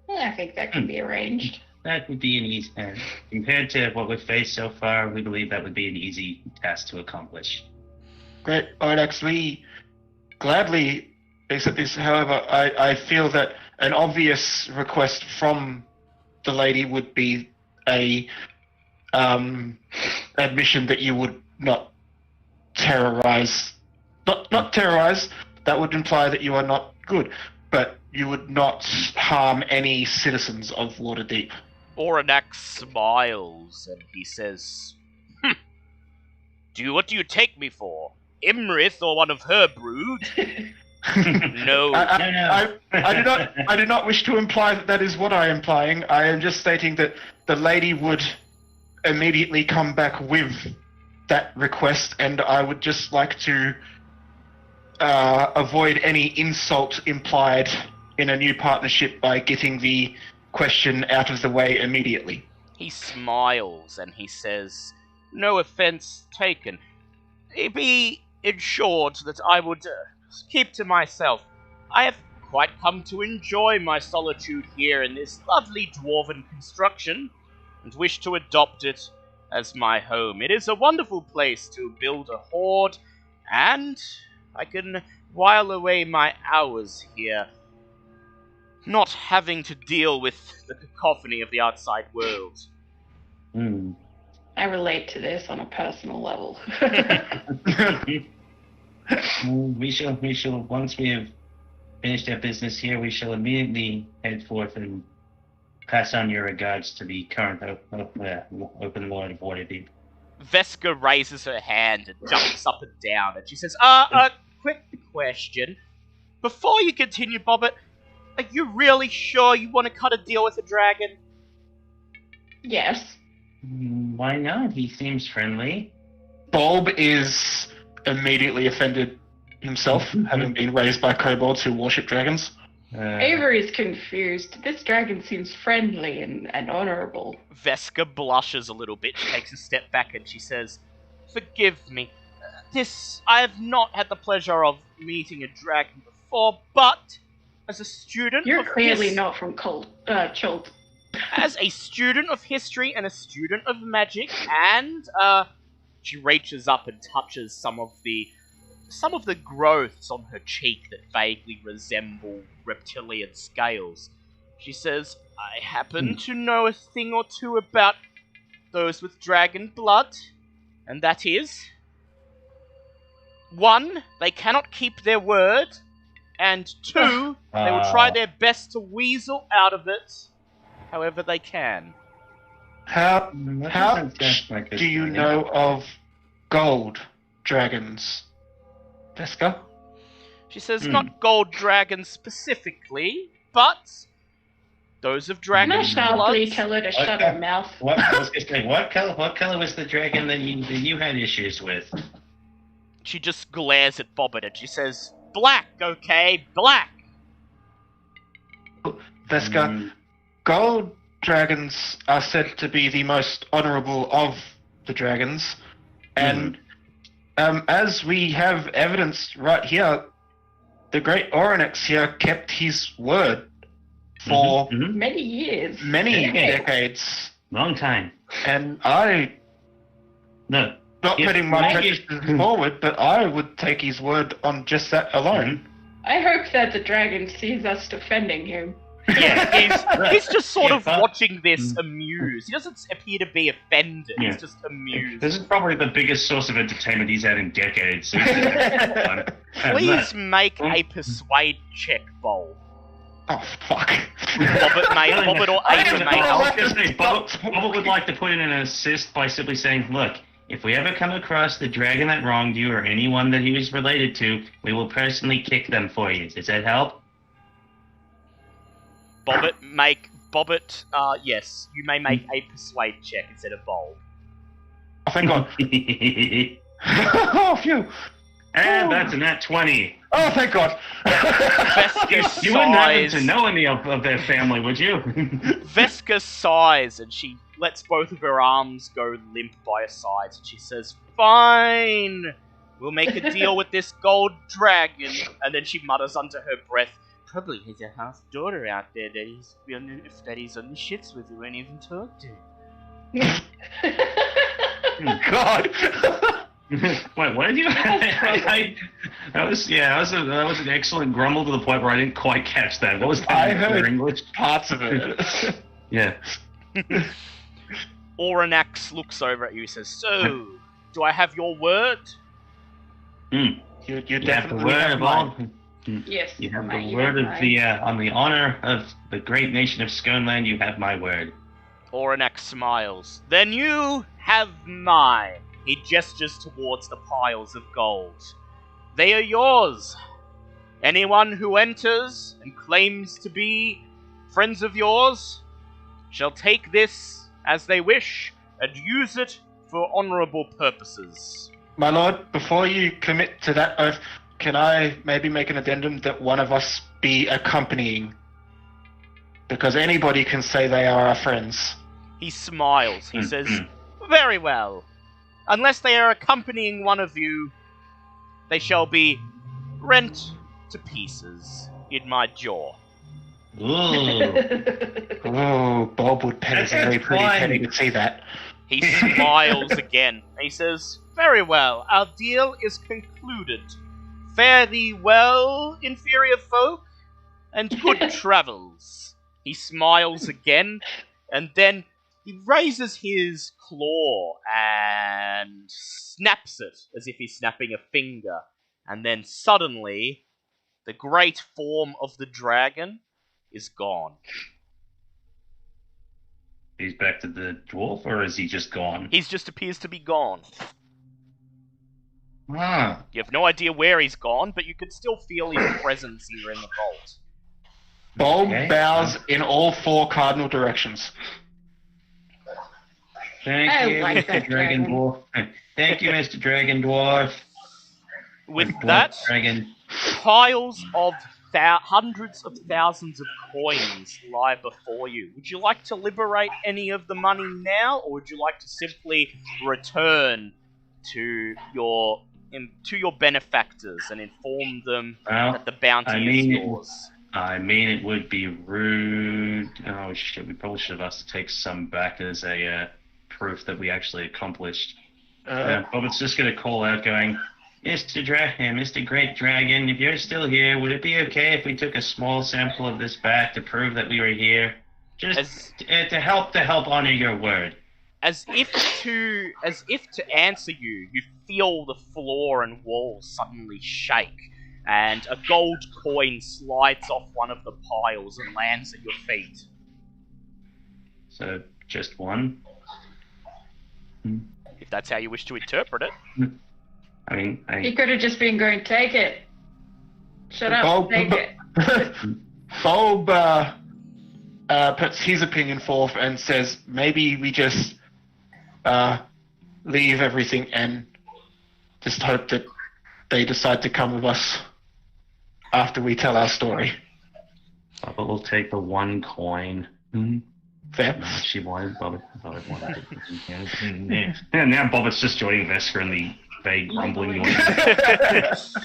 I think that can be arranged. That would be an easy. Compared to what we've faced so far, we believe that would be an easy task to accomplish. Great. I'd actually gladly accept this. However, I feel that an obvious request from the lady would be a admission that you would not terrorize. Not terrorize. That would imply that you are not good, but you would not harm any citizens of Waterdeep. Oranak smiles and he says, What do you take me for? Imrith or one of her brood? No. I do not wish to imply that is what I am implying. I am just stating that the lady would immediately come back with that request, and I would just like to avoid any insult implied in a new partnership by getting the question out of the way immediately. He smiles and he says, No offense taken. Be ensured that I would keep to myself. I have quite come to enjoy my solitude here in this lovely dwarven construction, and wish to adopt it as my home. It is a wonderful place to build a hoard, and I can while away my hours here, not having to deal with the cacophony of the outside world. I relate to this on a personal level. We shall, once we have finished our business here, we shall immediately head forth and pass on your regards to the current open lord of Waterdeep. Veska raises her hand and jumps up and down, and she says, quick question. Before you continue, Bobbit, are you really sure you want to cut a deal with a dragon? Yes. Why not? He seems friendly. Bulb is immediately offended himself, having been raised by kobolds who worship dragons. Avery's confused. This dragon seems friendly and honorable. Veska blushes a little bit, takes a step back, and she says, Forgive me. I have not had the pleasure of meeting a dragon before, but as a student You're of clearly not from Chult. As a student of history and a student of magic, and she reaches up and touches some of the growths on her cheek that vaguely resemble reptilian scales. She says, I happen to know a thing or two about those with dragon blood, and that is, 1, they cannot keep their word, and 2, they will try their best to weasel out of it however they can. How do you know of gold dragons, Veska? She says, not gold dragons specifically, but those of dragon Can I sharply blood. tell her to shut her mouth? What color was the dragon that you had issues with? She just glares at Bobbit and she says, Black, okay, black. Veska, gold dragons are said to be the most honorable of the dragons, and as we have evidence right here, the great Oronex here kept his word for Many years. many decades. Long time. And not If putting my Maggie- prejudices forward, but I would take his word on just that alone. I hope that the dragon sees us defending him. Yeah, he's just sort of Yeah, watching this amused. He doesn't appear to be offended, Yeah. he's just amused. This is probably the biggest source of entertainment he's had in decades. Please make a persuade check, Bowl. Oh, fuck. Bobbit or Ava may help. Bobbit would like to put in an assist by simply saying, look, if we ever come across the dragon that wronged you or anyone that he was related to, we will personally kick them for you. Does that help? Yes, you may make a persuade check instead of Bowl. Oh, thank God. Oh, phew. And that's a nat 20. Oh, thank God. Veska You wouldn't happen sighs. to know any of their family, would you? Veska sighs and she lets both of her arms go limp by her sides and she says, Fine, we'll make a deal with this gold dragon. And then she mutters under her breath, Probably has a half daughter out there that he's on the shits with, who won't even talk to. God. Wait, what did you? That was an excellent grumble to the point where I didn't quite catch that. What was that I in heard English? parts of it. Yeah. Oranax looks over at you and says, "So, do I have your word?" Mm. You You have the definitely word have of mine. all. Yes. You have mate, the you word have of mine. the on the honor of the great nation of Sconeland. You have my word. Oranax smiles. "Then you have mine." He gestures towards the piles of gold. "They are yours. Anyone who enters and claims to be friends of yours shall take this as they wish and use it for honorable purposes." My lord, before you commit to that oath, can I maybe make an addendum that one of us be accompanying? Because anybody can say they are our friends. He smiles. He Mm, says, mm. "Very well. Unless they are accompanying one of you, they shall be rent to pieces in my jaw." Ooh. Oh, Bob would pay That very sounds pretty fun. penny to see that. He smiles again. He says, "Very well. Our deal is concluded. Fare thee well, inferior folk, and good travels." He smiles again, and then he raises his claw and snaps it as if he's snapping a finger. And then suddenly, the great form of the dragon is gone. He's back to the dwarf, or is he just gone? He just appears to be gone. Ah. You have no idea where he's gone, but you could still feel his presence here in the vault. Bulb Okay. bows in all four cardinal directions. Thank I you, like Mr. that Dragon dragon. Dwarf. Thank you, Mr. Dragon Dwarf. With Dwarf that, Dragon. piles of hundreds of thousands of coins lie before you. Would you like to liberate any of the money now, or would you like to simply return to your benefactors and inform them Well, that the bounty I is mean- yours? I mean, it would be rude. Oh shit! We probably should have asked to take some back as a proof that we actually accomplished. Bobbitt's just gonna call out, going, Mr. Great Dragon, if you're still here, would it be okay if we took a small sample of this back to prove that we were here, just to help honor your word? As if to answer you, you feel the floor and walls suddenly shake, and a gold coin slides off one of the piles and lands at your feet. So just one. If that's how you wish to interpret it. I mean, He could have just been going, take it. Shut up, Bulb, take it. Bulb puts his opinion forth and says, maybe we just leave everything and just hope that they decide to come with us after we tell our story. Bobbit will take the one coin. Fair? No, she wanted Bobbit wanted it. And now Bobbit's just joining Vesker in the vague rumbling noise.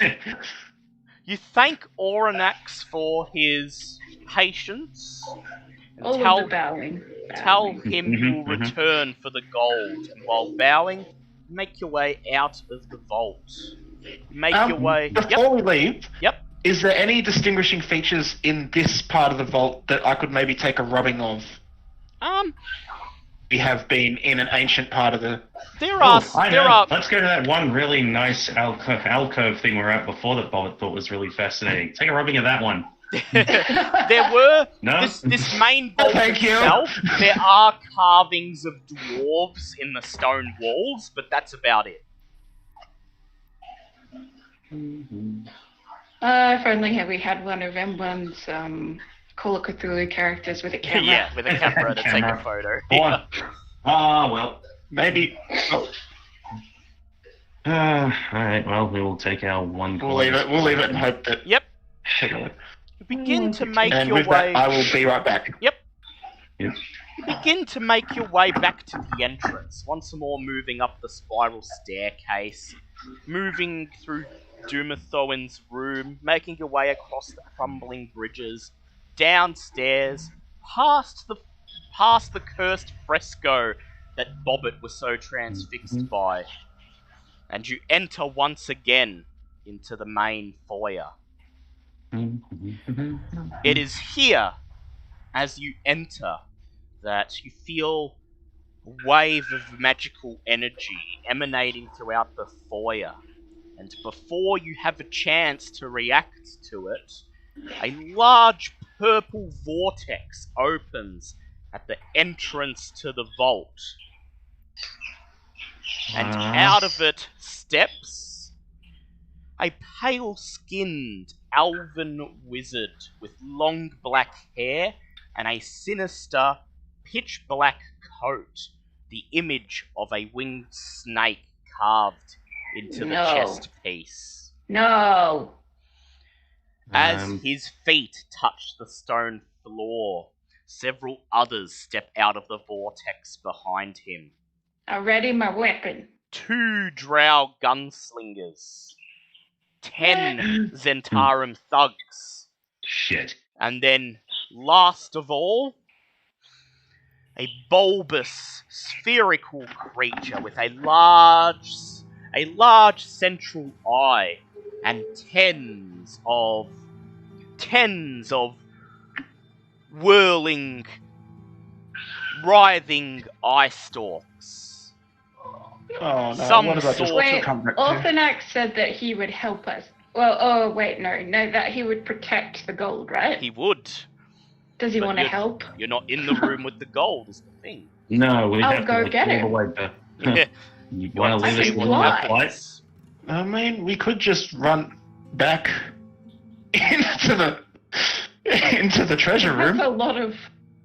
You thank Oranax for his patience. And All of the bowing. tell him you will Mhm. return for the gold. And while bowing, make your way out of the vault. Make your way... Before we leave, Yep. is there any distinguishing features in this part of the vault that I could maybe take a rubbing of? We have been in an ancient part of the... There are... I there know. are... Let's go to that one really nice alcove thing we were at before that Bobbit thought was really fascinating. Take a rubbing of that one. there were... No? This main vault Thank you. itself, there are carvings of dwarves in the stone walls, but that's about it. If only we had one of Emblem's Call of Cthulhu characters with a camera. Yeah, with a camera to take a Camera. photo. Or- well. Maybe... Oh, Alright, well, we will take our one coin. we'll leave it and hope that... Yep. Take a look. You begin to make And your with way... that, I will be right back. Yep. Yep. You begin to make your way back to the entrance, once more moving up the spiral staircase, moving through Dumathoin's room, making your way across the crumbling bridges, downstairs, past the cursed fresco that Bobbit was so transfixed by, and you enter once again into the main foyer. It is here, as you enter, that you feel a wave of magical energy emanating throughout the foyer. And before you have a chance to react to it, a large purple vortex opens at the entrance to the vault. And out of it steps a pale-skinned elven wizard with long black hair and a sinister, pitch-black coat, the image of a winged snake carved into the chest piece. No. As his feet touch the stone floor, several others step out of the vortex behind him. I ready my weapon. 2 drow gunslingers, 10 Zentarum thugs, Shit. and then, last of all, a bulbous, spherical creature with a large central eye and tens of whirling, writhing eye stalks. Oh no, Some what about sort just of- come back to? Orphanax said that he would help us. Well, oh wait, no, that he would protect the gold, right? He would. Does he but want to you're- help? You're not in the room with the gold, is the thing. No, we I'll have go to get all him. the way to... You want to I leave us can alone on that fly. flight? I mean, we could just run back into the treasure That's room. a lot of.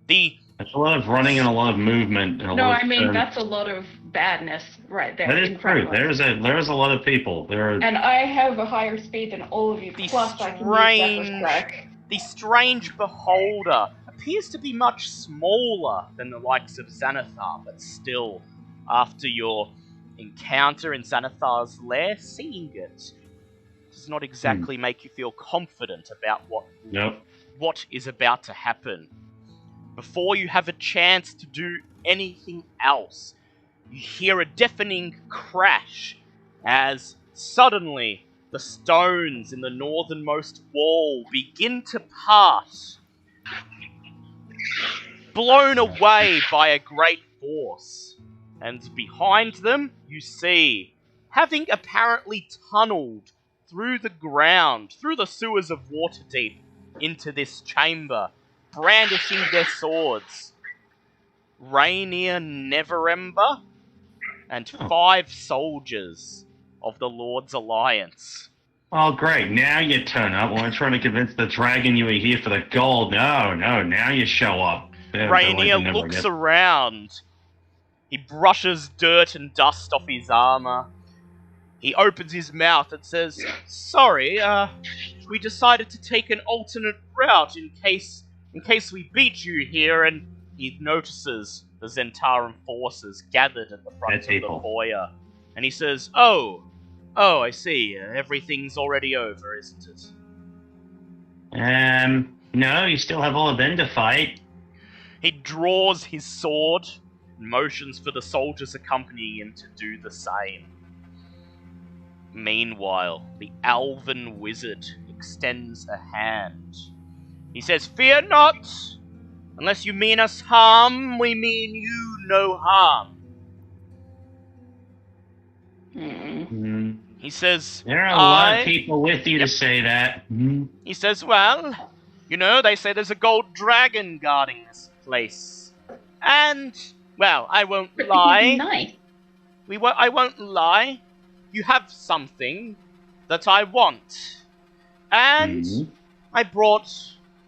That's a lot of running and a lot of movement. And a No, lot of I mean turn. that's a lot of badness right there That in is front true. of us. There is a lot of people. There are. And I have a higher speed than all of you. The Plus, I can use strange- that crack. The strange beholder appears to be much smaller than the likes of Xanathar, but still, after your encounter in Xanathar's lair, seeing it does not exactly make you feel confident about Nope. what is about to happen. Before you have a chance to do anything else, you hear a deafening crash as suddenly the stones in the northernmost wall begin to part, blown away by a great force. And behind them, you see, having apparently tunneled through the ground, through the sewers of Waterdeep, into this chamber, brandishing their swords, Rainier Neverember and 5 soldiers of the Lord's Alliance. Oh, great. Now you turn up when we're trying to convince the dragon you were here for the gold. No, now you show up. Rainier looks around. He brushes dirt and dust off his armor. He opens his mouth and says, "Sorry, we decided to take an alternate route in case we beat you here." And he notices the Zentarum forces gathered at the front of the foyer. And he says, Oh, I see. Everything's already over, isn't it? No, you still have all of them to fight. He draws his sword and motions for the soldiers accompanying him to do the same. Meanwhile, the elven wizard extends a hand. He says, "Fear not! Unless you mean us harm, we mean you no harm." He says, There are a lot of people with you to say that. He says, "Well, you know, they say there's a gold dragon guarding this place. And, well, I won't lie. Nice. I won't lie. You have something that I want. And I brought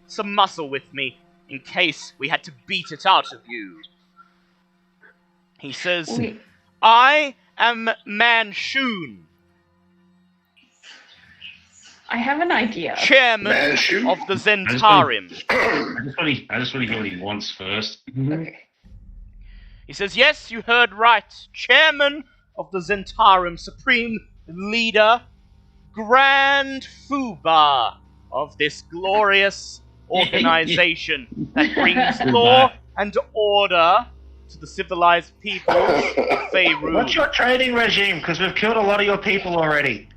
some muscle with me in case we had to beat it out of you." He says, "I am Manshun, I have an idea. chairman Manshun? of the Zentarim." I just want to hear what he wants first. Okay. He says, "Yes, you heard right. Chairman of the Zentarim, supreme leader, grand Fubar of this glorious organization that brings law and order to the civilized people of Faerun." What's your trading regime? Because we've killed a lot of your people already.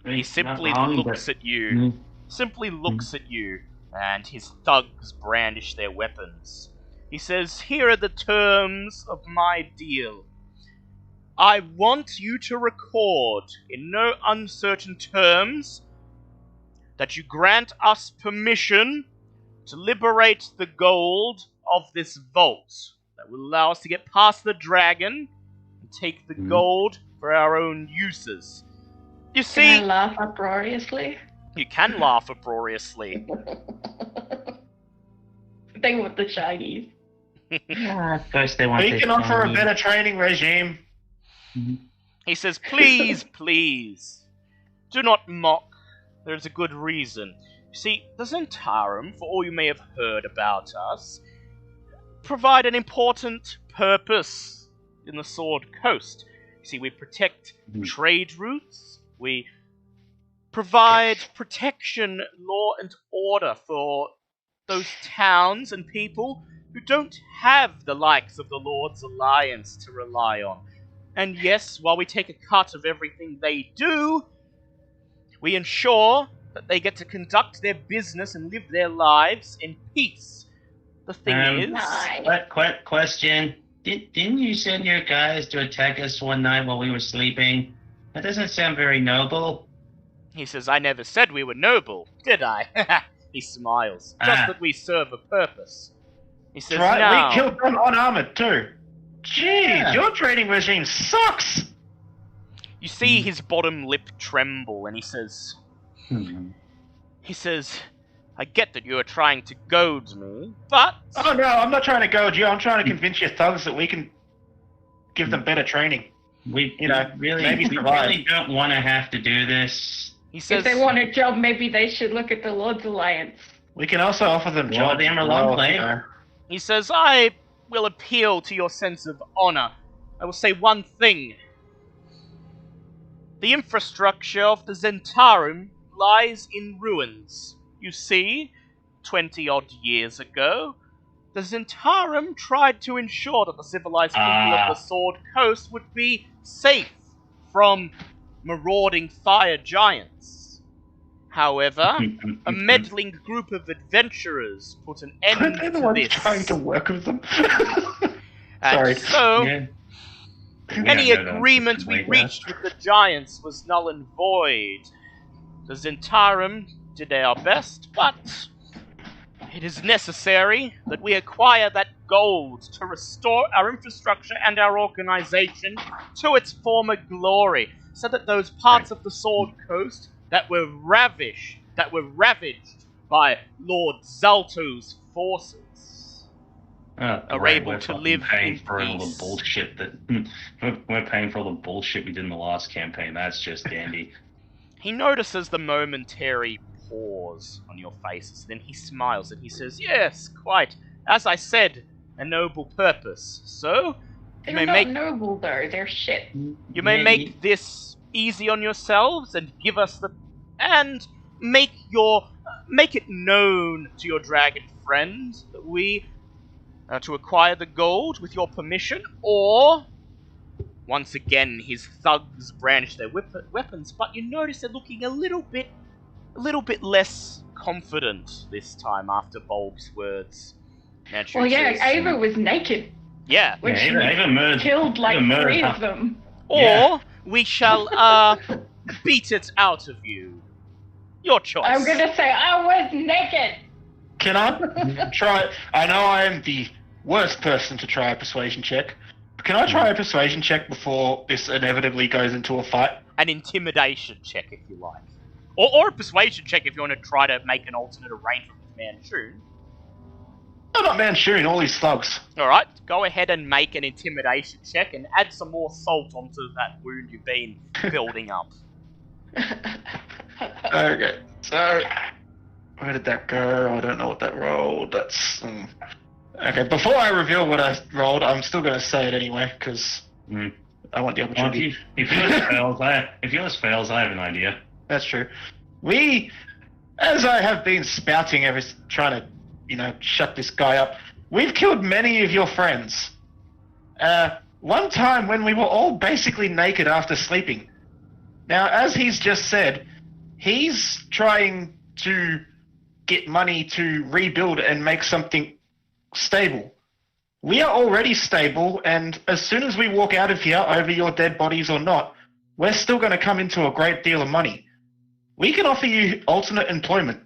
He simply looks at you. Simply looks at you and his thugs brandish their weapons. He says, "Here are the terms of my deal. I want you to record, in no uncertain terms, that you grant us permission to liberate the gold of this vault. That will allow us to get past the dragon and take the gold for our own uses." You see, Can I laugh uproariously? you can laugh uproariously. They want the shinies. First they want We this can offer a shiny. better training regime. He says, "Please, please, do not mock. There's a good reason. You see, the Zentarum, for all you may have heard about us, provide an important purpose in the Sword Coast. You see, we protect trade routes, we provide protection, law and order for those towns and people who don't have the likes of the Lord's Alliance to rely on. And yes, while we take a cut of everything they do, we ensure that they get to conduct their business and live their lives in peace. The thing is..." Nice. Question. Didn't you send your guys to attack us one night while we were sleeping? That doesn't sound very noble. He says, "I never said we were noble, did I?" He smiles. "Just that we serve a purpose." He says, Right, "Now..." we killed them unarmored too. Jeez, your training regime sucks! You see his bottom lip tremble, and he says, "I get that you are trying to goad me, but..." Oh no, I'm not trying to goad you, I'm trying to convince your thugs that we can give them better training. We maybe we survive. really don't want to have to do this. He says, If they want a job, maybe they should look at the Lord's Alliance. We can also offer them Well, jobs. the Emerald as well, Enclave. you know. He says, "I will appeal to your sense of honor. I will say one thing. The infrastructure of the Zentarum lies in ruins. You see, 20-odd years ago, the Zentarum tried to ensure that the civilized people of the Sword Coast would be safe from marauding fire giants. However, a meddling group of adventurers put an end Aren't they the to ones this. trying to work with them? And Sorry. so, Yeah. any Yeah, no, agreement we reached with the giants was null and void. The Zentarum did our best, but it is necessary that we acquire that gold to restore our infrastructure and our organization to its former glory, so that those parts of the Sword Coast that were ravaged by Lord Zalto's forces are Right, able we're to fucking live paying in for all the peace." bullshit that we're paying for all the bullshit we did in the last campaign. That's just dandy. He notices the momentary pause on your faces, then he smiles and he says, "Yes, quite. As I said, a noble purpose. So, They're may not make- noble though, they're shit. you may make this easy on yourselves and give us the... and make it known to your dragon friend that we are to acquire the gold with your permission, or..." Once again, his thugs brandish their weapons, but you notice they're looking a little bit less confident this time after Bulb's words. Manchu Well, yeah, says, Ava was naked. "Yeah, When she Even murdered. killed like even murdered 3 half- of them. or Yeah. we shall beat it out of you. Your choice." I'm gonna say I was naked. Can I try? I know I am the worst person to try a persuasion check. But can I try a persuasion check before this inevitably goes into a fight? An intimidation check, if you like. Or a persuasion check if you want to try to make an alternate arrangement with Manchun. No, not Manchun, all these thugs. Alright, go ahead and make an intimidation check and add some more salt onto that wound you've been building up. Okay, so where did that go? I don't know what that rolled. That's okay. Before I reveal what I rolled, I'm still going to say it anyway because I want the Well, opportunity. if yours fails, I have an idea. That's true. We, as I have been spouting trying to, shut this guy up, we've killed many of your friends. One time when we were all basically naked after sleeping. Now, as he's just said, he's trying to get money to rebuild and make something stable. We are already stable, and as soon as we walk out of here, over your dead bodies or not, we're still going to come into a great deal of money. We can offer you alternate employment.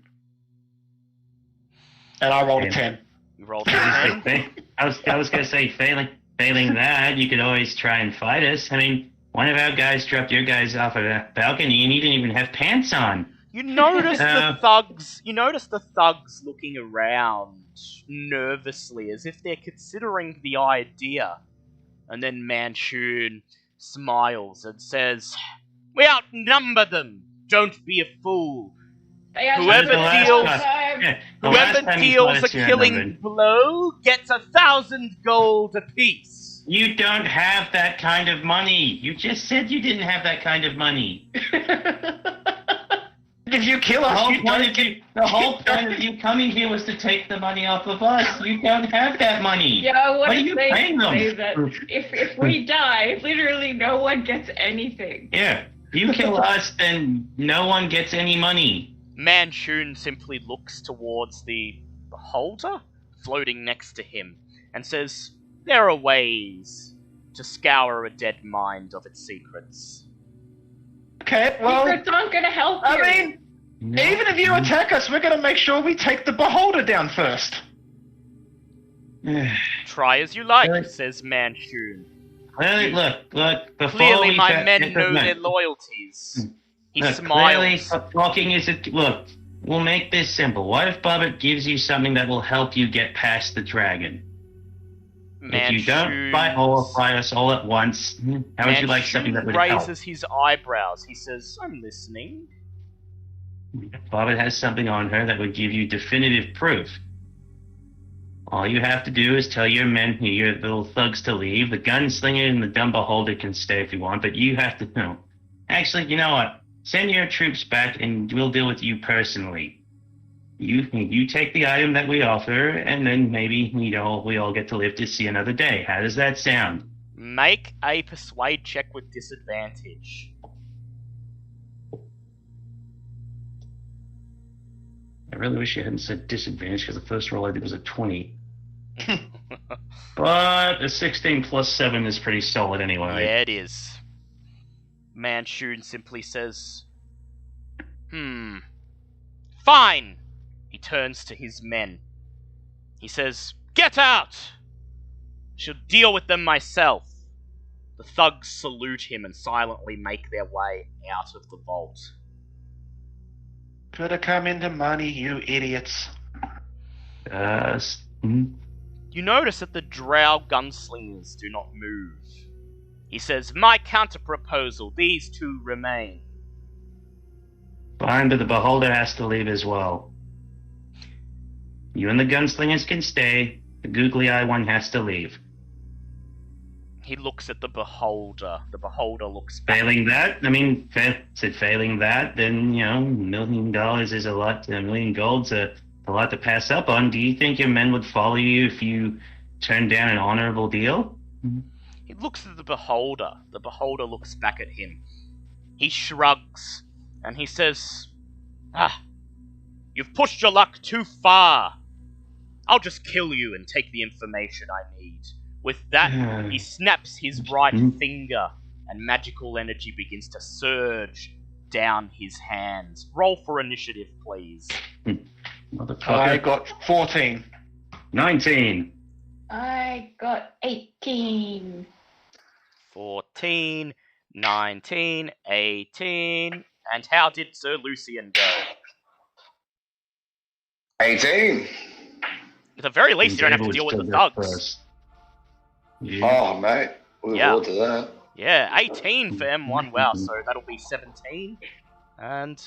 And I rolled a 10. You rolled a 10. I was going to say, failing that, you could always try and fight us. I mean, one of our guys dropped your guys off of a balcony, and you didn't even have pants on. You notice the thugs. You notice the thugs looking around nervously, as if they're considering the idea. And then Manchun smiles and says, "We outnumber them. Don't be a fool. Whoever deals a killing blow gets 1,000 gold apiece." You don't have that kind of money. You just said you didn't have that kind of money. If you kill us, the whole point of you coming here was to take the money off of us. You don't have that money. Yeah, I want What are to you paying them? say that if we die, literally no one gets anything. Yeah, you kill us, then no one gets any money. Manchun simply looks towards the beholder floating next to him and says, "There are ways to scour a dead mind of its secrets." Okay, well, Secrets aren't going to help you. I mean, even if you attack us, we're going to make sure we take the beholder down first. "Try as you like," Really? says Manchun. Clearly, look, before "Clearly we my men know their loyalties." He Look, smiles. clearly, talking is a... Look, we'll make this simple. What if Bobbit gives you something that will help you get past the dragon? If you don't fight us all at once, how would you like something that would help? raises his eyebrows. He says, "I'm listening." Bobbit has something on her that would give you definitive proof. All you have to do is tell your men, your little thugs, to leave. The gunslinger and the dumb beholder can stay if you want, but you have to know. Actually, you know what? Send your troops back, and we'll deal with you personally. You take the item that we offer, and then maybe we all get to live to see another day. How does that sound? Make a persuade check with disadvantage. I really wish you hadn't said disadvantage, because the first roll I did was a 20. But a 16 plus 7 is pretty solid anyway. Yeah, it is. Manchun simply says, "Fine." He turns to his men. He says, "Get out! Shall deal with them myself." The thugs salute him and silently make their way out of the vault. Could have come into money, you idiots. You notice that the drow gunslingers do not move. He says, "My counter-proposal, these two remain." Fine, but the beholder has to leave as well. You and the gunslingers can stay. The googly eye one has to leave. He looks at the beholder. The beholder looks back. Failing that, failing that, then, $1 million is a lot, $1 million gold's a lot to pass up on. Do you think your men would follow you if you turned down an honorable deal? He looks at the beholder. The beholder looks back at him. He shrugs, and he says, "You've pushed your luck too far. I'll just kill you and take the information I need." With that, he snaps his right finger, and magical energy begins to surge down his hands. Roll for initiative, please. I got 14. 19. I got 18. 14, 19, 18. And how did Sir Lucian go? 18. At the very least, you don't have to deal with the thugs. Yeah. Oh, mate. We'll forward to that. Yeah, 18 for M1. Wow, so that'll be 17. And,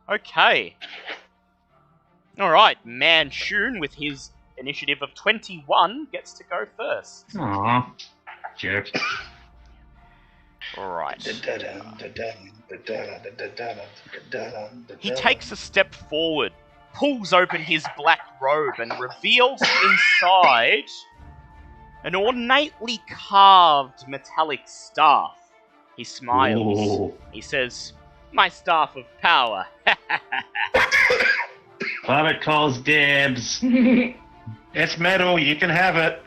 okay. Alright, Manchun with his initiative of 21 gets to go first. Aw, jerk. Alright. He takes a step forward, pulls open his black robe, and reveals inside an ornately carved metallic staff. He smiles. Ooh. He says, "My staff of power." Bobbit calls dibs. It's metal. You can have it.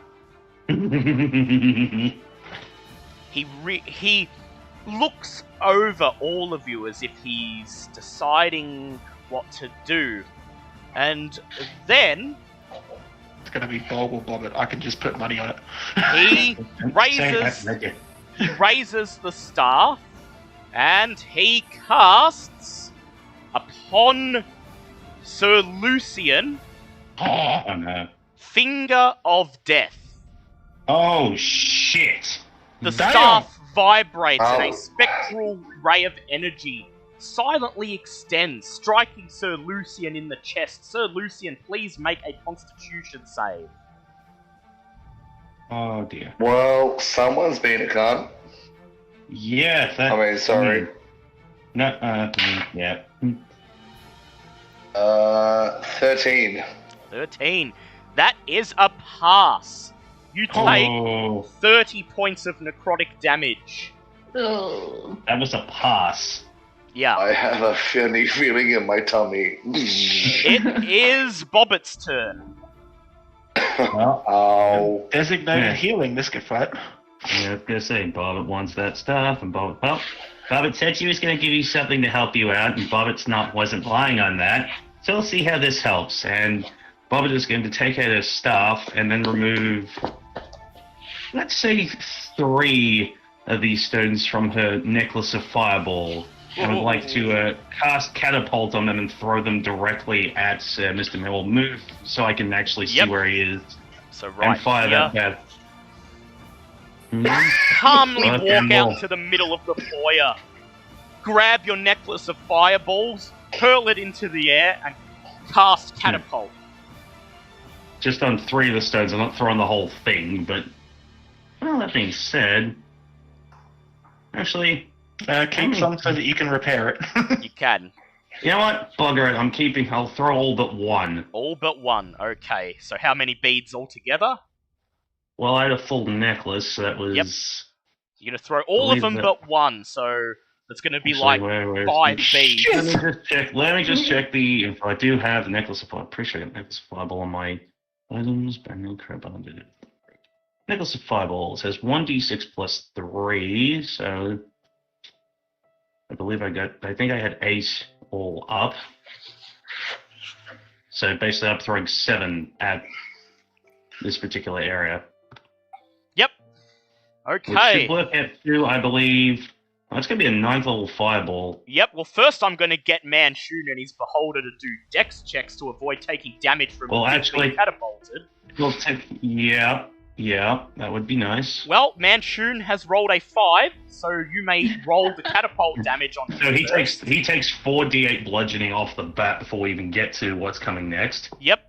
He looks over all of you as if he's deciding what to do, and then It's gonna be Bulb or Bobbit. I can just put money on it. he raises the staff, and he casts upon Sir Lucian Oh no. Finger of Death. Oh shit. The Damn. staff vibrates and a Oh. spectral ray of energy silently extends, striking Sir Lucian in the chest. Sir Lucian, please make a Constitution save. Oh dear. Well, someone's been a cunt. Yeah, that, I mean, sorry. No, yeah. 13. 13. That is a pass. You take Oh, 30 points of necrotic damage. Oh. that was a pass. Yeah. I have a funny feeling in my tummy. It is Bobbit's turn. Ow. Designated Yeah. healing this good fight. Yeah, I was gonna say, Bobbit wants that stuff, and Bobbit, well, Bobbit said she was gonna give you something to help you out, and Bobbit's wasn't relying on that. So we'll see how this helps. And Bobbit is going to take out her staff and then remove, let's say, 3 of these stones from her necklace of fireball. And would like to cast catapult on them and throw them directly at Mr. Mill. Move so I can actually see Yep. where he is So right and fire here, that bad. calmly Right, walk and out more. to the middle of the foyer, grab your necklace of fireballs, hurl it into the air, and cast catapult. Just on 3 of the stones. I'm not throwing the whole thing, but well, that being said, actually, Keep some so that you can repair it. You can. you know what? Bugger it. I'll throw all but 1. All but 1. Okay, so how many beads altogether? Well, I had a full necklace, so that was. Yep. You're going to throw all of Believe them that. but 1, so it's going to be Actually, like where's 5 the- beads. Let me just check the info. I do have the necklace of fire. Pretty sure I got necklace of fireball on my items. Brand crap under it. Necklace of fireball says 1d6 plus 3, so I believe I think I had 8 all up. So basically I'm throwing 7 at this particular area. Yep. Which Okay. should work out to, I believe, well, it's going to be a 9th level fireball. Yep, well first I'm going to get Manchun and his beholder to do dex checks to avoid taking damage from Well, being actually- catapulted. Well, yeah, that would be nice. Well, Manchun has rolled a 5, so you may roll the catapult damage on him. So he first. takes 4d8 bludgeoning off the bat before we even get to what's coming next. Yep.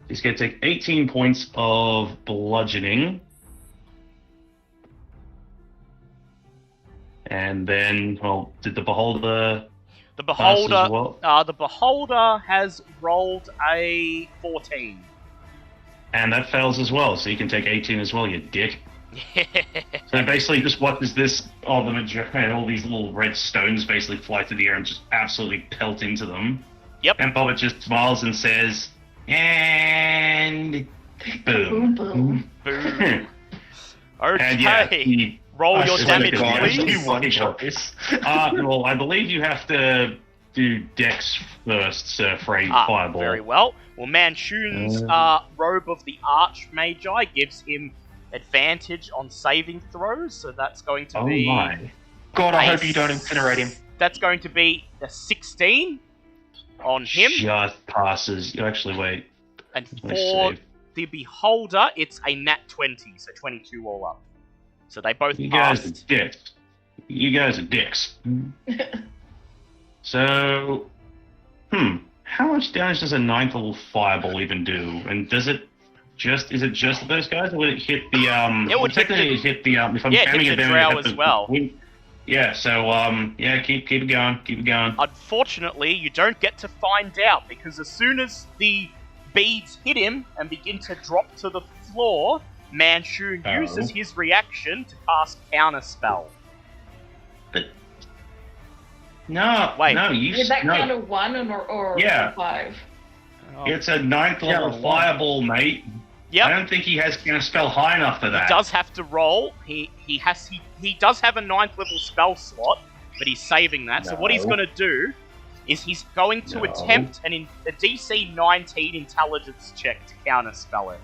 He's going to take 18 points of bludgeoning. And then, well, did the beholder The pass beholder as well? the beholder has rolled a 14. And that fails as well, so you can take 18 as well, you dick. So basically, just what is this? Oh, all these little red stones basically fly through the air and just absolutely pelt into them. Yep. And Bobbit just smiles and says, and Boom, boom. boom. Boom. And Okay. yeah, he, Roll I your swear to damage, God, please. you one-shot this. well, I believe you have to do Dex first, Sir, for a fireball. Very well. Well, Manchun's robe of the Archmagi gives him advantage on saving throws, so that's going to Oh be... my. God, I a hope you don't incinerate him. That's going to be a 16 on him, Just passes. You actually wait. and Let me for save. the Beholder, it's a nat 20, so 22 all up. So they both You guys are passed. dicks. You guys are dicks. So, how much damage does a 9th level fireball even do? And is it just those guys, or would it hit the It would hit technically the- it hit the if I'm Yeah, it counting hits it the down, drow it hit as the- well. Yeah, so yeah, keep it going. Unfortunately, you don't get to find out, because as soon as the beads hit him and begin to drop to the floor, Manchun Oh. uses his reaction to cast Counterspell. No, Wait. no, you Would that no. count a 1 or Yeah. 5? Oh, It's a 9th level Yeah, fireball, mate. I yep. don't think he has a spell high enough for He that. does have to roll. He does have a 9th level spell slot, but he's saving that. So what he's No. going to do is he's going to No. attempt a DC 19 intelligence check to counterspell it.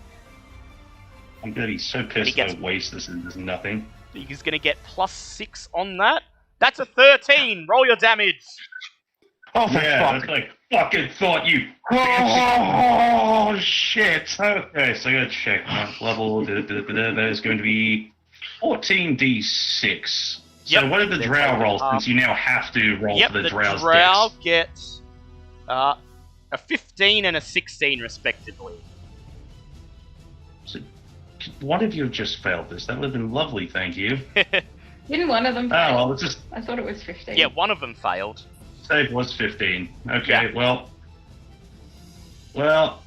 I'm gonna be so He pissed gets- if I waste this and there's nothing. He's going to get +6 on that. That's a 13. Roll your damage. Oh, for Yeah, fuck. that's like fucking thought you. Oh, shit. Okay, so I gotta check. 9th level. That is going to be 14d6. So Yep. what did the They're drow taking roll? half. Since you now have to roll Yep, for the drow's drow dex. gets a 15 and a 16 respectively. So, one of you have just failed this. That would have been lovely, thank you. Didn't one of them Oh, fail? well, it's just I thought it was 15. Yeah, one of them failed. save was 15. Okay, Yeah. well,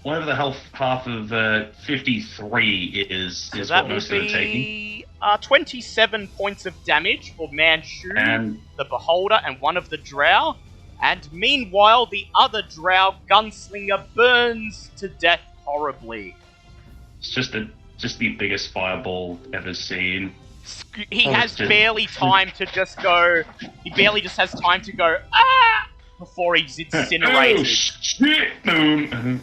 whatever the half of 53 is So what that will most of them are taking. be 27 points of damage for Manchu, And the Beholder, and one of the drow. And meanwhile, the other drow gunslinger burns to death horribly. it's just the biggest fireball ever seen. He Oh, has just- barely time to just go. He barely just has time to go ah before he's Oh incinerated. shit! Boom.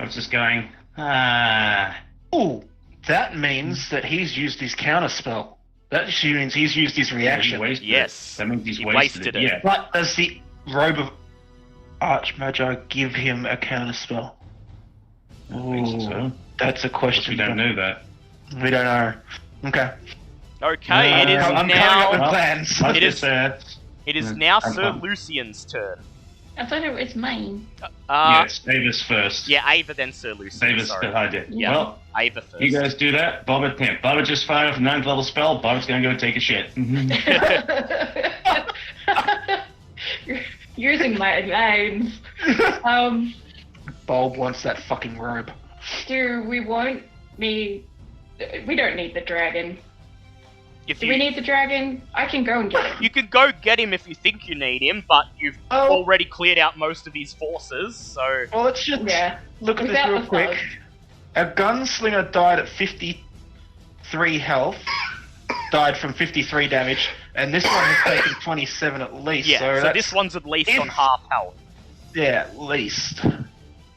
I was just going. Ah. Ooh, that means that he's used his counterspell. That means he's used his Yeah, reaction. he wasted Yes. it. That means he's He wasted, wasted it. it. Yeah. But does the Robe of Archmagi give him a counterspell? I think Ooh, so. that's a But question. we don't know that. We don't know. Okay. Okay, it is I'm coming now. up with Well, plans. I It just is- It is now I'm Sir fine. Lucian's turn. I thought it was mine. Yes, Davis first. Yeah, Ava then Sir Lucian. Davis Sorry. I did. Yeah. Well, Ava first. you guys do that. Bobbit can't. Bobbit just fired off a 9th level spell. Bobbit's gonna go take a shit. You're using my names. Bulb wants that fucking robe. Do we need... We don't need the dragon. If Do you, we need the dragon? I can go and get him. you can go get him if you think you need him, but you've Oh. already cleared out most of his forces, so Well, let's just Yeah. look at this Without real the quick. thugs. A gunslinger died at 53 health, died from 53 damage, and this one has taken 27 at least. yeah. so So that's, this one's at least if- on half health. yeah, at least.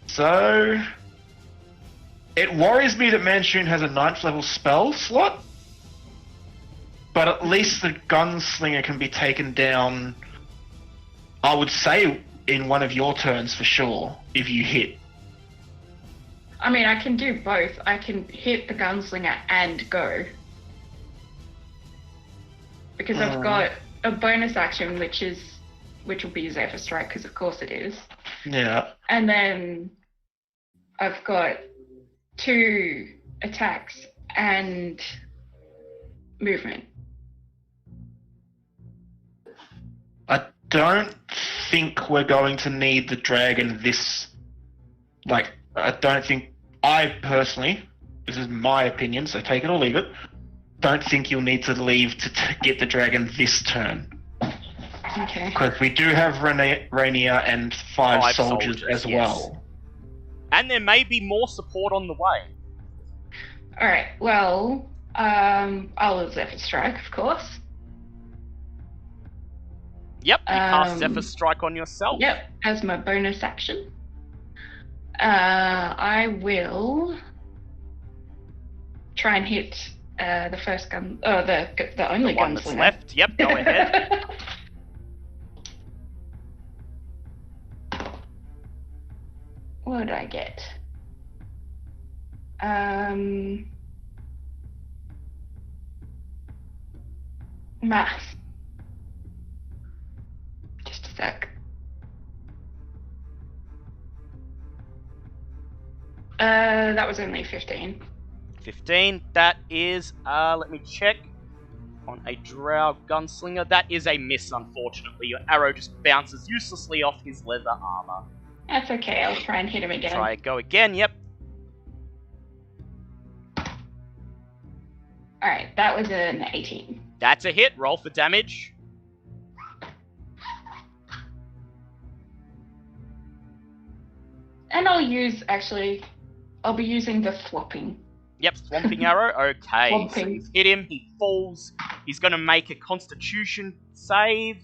So it worries me that Manchun has a 9th level spell slot, but at least the gunslinger can be taken down, I would say, in one of your turns for sure, if you hit. I mean, I can do both. I can hit the gunslinger and go. Because I've got a bonus action, which will be Zephyr Strike, because of course it is. Yeah. And then I've got 2 attacks and movement. I don't think we're going to need the dragon this... Like, I don't think... I personally, this is my opinion, so take it or leave it, don't think you'll need to leave to get the dragon this turn. Okay. Because we do have Rainier and 5 5 soldiers as yes. well. And there may be more support on the way. Alright, well, I'll Zephyr Strike, of course. Yep, you cast Um, Zephyr Strike on yourself. Yep, as my bonus action. I will try and hit the first gun, the only The one that's gunslinger. left. Yep, go ahead. What did I get? Math. Just a sec. That was only 15. 15. That is, let me check. On a drow gunslinger. That is a miss, unfortunately. Your arrow just bounces uselessly off his leather armor. That's okay, I'll try and hit him again. Try go again, yep. Alright, that was an 18. That's a hit. Roll for damage. And I'll be using the swapping. Yep, swamping arrow. Okay, so Swamping. you've hit him. He falls. He's going to make a Constitution save,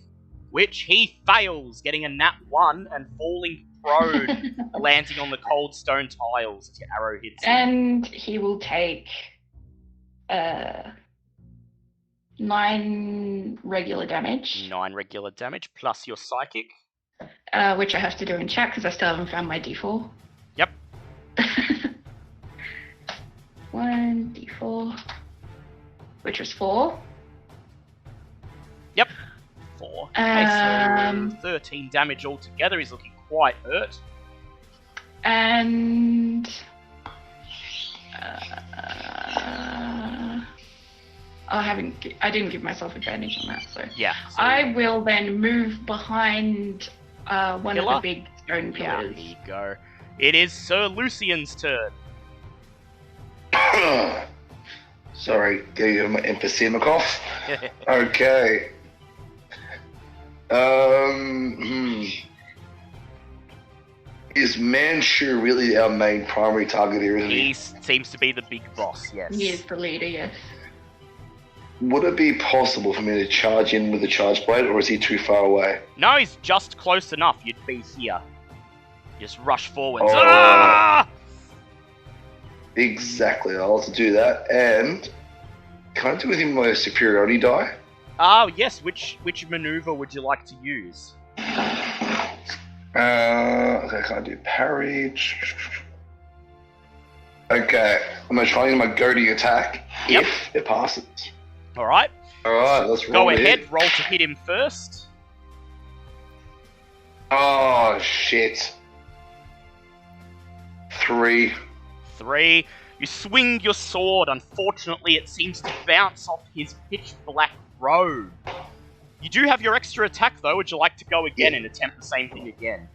which he fails, getting a nat 1 and falling prone, landing on the cold stone tiles as your arrow hits him. And he will take 9 regular damage, 9 regular damage plus your psychic. which I have to do in chat because I still haven't found my d4. Yep. 1 d4, which was 4. Yep. 4. Okay, so 13 damage altogether. He's looking quite hurt. And I didn't give myself advantage on that, so Yeah. So I will then move behind one of Pillar? the big stone yeah, pillars. here you go. It is Sir Lucian's turn. Sorry, getting my emphysema cough. Okay. Is Manchu really our main primary target here, isn't He he? seems to be the big boss, yes. He is the leader, yes. Would it be possible for me to charge in with the charge blade, or is he too far away? No, he's just close enough. You'd be here. Just rush forwards. Oh. Ah! Exactly, I'll have to do that. And can I do anything with my superiority die? Oh, yes. Which maneuver would you like to use? Okay, can I do parry? Okay, I'm gonna try and my goading attack Yep. if it passes. All right. Alright, let's roll Go it. ahead. Roll to hit him first. Oh, shit. 3. 3. You swing your sword. Unfortunately, it seems to bounce off his pitch black robe. You do have your extra attack, though. Would you like to go again and attempt the same thing again?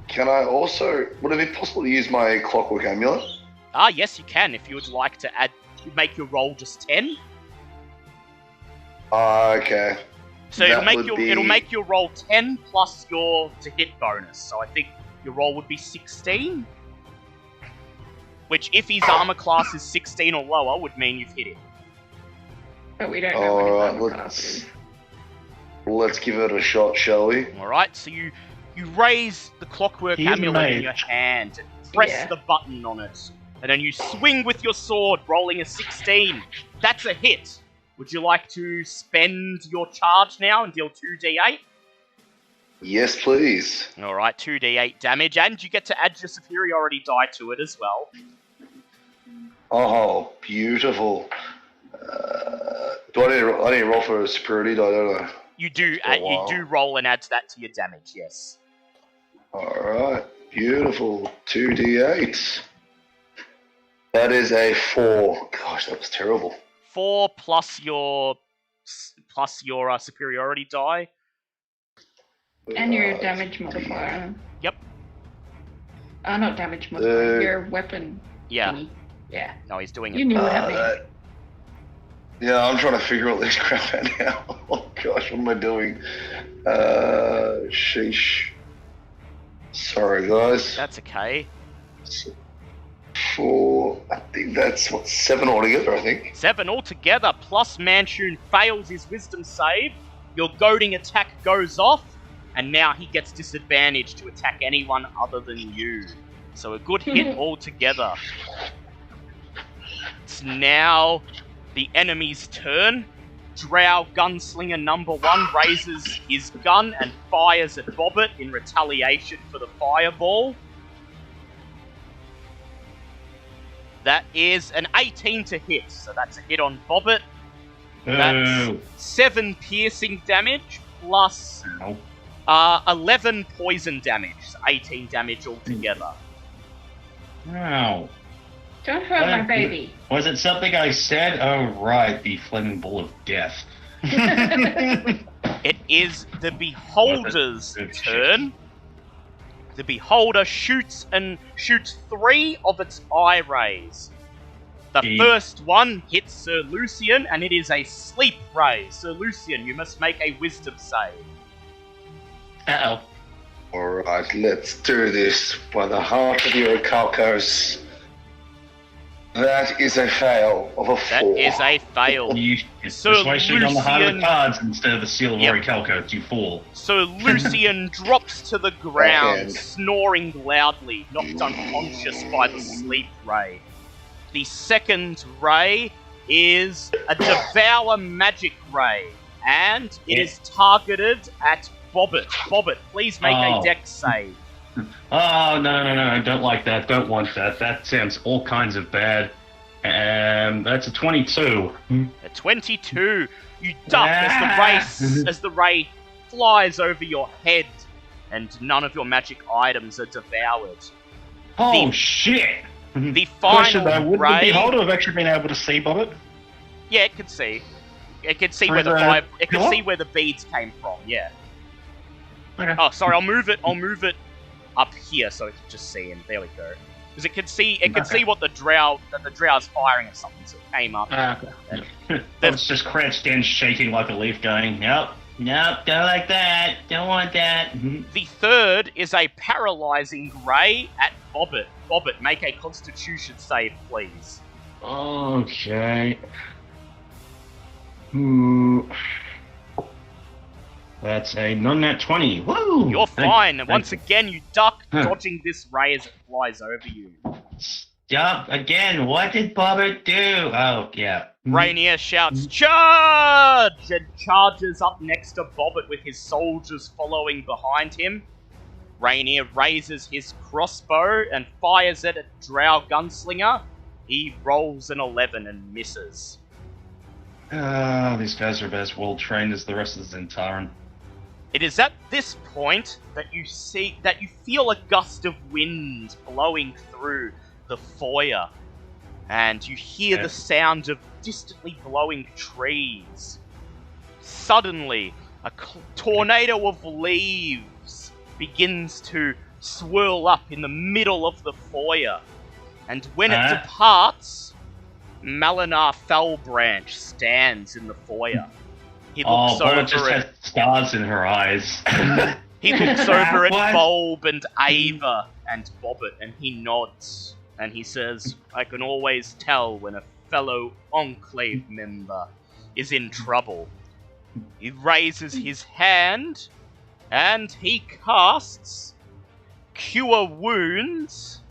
Can I also... Would it be possible to use my clockwork amulet? Ah, yes, you can. If you would like to make your roll just 10. Okay. So That it'll make would it'll be- make your roll 10 plus your to hit bonus. So I think your roll would be 16. Which, if his armor class is 16 or lower, would mean you've hit him. But we don't know what his Alright, armor class is. let's give it a shot, shall we? Alright, so you raise the clockwork He is amulet in made. your hand and press Yeah. the button on it. And then you swing with your sword, rolling a 16. That's a hit. Would you like to spend your charge now and deal 2d8? Yes, please. Alright, 2d8 damage, and you get to add your superiority die to it as well. Oh, beautiful. Do I need to roll for a superiority die, don't I? You do Oh, wow. you do roll and adds that to your damage, yes. Alright, beautiful. 2d8. That is a 4. Gosh, that was terrible. 4 plus your superiority die. And your damage modifier. Yep. Not damage modifier, your weapon. Yeah. thingy. Yeah. No, he's doing You it. knew what I mean. Yeah, I'm trying to figure all this crap out now. Oh gosh, what am I doing? Sheesh. Sorry, guys. That's okay. 4. I think that's 7 altogether. I think. 7 altogether, plus Manchun fails his wisdom save. Your goading attack goes off, and now he gets disadvantage to attack anyone other than you. So a good hit altogether. It's now the enemy's turn. Drow Gunslinger number 1 raises his gun and fires at Bobbit in retaliation for the fireball. That is an 18 to hit, so that's a hit on Bobbit. That's Oh. 7 piercing damage plus Nope. 11 poison damage, so 18 damage altogether. Ow. Don't hurt my baby. Was it something I said? Oh, right, the flaming bull of death. It is the Beholder's turn. The Beholder shoots 3 of its eye rays. The Eek. first one hits Sir Lucian, and it is a sleep ray. Sir Lucian, you must make a wisdom save. Uh-oh. Alright, let's do this. By the heart of your Orichalcos. That is a fail of a 4. That is a fail. You So persuasion on the heart of Lucian- the cards instead of the seal of Yep. Orichalcos, you fool. So Lucian drops to the ground, Backhand. snoring loudly, knocked unconscious by the sleep ray. The second ray is a Devour Magic Ray, and it is targeted at Bobbit. Bobbit, please make a Oh. dex save. Oh, no, I don't like that. Don't want that. That sounds all kinds of bad. And that's a 22. A 22. You duck as the ray flies over your head, and none of your magic items are devoured. Oh, shit! The Question though, final would the ray. beholder have actually been able to see Bobbit? Yeah, it could see. It could see Through where the the fire. It could pillar? see where the beads came from. Yeah. Okay. Oh, sorry. I'll move it up here so it can just see him. There we go. Because it could see. It could Okay. see what the drow's firing at something. So it came up. Okay. It's just crouched down, shaking like a leaf, going, nope, don't like that, don't want that. The third is a paralyzing ray at Bobbit. Bobbit, make a Constitution save, please. Okay. Ooh. That's a non-nat 20. Woo! You're fine. And Thank once you. again, you duck, Huh. dodging this ray as it flies over you. Stop again. What did Bobbert do? Oh, yeah. Rainier shouts, "Charge!" and charges up next to Bobbit with his soldiers following behind him. Rainier raises his crossbow and fires it at Drow Gunslinger. He rolls an 11 and misses. These guys are about as well trained as the rest of the Zentaran. It is at this point that you feel a gust of wind blowing through the foyer, and you hear the sound of distantly blowing trees. Suddenly, a tornado of leaves begins to swirl up in the middle of the foyer, and when it departs, Malinar Fellbranch stands in the foyer. He looks Bobbert over just at has stars in her eyes. He looks over at What? Bulb and Ava and Bobbit, and he nods, and he says, "I can always tell when a fellow Enclave member is in trouble." He raises his hand, and he casts Cure Wounds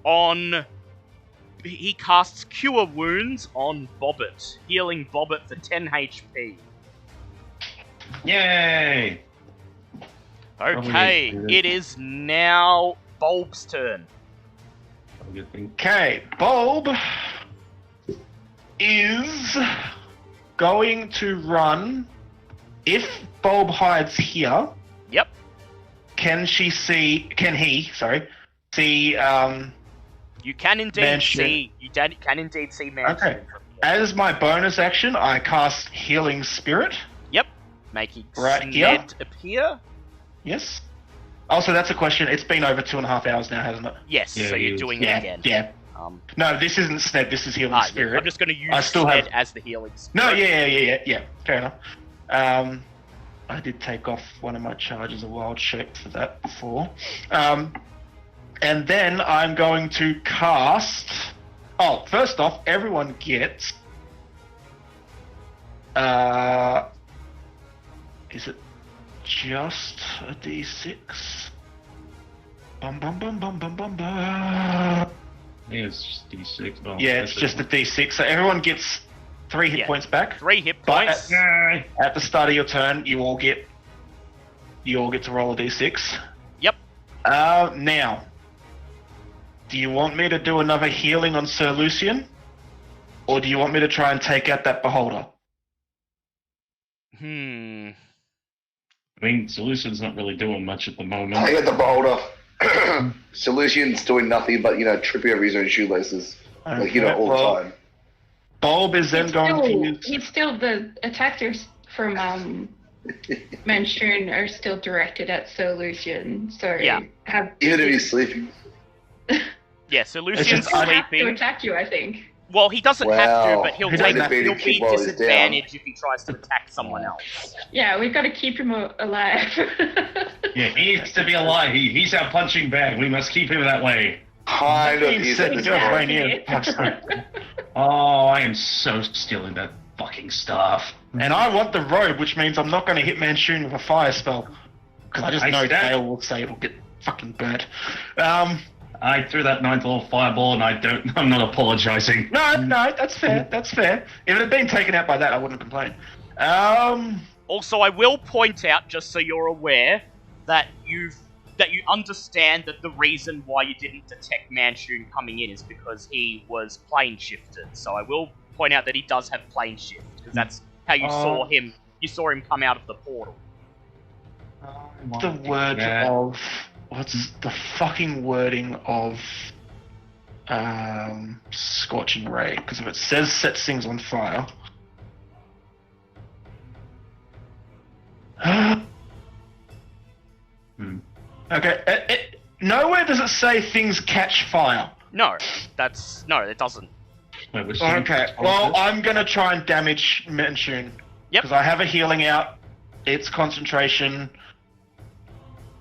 on... He casts Cure Wounds on Bobbit, healing Bobbit for 10 HP. Yay! Okay, Probably- it is now Bulb's turn. Good thing. Okay, Bulb is going to run. If Bulb hides here, Yep. can he, see, You can indeed Mansion. see. Can indeed see Mansion Okay. from here. as my bonus action, I cast Healing Spirit. Yep. Making Right Sned here? appear. Yes. Also, that's a question. It's been over 2.5 hours now, hasn't it? Yes. Yeah, so you're you- doing Yeah, it again. yeah. No, this isn't Sned, this is Healing Spirit. I'm just going to use I still Sned have- as the healing spirit. No, yeah. Fair enough. I did take off one of my charges of Wild Shape for that before. And then I'm going to cast... Oh, first off, everyone gets... Is it just a D6? Bum bum bum bum bum bum bum. I think it's just D6. But Yeah, it's just a D6. So everyone gets 3 hit Yeah. points back. 3 hit But points. at the start of your turn, you all get to roll a D6. Yep. Now, do you want me to do another healing on Sir Lucian, or do you want me to try and take out that beholder? I mean, Solution's not really doing much at the moment. I get the beholder. Solution's doing nothing but, tripping over his own shoelaces. All Okay, the well, time. Bulb is then going to use... He's still the attackers from Manchun are still directed at Sir Lucian. So Yeah. Even if he's sleeping. Yeah, so It's Lucian's just- He'll have to sleeping. attack you, I think. Well, he doesn't have to, Wow. but he'll He take doesn't he'll have to be while he's down. disadvantaged if he tries to attack someone else. Yeah, we've got to keep him alive. Yeah, he needs to be alive. He's our punching bag. We must keep him that way. Kind of Being is said, at this you're point. right near Pakistan. Oh, I am so stealing that fucking stuff. And I want the robe, which means I'm not going to hit Manchun with a fire spell. Because I just know Dale will say it'll get fucking burnt. I threw that 9th level fireball, and I'm not apologizing. No, that's fair. That's fair. If it had been taken out by that, I wouldn't complain. Also, I will point out, just so you're aware, that you understand that the reason why you didn't detect Manchun coming in is because he was plane shifted. So I will point out that he does have plane shift, because that's how you saw him. You saw him come out of the portal. The word of what's the fucking wording of scorching ray? Because if it says sets things on fire. Okay. Nowhere does it say things catch fire. No, it doesn't. Wait, which Okay. Well, I'm gonna try and damage Manchun. Yep. Because I have a healing out. It's concentration.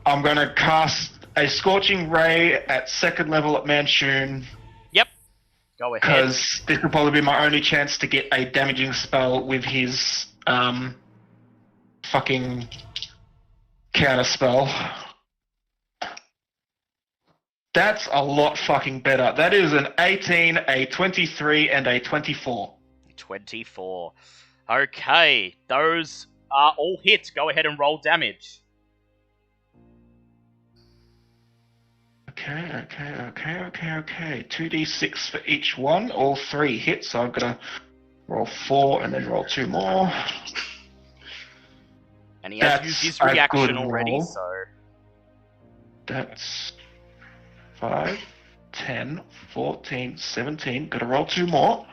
I'm gonna cast a scorching ray at 2nd level at Manchun. Yep. Go ahead. Because this will probably be my only chance to get a damaging spell with his fucking counter spell. That's a lot fucking better. That is an 18, a 23, and a 24. 24. Okay, those are all hits. Go ahead and roll damage. Okay. 2d6 for each one. All 3 hits, so I've got to roll 4 and then roll 2 more. And he has used his reaction already, roll. so... That's 5, 10, 14, 17. Got to roll 2 more.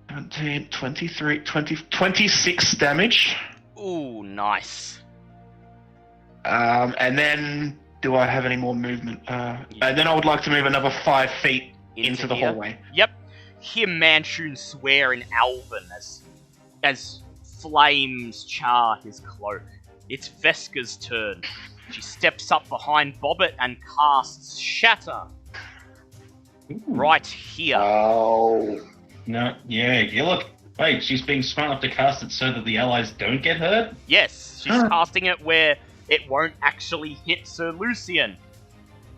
17, 23, 20, 26 damage. Ooh, nice. And then, do I have any more movement? And then I would like to move another 5 feet into the here. hallway. Yep. Hear Manchun swear in Elven as flames char his cloak. It's Veska's turn. She steps up behind Bobbit and casts Shatter. Right here. Oh. No, yeah, look. Wait, she's being smart enough to cast it so that the allies don't get hurt? Yes, she's casting it where it won't actually hit Sir Lucian.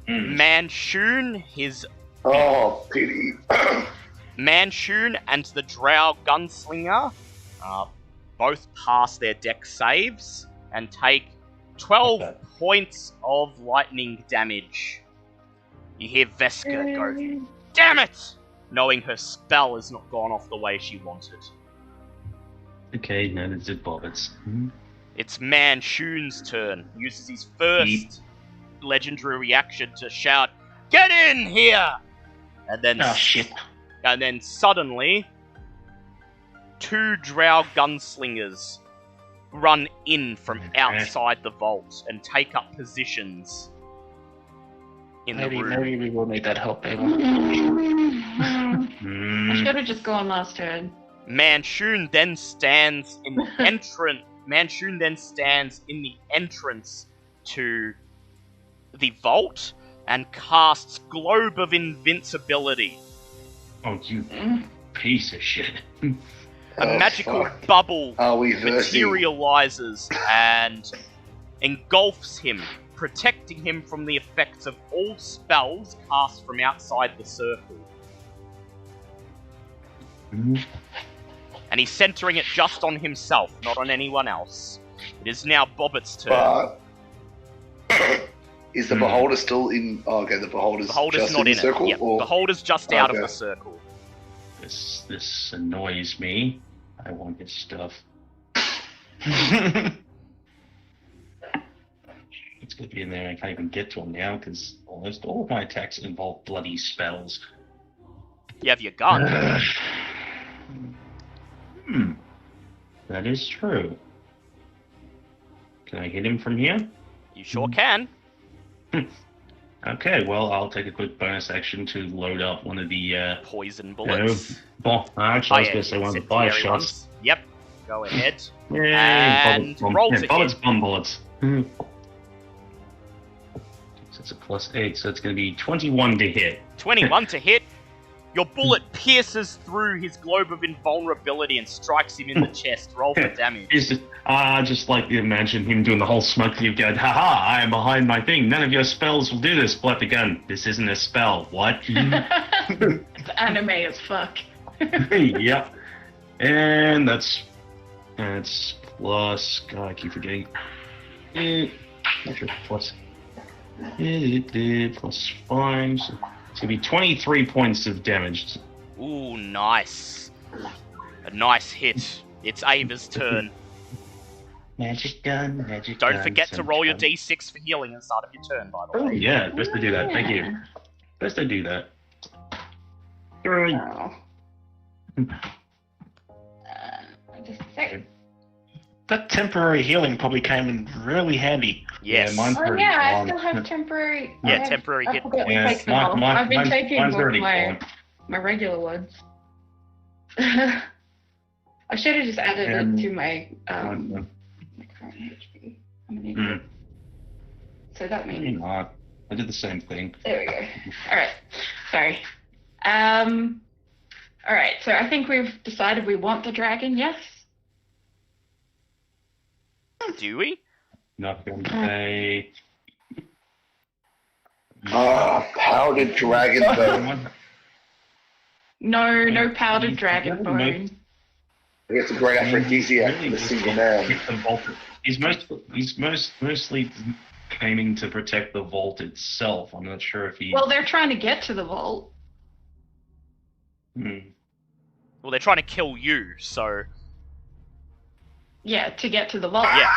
Manchun, Oh, pity. Manchun and the Drow Gunslinger both pass their deck saves and take 12 points of lightning damage. You hear Veska go, "Damn it!" knowing her spell has not gone off the way she wanted. Okay, no, that's it, Bobbits. It's Manchun's turn. He uses his first legendary reaction to shout, "Get in here!" And then, shit. And then suddenly, 2 Drow Gunslingers run in from outside the vault and take up positions in the room. Maybe we will need that help, Ava. I should have just gone last turn. Manchun then stands in the entrance. Manchun then stands in the entrance to the vault and casts Globe of Invincibility. Oh, you piece of shit. A magical bubble versing? materializes and engulfs him, protecting him from the effects of all spells cast from outside the circle. And he's centering it just on himself, not on anyone else. It is now Bobbit's turn. Is the Beholder still in... Oh, okay, the Beholder's just not in in the circle? it. Yeah, Or... Beholder's just out of the circle. This annoys me. I want his stuff. It's gonna be in there. I can't even get to him now because almost all of my attacks involve bloody spells. You have your gun. That is true. Can I hit him from here? You sure can. Okay, well, I'll take a quick bonus action to load up one of the, Poison bullets. Actually, I was going to say one of the 5 shots. Yep, go ahead. Yay, And roll to bullets, hit. bomb bullets. So it's a +8, so it's going to be 21 to hit. 21 to hit. Your bullet pierces through his globe of invulnerability and strikes him in the chest. Roll for damage. It's just like you imagine him doing the whole smoke thing. Going, haha, I am behind my thing. None of your spells will do this. Pull out the gun. This isn't a spell. What? It's anime as fuck. Yep. And that's plus. God, I keep forgetting. Plus. Plus 5. So it's gonna be 23 points of damage. Ooh, nice. A nice hit. It's Ava's turn. Magic gun, magic Don't gun. forget to roll your d6 for healing at the start of your turn, by the Oh way. yeah, best to do that. Thank you. Best I do that. Three. Oh. Just a second. That temporary healing probably came in really handy. Yes. Yeah, mine's Oh pretty yeah, I long. still have temporary. Yeah, temporary hit. I forgot to Yeah, take them off. I've been taking mine's all already my gone. regular ones. I should have just added it to my current HP. I'm gonna need it. So that Maybe means not. I did the same thing. there we go. All right, sorry. All right, so I think we've decided we want the dragon. Yes. Do we? Not gonna say. Powdered dragon bone. No powdered dragon bone. I think it's a great aphrodisiac for the single man. The vault. He's mostly aiming to protect the vault itself. I'm not sure if he. Well, they're trying to get to the vault. Well, they're trying to kill you, so... Yeah, to get to the vault. Yeah.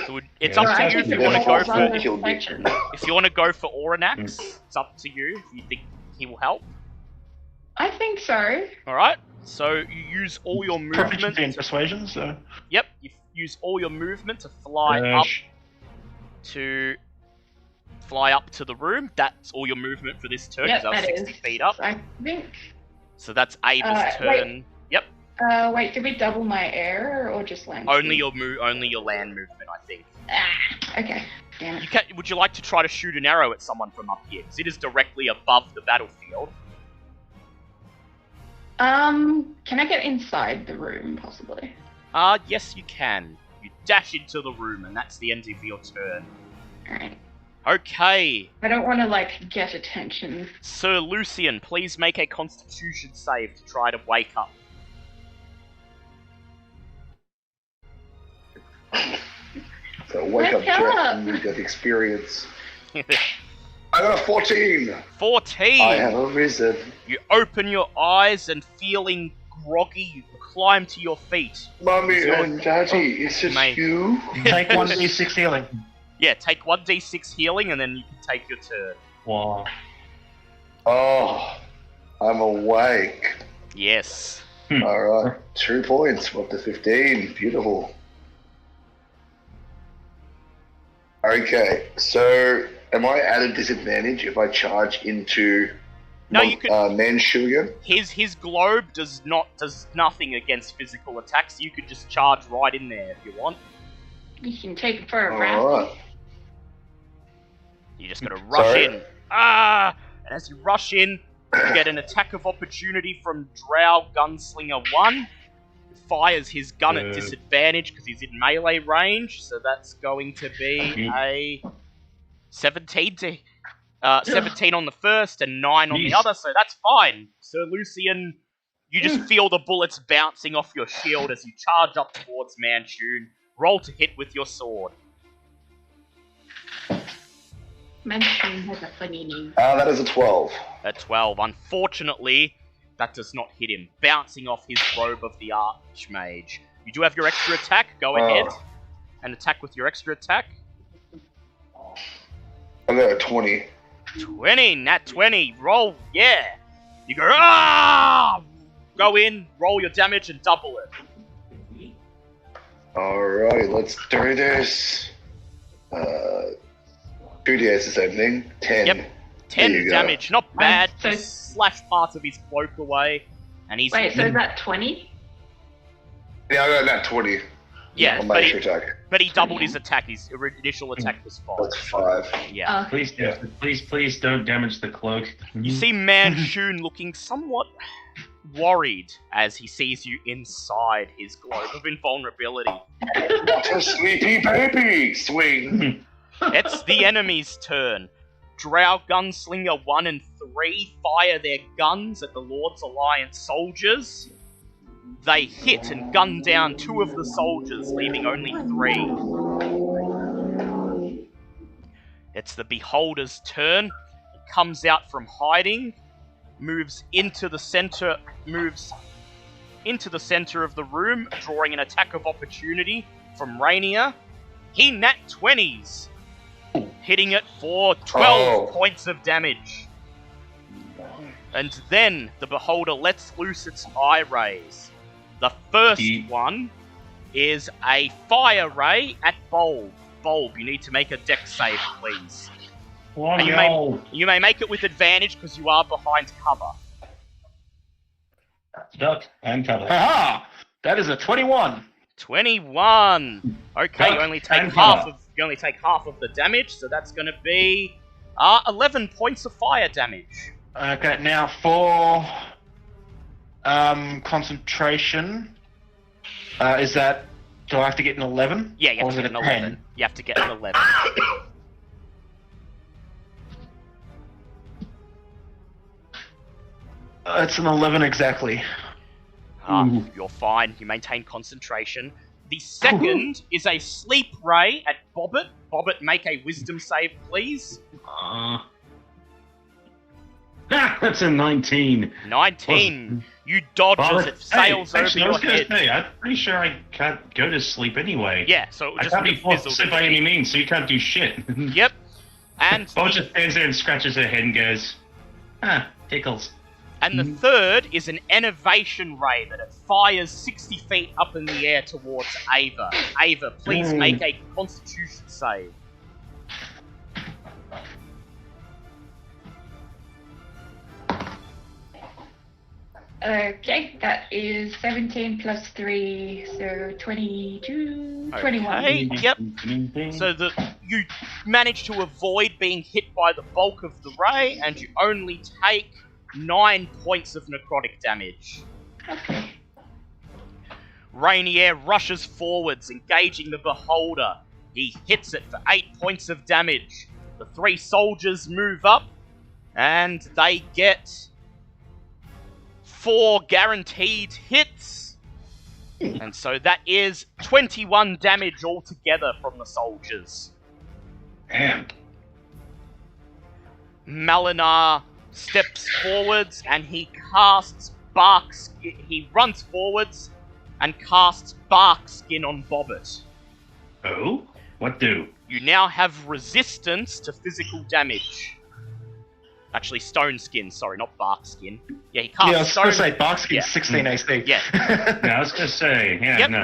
So it's Yeah, up to I you think if you the want to go vault's for... under Killed me. protection. If you want to go for Oranax, it's up to you if you think he will help. I think so. Alright, so you use all your movement... Proficiency in persuasion, so. Yep, you use all your movement to fly up to the room. That's all your movement for this turn, Yep, because that 60 is. feet up. I think. So that's Ava's turn. wait. Yep, Wait, did we double my air or just land? only your land movement, I think. Okay. Damn it. Would you like to try to shoot an arrow at someone from up here? Because it is directly above the battlefield. Can I get inside the room, possibly? Yes you can. You dash into the room, and that's the end of your turn. Alright. Okay, I don't want to, get attention. Sir Lucian, please make a Constitution save to try to wake up. So wake up, Wake Jet, up. and you get experience. I got a 14! 14! I have arisen. You open your eyes and feeling groggy, you climb to your feet. Mummy It's your- and Daddy, is it Mate. you? Take 1d6 healing. Yeah, take 1d6 healing and then you can take your turn. Wow. Oh, I'm awake. Yes. Alright, 2 points, up to 15. Beautiful. Okay, so am I at a disadvantage if I charge into No, you could. Manchu again? His globe does nothing against physical attacks. You could just charge right in there if you want. You can take it for a ride. Alright. You just gotta rush Sorry? in. And as you rush in, you get an attack of opportunity from Drow Gunslinger 1. Fires his gun at disadvantage because he's in melee range, so that's going to be a 17 on the first and 9 on the Jeez. other, so that's fine. Sir Lucian, you just feel the bullets bouncing off your shield as you charge up towards Manchun. Roll to hit with your sword. Manchun has a funny name. That is a 12. At 12. Unfortunately, that does not hit him, bouncing off his robe of the Archmage. You do have your extra attack. Go ahead and attack with your extra attack. I got a 20. 20, nat 20. Roll, yeah. You go, ah! Go in, roll your damage, and double it. Alright, let's do this. 2d8 is the same thing. 10. Yep. There 10 you go. damage, not bad. So- Just slash parts of his cloak away, and he's... Wait, so is that 20? Yeah, I got that 20. Yeah, on but my he, attack. but he doubled his attack. His initial attack was 5. That's 5. Yeah. Please don't damage the cloak. You see Manchun looking somewhat worried as he sees you inside his globe of invulnerability. What a sleepy baby! Swing! It's the enemy's turn. Drow Gunslinger 1 and 3 fire their guns at the Lord's Alliance soldiers. They hit and gun down 2 of the soldiers, leaving only 3. It's the Beholder's turn. It comes out from hiding, moves into the center of the room, drawing an attack of opportunity from Rainier. He nat 20s, hitting it for 12 points of damage. And then the Beholder lets loose its eye rays. The first one is a fire ray at Bulb. Bulb, you need to make a dex save, please. And you may make it with advantage because you are behind cover. Duck and cover. Aha! That is a 21. 21. Okay, Duck you only take and half cover. of the damage, so that's going to be 11 points of fire damage. Okay, now for concentration, is that, do I have to get an 11? Yeah, you or have to is get it an a 11. 10? You have to get an 11. It's an 11 exactly. You're fine. You maintain concentration. The second is a sleep ray at Bobbit. Bobbit, make a wisdom save, please. That's a 19. 19. You dodge as it sails over actually, I your was gonna head. say, I'm pretty sure I can't go to sleep anyway. Yeah, so it I just can't be forced to fizzled sleep in by your any head. means, so you can't do shit. Yep. And Bo just stands there and scratches her head and goes, tickles. And the third is an enervation ray that it fires 60 feet up in the air towards Ava. Ava, please make a constitution save. Okay, that is 17 plus 3, so 22, 21. Okay, yep. So you manage to avoid being hit by the bulk of the ray, and you only take 9 points of necrotic damage. Okay. Rainier rushes forwards, engaging the Beholder. He hits it for 8 points of damage. The 3 soldiers move up, and they get 4 guaranteed hits. And so that is 21 damage altogether from the soldiers. Damn. Malinar steps forwards and he runs forwards and casts Bark Skin on Bobbit. Oh? What do? You now have resistance to physical damage. Actually, Stone Skin, sorry, not Bark Skin. Yeah, he casts Yeah, I was Stone... going to say, Bark Skin's Yeah. 16 AC. Yeah. Yeah, I was gonna say,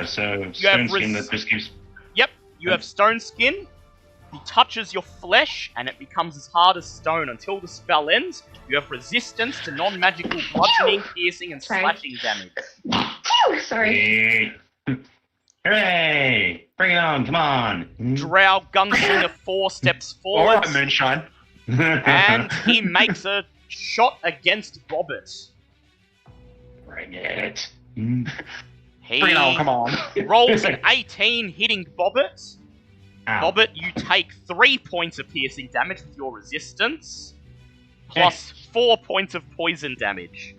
so Stone Skin that just keeps... Yep, you have Stone Skin. He touches your flesh, and it becomes as hard as stone until the spell ends. You have resistance to non-magical bludgeoning, piercing, and Sorry. slashing damage. Oh, sorry. Hooray! Bring it on, come on! Drow Gunslinger 4 steps forward, Alright, Moonshine. and he makes a shot against Bobbit. Bring it. He Bring it on, come on. rolls an 18, hitting Bobbit. Ow. Bobbit, you take 3 points of piercing damage with your resistance, plus 4 points of poison damage.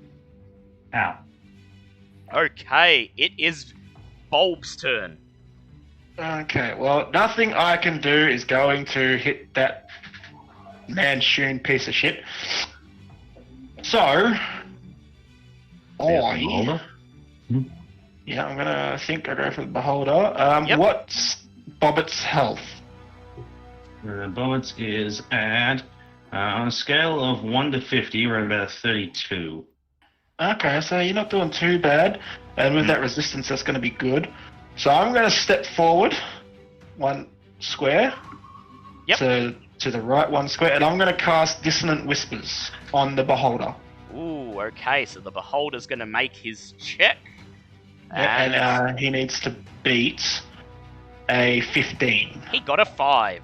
Ow. Okay, it is Bulb's turn. Okay, well, nothing I can do is going to hit that Manchun piece of shit. So, Beholder? yeah, I'm gonna think I go for the Beholder. Yep. What's Bobbit's health? Bullets is at, on a scale of 1 to 50, we're at about a 32. Okay, so you're not doing too bad, and with that resistance, that's going to be good. So I'm going to step forward 1 square Yep. to the right 1 square, and I'm going to cast Dissonant Whispers on the Beholder. Ooh, okay, so the Beholder's gonna make his check. And he needs to beat a 15. He got a 5.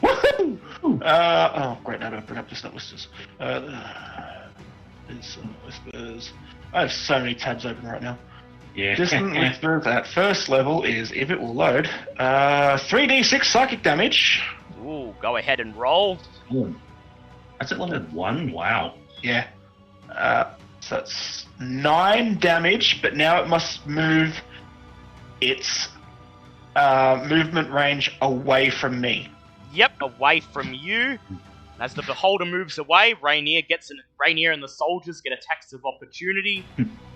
Woohoo! Oh, great, now I don't bring up distant whispers. Whispers. I have so many tabs open right now. Yeah. Distant whispers at first level is, if it will load, 3d6 psychic damage. Ooh, go ahead and roll. Ooh. That's at level 1? Wow. Yeah. So that's 9 damage, but now it must move its movement range away from me. Yep, away from you. As the beholder moves away, Rainier and the soldiers get attacks of opportunity.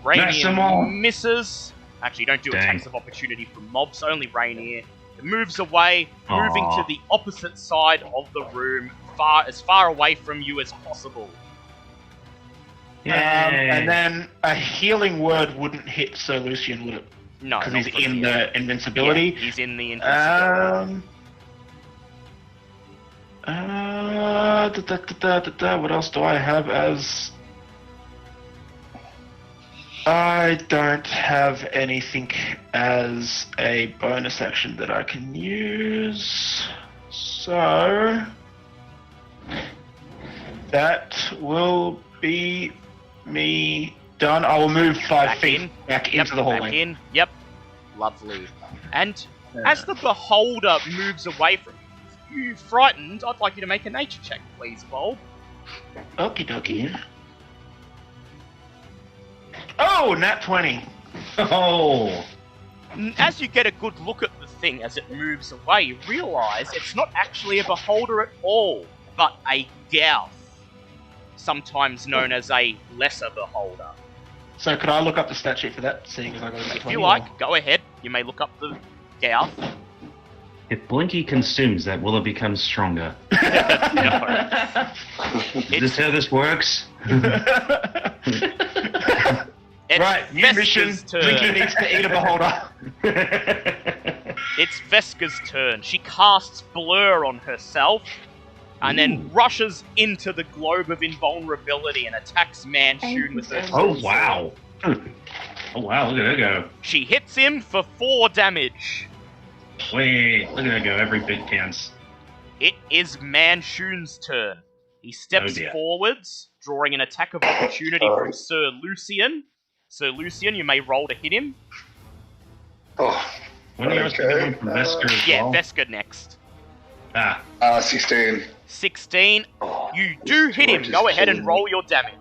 Rainier Maximum. misses. Actually, you don't do Dang. attacks of opportunity from mobs, only Rainier. It moves away, moving to the opposite side of the room, as far away from you as possible. And then a healing word wouldn't hit Sir Lucian, would it? No, Because not he's from in here. the invincibility. Yeah, he's in the invincibility. What else do I have as... I don't have anything as a bonus action that I can use. So... that will be me done. I will move 5 Back feet in. back Yep, into the back hallway. in. Yep. Lovely. And as the beholder moves away from you, frightened, I'd like you to make a nature check, please, Bulb. Okie dokie. Oh, nat 20. Oh! As you get a good look at the thing as it moves away, you realise it's not actually a beholder at all, but a Gauth, sometimes known as a lesser beholder. So could I look up the stat sheet for that, seeing as I got a nat 20? If you like, go ahead. You may look up the Gauth. If Blinky consumes that, will it become stronger? No. Is this how this works? It's Right, new mission. Veska's turn. Blinky needs to eat a beholder. It's Veska's turn. She casts Blur on herself and then rushes into the globe of invulnerability and attacks Manchun with her. Oh, wow. Oh, wow, look at her go. She hits him for 4 damage. Wait, look at her go. Every bit counts. It is Manchun's turn. He steps Oh, dear. forwards, drawing an attack of opportunity from Sir Lucian. Sir Lucian, you may roll to hit him. Oh, When are you Okay. going from Vesker as Yeah, well? Veska next. Ah, 16. 16. Oh, You do hit him. just Go ahead and killing roll your damage.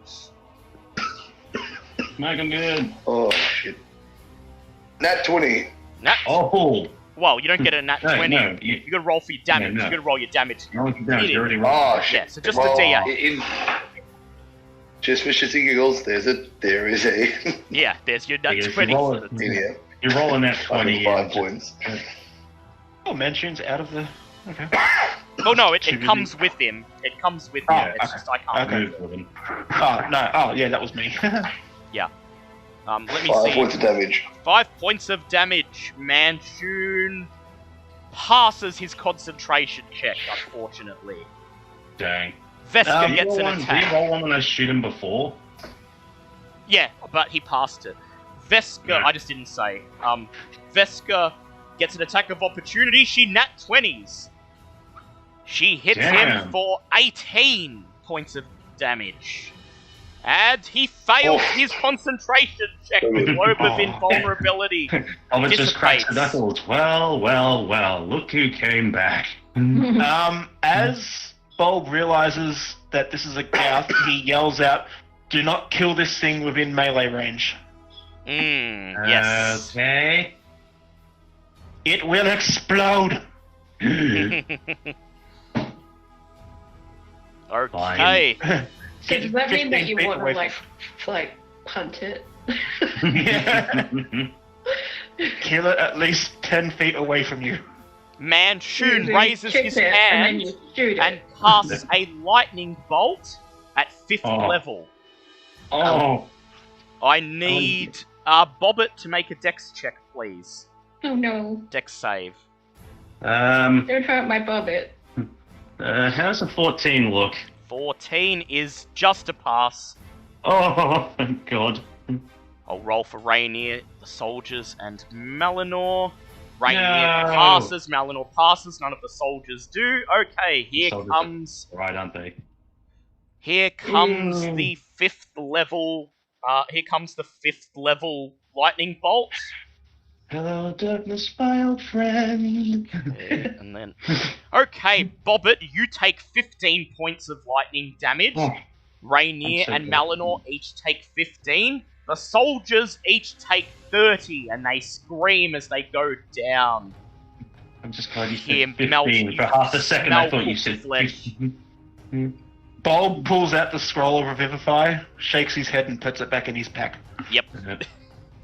make him good. Oh, shit. Nat 20. Nat. Oh, Well, you don't get a nat No, 20. no, you gotta roll for your damage. no. You gotta roll your damage. no, Hit you him. already rolled. Oh, shit. Yeah, so just Well, the D8. Just for shits and giggles, there is a Yeah, there's your nat Because 20. You roll, it, idiot. you roll a net I 20. think 5 and- points. Oh, Manchun's out of the... Okay. Oh no, it Too comes with him. It comes with Oh, him. It's okay. just I can't Okay. move. Move with him. Oh, no. Oh, yeah, that was me. Let me 5 see. points of damage. 5 points of damage. Manchun passes his concentration check, unfortunately. Dang. Veska Did you gets roll an one- Did attack. you roll one when I shoot him before? Yeah, but he passed it. Veska, Yeah. I just didn't say. Veska gets an attack of opportunity. She nat 20s. She hits him Damn. for 18 points of damage. And he fails Oh. his concentration check. The globe of Oh. invulnerability. Oh, it just cracks the Dissipates. knuckles. Well, look who came back. As Bulb realizes that this is a Gauth, he yells out, "Do not kill this thing within melee range. Yes. Okay. It will explode." Okay. Does that mean that 15 you feet want away to from- like hunt it? Kill it at least 10 feet away from you. Manchun You raises kick his it, hand and then you shoot and it. casts a lightning bolt at 5th Oh. level. Oh, I need Bobbit to make a dex check, please. Oh no! Dex save. um, Don't hurt my bobbit. how's a 14 look? 14 is just a pass. Oh, thank God. I'll roll for Rainier, the soldiers, and Melanor. Rainier No. passes, Malinor passes, none of the soldiers do. Okay, here Soldiers comes Right, aren't they? the fifth level. Here comes the fifth level lightning bolt. Hello, darkness, my old friend. And then, okay, Bobbit, you take 15 points of lightning damage. Oh, Rainier I'm so and glad. Malinor each take 15. The soldiers each take 30, and they scream as they go down. I'm just glad you Here, said melt- 15. For half a second, I thought you cooked said flesh. 15. Bulb pulls out the scroll of Revivify, shakes his head, and puts it back in his pack. Yep.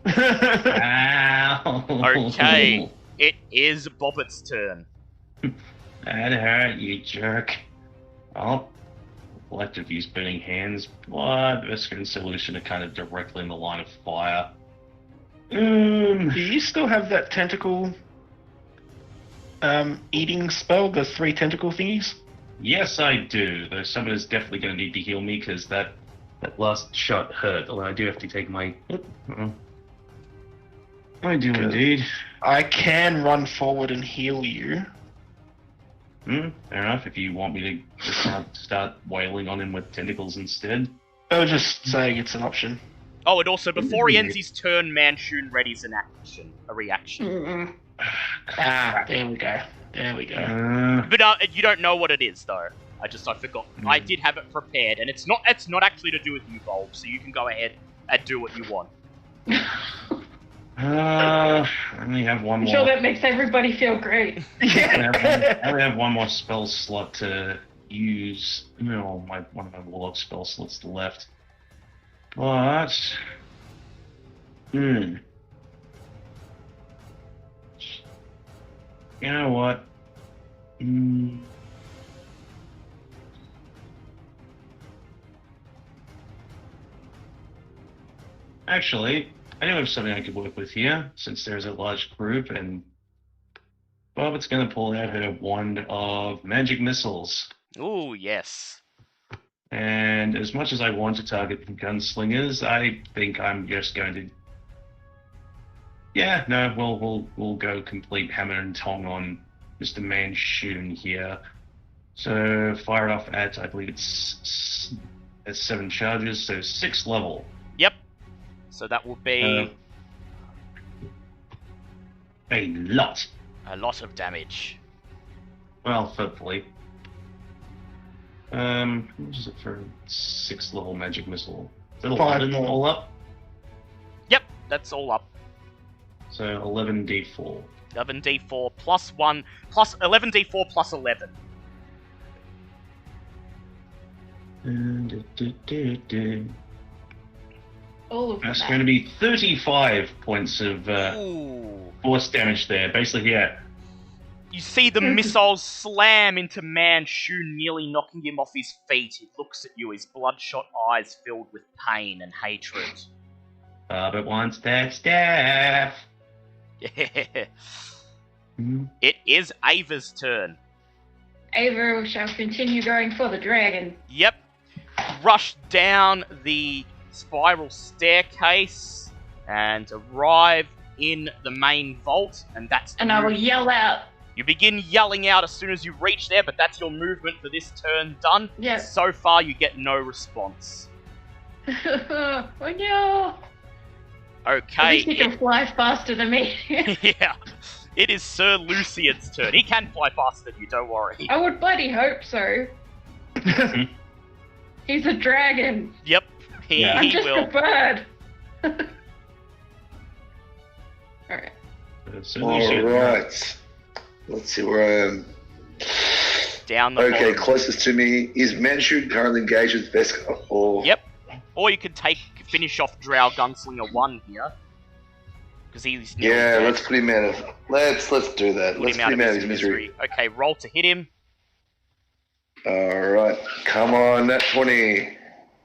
Ow. Okay, it is Bobbit's turn. That hurt, you jerk. Oh, collective use burning hands. What? Vesca and Solution are kind of directly in the line of fire. Do you still have that tentacle eating spell, the 3 tentacle thingies? Yes, I do. Though someone is definitely going to need to heal me because that last shot hurt. Although I do have to take my. I do Good. indeed. I can run forward and heal you. Fair enough. If you want me to just start wailing on him with tentacles instead. I was just saying it's an option. Oh, and also, before he ends his turn, Manchun readies a reaction. There we go. There we go. But you don't know what it is, though. I forgot. I did have it prepared, and it's not actually to do with you, Bulb, so you can go ahead and do what you want. I only have one I'm more. sure that makes everybody feel great. I only have one more spell slot to use. No, one of my warlock spell slots left. But you know what? Actually, I do have something I could work with here, since there's a large group, and Bobbitt's gonna pull out her wand of magic missiles. Ooh, yes. And as much as I want to target the gunslingers, I think I'm just going to. Yeah, no, we'll go complete hammer and tong on Mr. Manchun here. So fire it off at, I believe it's 7 charges, so 6th level. Yep. So that will be A lot. a lot of damage. Well, hopefully. What is it for 6th level magic missile? Is it 5 11 more. all up? Yep, that's all up. So 11d4. 11d4 plus 1 plus 11d4 plus 11. All of That's that. going to be 35 points of Ooh. force damage there. Basically, yeah. You see the missiles slam into Manchun, nearly knocking him off his feet. He looks at you, his bloodshot eyes filled with pain and hatred. But wants that staff. Yeah. It is Ava's turn. Ava shall continue going for the dragon. Yep. Rush down the spiral staircase and arrive in the main vault, and that's And I will yell out. You begin yelling out as soon as you reach there, but that's your movement for this turn done. Yeah. So far, you get no response. Oh no! At Okay. least he can fly faster than me. Yeah. It is Sir Lucian's turn. He can fly faster than you, don't worry. I would bloody hope so. He's a dragon. Yep. Yeah. I'm He just will. a bird. Alright. Alright. Let's see where I am. Down the Okay, bottom. closest to me is Manchun, currently engaged with Vesca. Oh. Yep. Or you could finish off Drow Gunslinger 1 here. Because he's nearly Yeah, dead. let's put him out of. Let's do that. Let's put him out of his misery. Okay, roll to hit him. Alright, come on, that 20.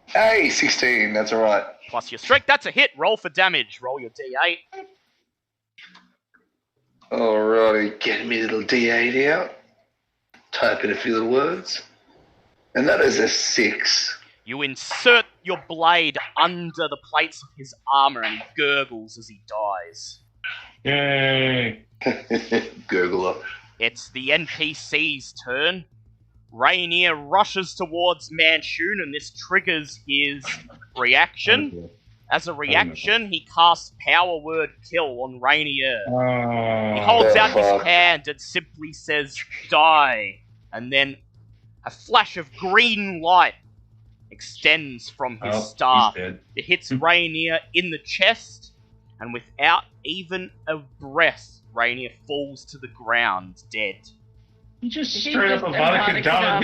Hey, 16, that's alright. Plus your strength. That's a hit. Roll for damage. Roll your d8. Alrighty, get me little D8 out. Type in a few little words. And that is a 6. You insert your blade under the plates of his armor and he gurgles as he dies. Yay! Gurgler. It's the NPC's turn. Rainier rushes towards Manchun, and this triggers his reaction. As a reaction, he casts Power Word Kill on Rainier. He holds out his hand and simply says, "Die." And then a flash of green light extends from his staff. It hits Rainier in the chest, and without even a breath, Rainier falls to the ground, dead. He just straight up a vodka down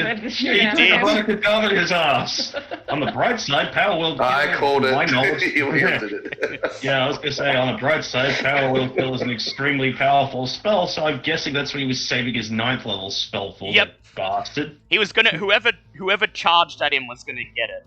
his ass. On the bright side, Power Will Kill. I called it. My knowledge. You wielded it. Yeah, I was gonna say, on the bright side, Power Will Kill is an extremely powerful spell, so I'm guessing that's when he was saving his 9th level spell for. Yep. The bastard. He was gonna. Whoever charged at him was gonna get it.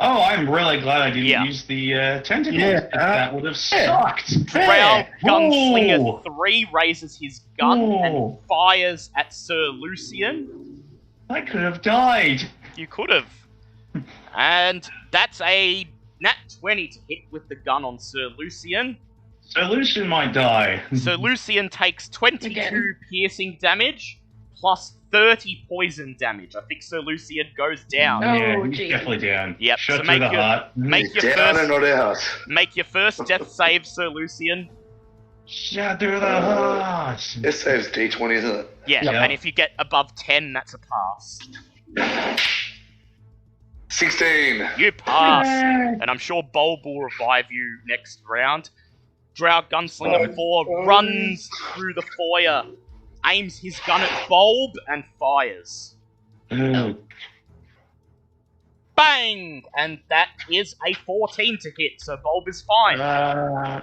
Oh, I'm really glad I didn't use the tentacles. Yeah, That would have sucked. Drow Gunslinger Ooh. 3 raises his gun and Ooh. fires at Sir Lucian. I could have died. You could have. And that's a nat 20 to hit with the gun on Sir Lucian. Solution might die. Sir Lucian takes 22 Again. piercing damage plus 30 poison damage. I think Sir Lucian goes down. No. Yeah, Oh, he's gee. definitely down. Yep, Shot so through make the your- heart. Make your Down and first, not out. make your first death save, Sir Lucian. Shot through the heart. This saves D20, isn't it? Yeah, Yeah. and if you get above 10, that's a pass. 16. You pass, and I'm sure Bulb will revive you next round. Drow Gunslinger 4 runs through the foyer, aims his gun at Bulb, and fires. Ooh. Bang! And that is a 14 to hit, so Bulb is fine.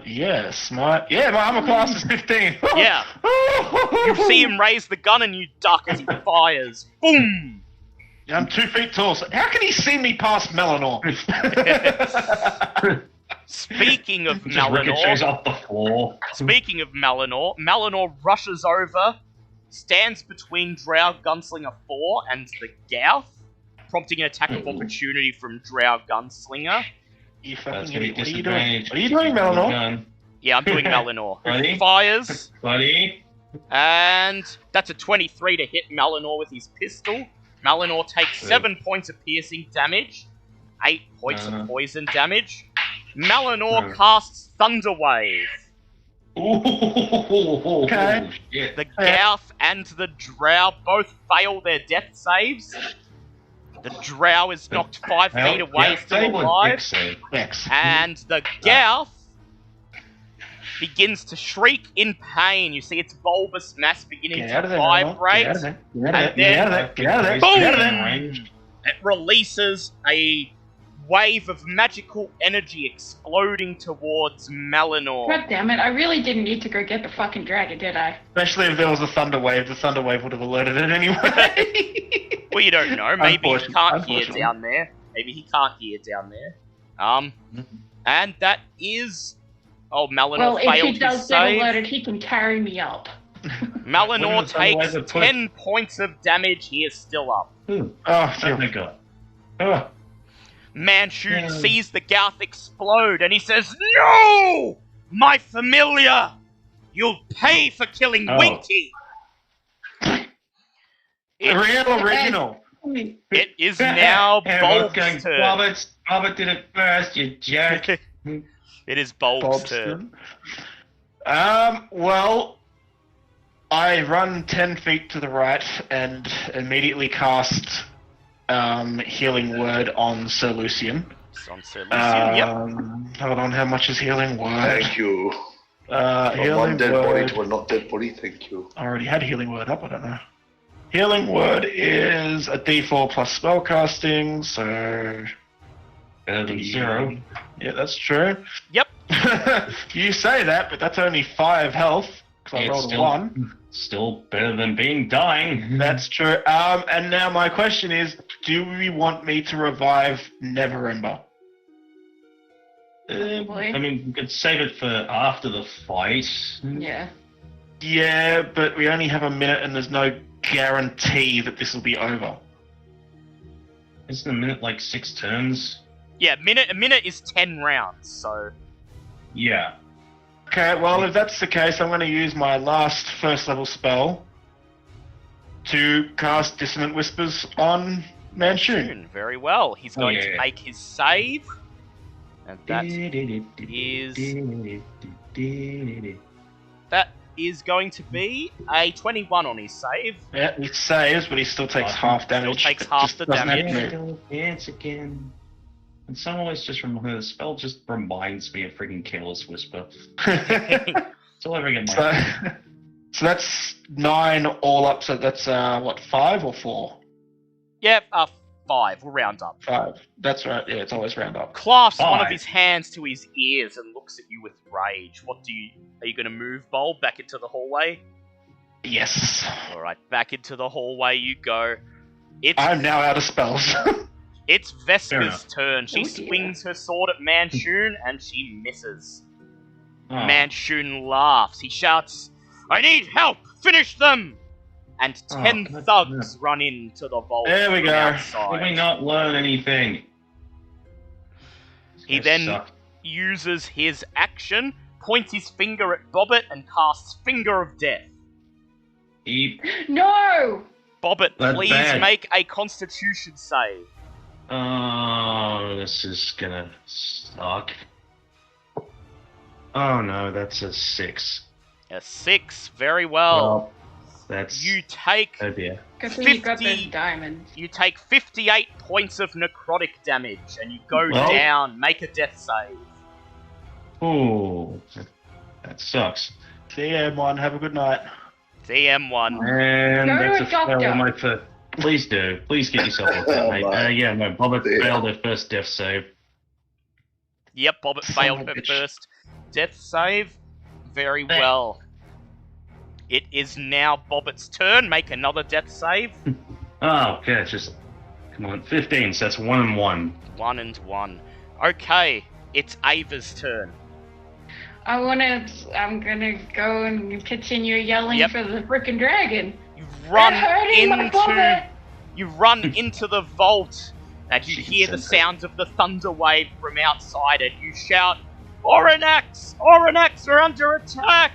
Yes, my armor class is 15. Yeah. You see him raise the gun and you duck as he fires. Boom! I'm 2 feet tall, so how can he see me past Melanor? Speaking of Just ricochets Melanor, off the floor. Melanor rushes over, stands between Drow Gunslinger 4 and the Gouth, prompting an attack of opportunity from Drow Gunslinger. You That's fucking gonna be idiot. What are you doing? disadvantage. What are you doing, Melanor? Gun. Yeah, I'm doing Melanor. Ready? Fires, Buddy? and that's a 23 to hit Melanor with his pistol. Melanor takes 7 points of piercing damage, 8 points of poison damage. Melanor casts Thunder Wave. Ooh. Okay. Shit. The Gouth and the Drow both fail their death saves. The Drow is knocked 5 feet away, still alive. X. And the Gouth begins to shriek in pain. You see its bulbous mass beginning Get out to of there, Melanor. vibrate. Get out of there. Get out of And there. Get out of there. Get out of there. Boom! Get out of there. It releases a wave of magical energy exploding towards Melanor. God damn it, I really didn't need to go get the fucking dragon, did I? Especially if there was a thunder wave. The thunder wave would have alerted it anyway. Well, you don't know. Maybe he can't hear Unfortunately. down there. Maybe he can't hear down there. And that is... Oh, Melanor Well, if failed he does his get save. alerted, he can carry me up. Melanor Wouldn't the Thunder takes Wave put- 10 points of damage. He is still up. Oh, Oh phew. my god. Oh. Manchun Yeah. sees the Gouth explode and he says, "No! My familiar! You'll pay for killing Oh. Winky!" The real original. It is now Everyone's Bulb's going, turn. Robert did it first, you jerk. It is Bulb's turn. Well, I run 10 feet to the right and immediately cast Healing Word on Sir Lucian. It's on Sir Lucian, yep. Hold on, how much is Healing Word? Thank you. From Healing one dead body Word. to a not dead body, thank you. I already had Healing Word up, I don't know. Healing Word is a d4 plus spellcasting, so... Better than 0. Yeah, that's true. Yep. You say that, but that's only 5 health, because I It's rolled a still- 1. Still better than being dying. That's true. And now my question is, do we want me to revive Neverember? I mean, we could save it for after the fight. Yeah. Yeah, but we only have a minute and there's no guarantee that this will be over. Isn't a minute like 6 turns? Yeah, a minute is 10 rounds, so... Yeah. Okay, well, if that's the case, I'm going to use my last first level spell to cast Dissonant Whispers on Manchun. Very well. He's going to yeah. make his save. And that is going to be a 21 on his save. Yeah, he saves, but he still takes half damage. Still takes It half just the doesn't damage. hit me. Dance again. And some always just remember the spell just reminds me of freaking Careless Whisper. It's all over again. So that's 9 all up. So that's what, 5 or 4? Yep, 5. We'll round up. 5. That's right. Yeah, it's always round up. Clasps one of 5. his hands to his ears and looks at you with rage. Are you going to move, Bold, back into the hallway? Yes. Alright, back into the hallway you go. It's I'm now out of spells. It's Fair Vesper's enough. turn. She Oh, dear. swings her sword at Manchun and she misses. Oh. Manchun laughs. He shouts, "I need help! Finish them!" And 10 God thugs run into the vault. There we from go. outside. Did we not learn anything? He This then sucked. uses his action, points his finger at Bobbit, and casts Finger of Death. Eep. No! Bobbit, That's please bad. make a Constitution save. Oh, this is gonna suck. Oh no, that's a 6. A 6, very well. That's... You take Oh dear. Good thing you got 50. those diamonds. You take 58 points of necrotic damage, and you go Well- down. Make a death save. Ooh. That sucks. See you, everyone. Have a good night. DM1. And Go to that's a a fail doctor. on my first... Please do. Please get yourself looked at, mate. Oh, my Yeah, no, Bobbit dear. failed their first death save. Yep, Bobbit Son failed of a her bitch. first death save. Very well. It is now Bobbit's turn. Make another death save. Oh, okay, just... Come on, 15, so that's 1 and 1. 1 and 1. Okay, it's Ava's turn. I'm gonna go and continue yelling Yep. for the frickin' dragon. You run They're hurting my into Bobbit! you run into the vault, and you Jeez, hear the Sensei. sounds of the thunder wave from outside, and you shout, "Oranax! Oranax, we're under attack!"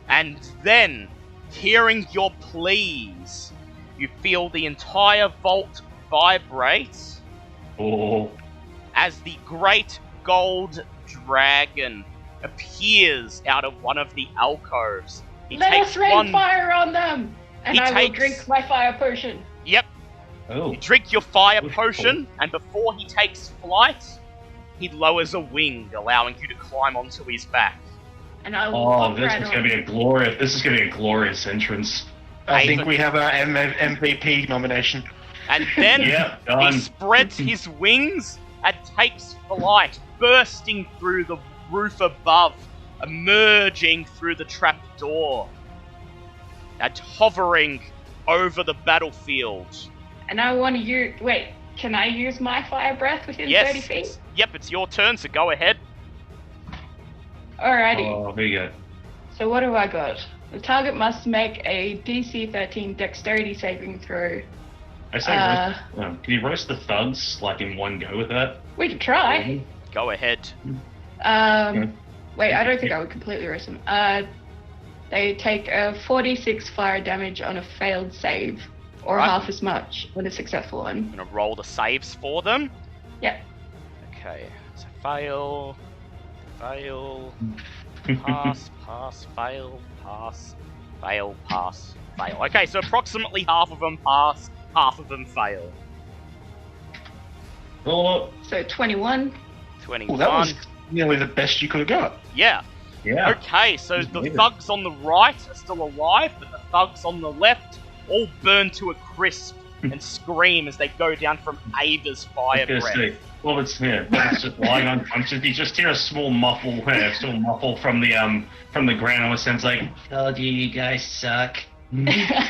And then, hearing your pleas, you feel the entire vault vibrate Oh. as the great gold dragon appears out of one of the alcoves. He Let takes us rain one. fire on them! And He I will takes- drink my fire potion. Yep, Oh. you drink your fire Oof. potion, and before he takes flight, he lowers a wing, allowing you to climb onto his back. And I will Oh, walk this right is on. gonna be a glorious... This is gonna be a glorious entrance. I Ava- think we have our MVP nomination. And then Yeah, he done. spreads his wings and takes flight, bursting through the roof above, emerging through the trap door, and hovering over the battlefield. And I want to use. Wait, can I use my fire breath within 30 feet? Yes. Yep, it's your turn, so go ahead. Alrighty. Oh, here you go. So what do I got? The target must make a DC 13 Dexterity saving throw. I say can you roast the thugs, like, in one go with that? We can try. Go ahead. Wait, I don't think I would completely roast them. They take 46 fire damage on a failed save, or Right. half as much on a successful one. I'm gonna roll the saves for them. Yep. Okay, so fail, pass, pass, fail, pass, fail, pass, fail. Okay, so approximately half of them pass, half of them fail. Oh, So 21. 21. Well, that was nearly the best you could have got. Yeah. yeah. Okay, so the Maybe. thugs on the right are still alive, but the thugs on the left all burn to a crisp and scream as they go down from Ava's fire I was breath. gonna say, well, it's here. It's just lying unconscious. You just hear a small muffle from the ground, and it sounds like, "Told you guys suck."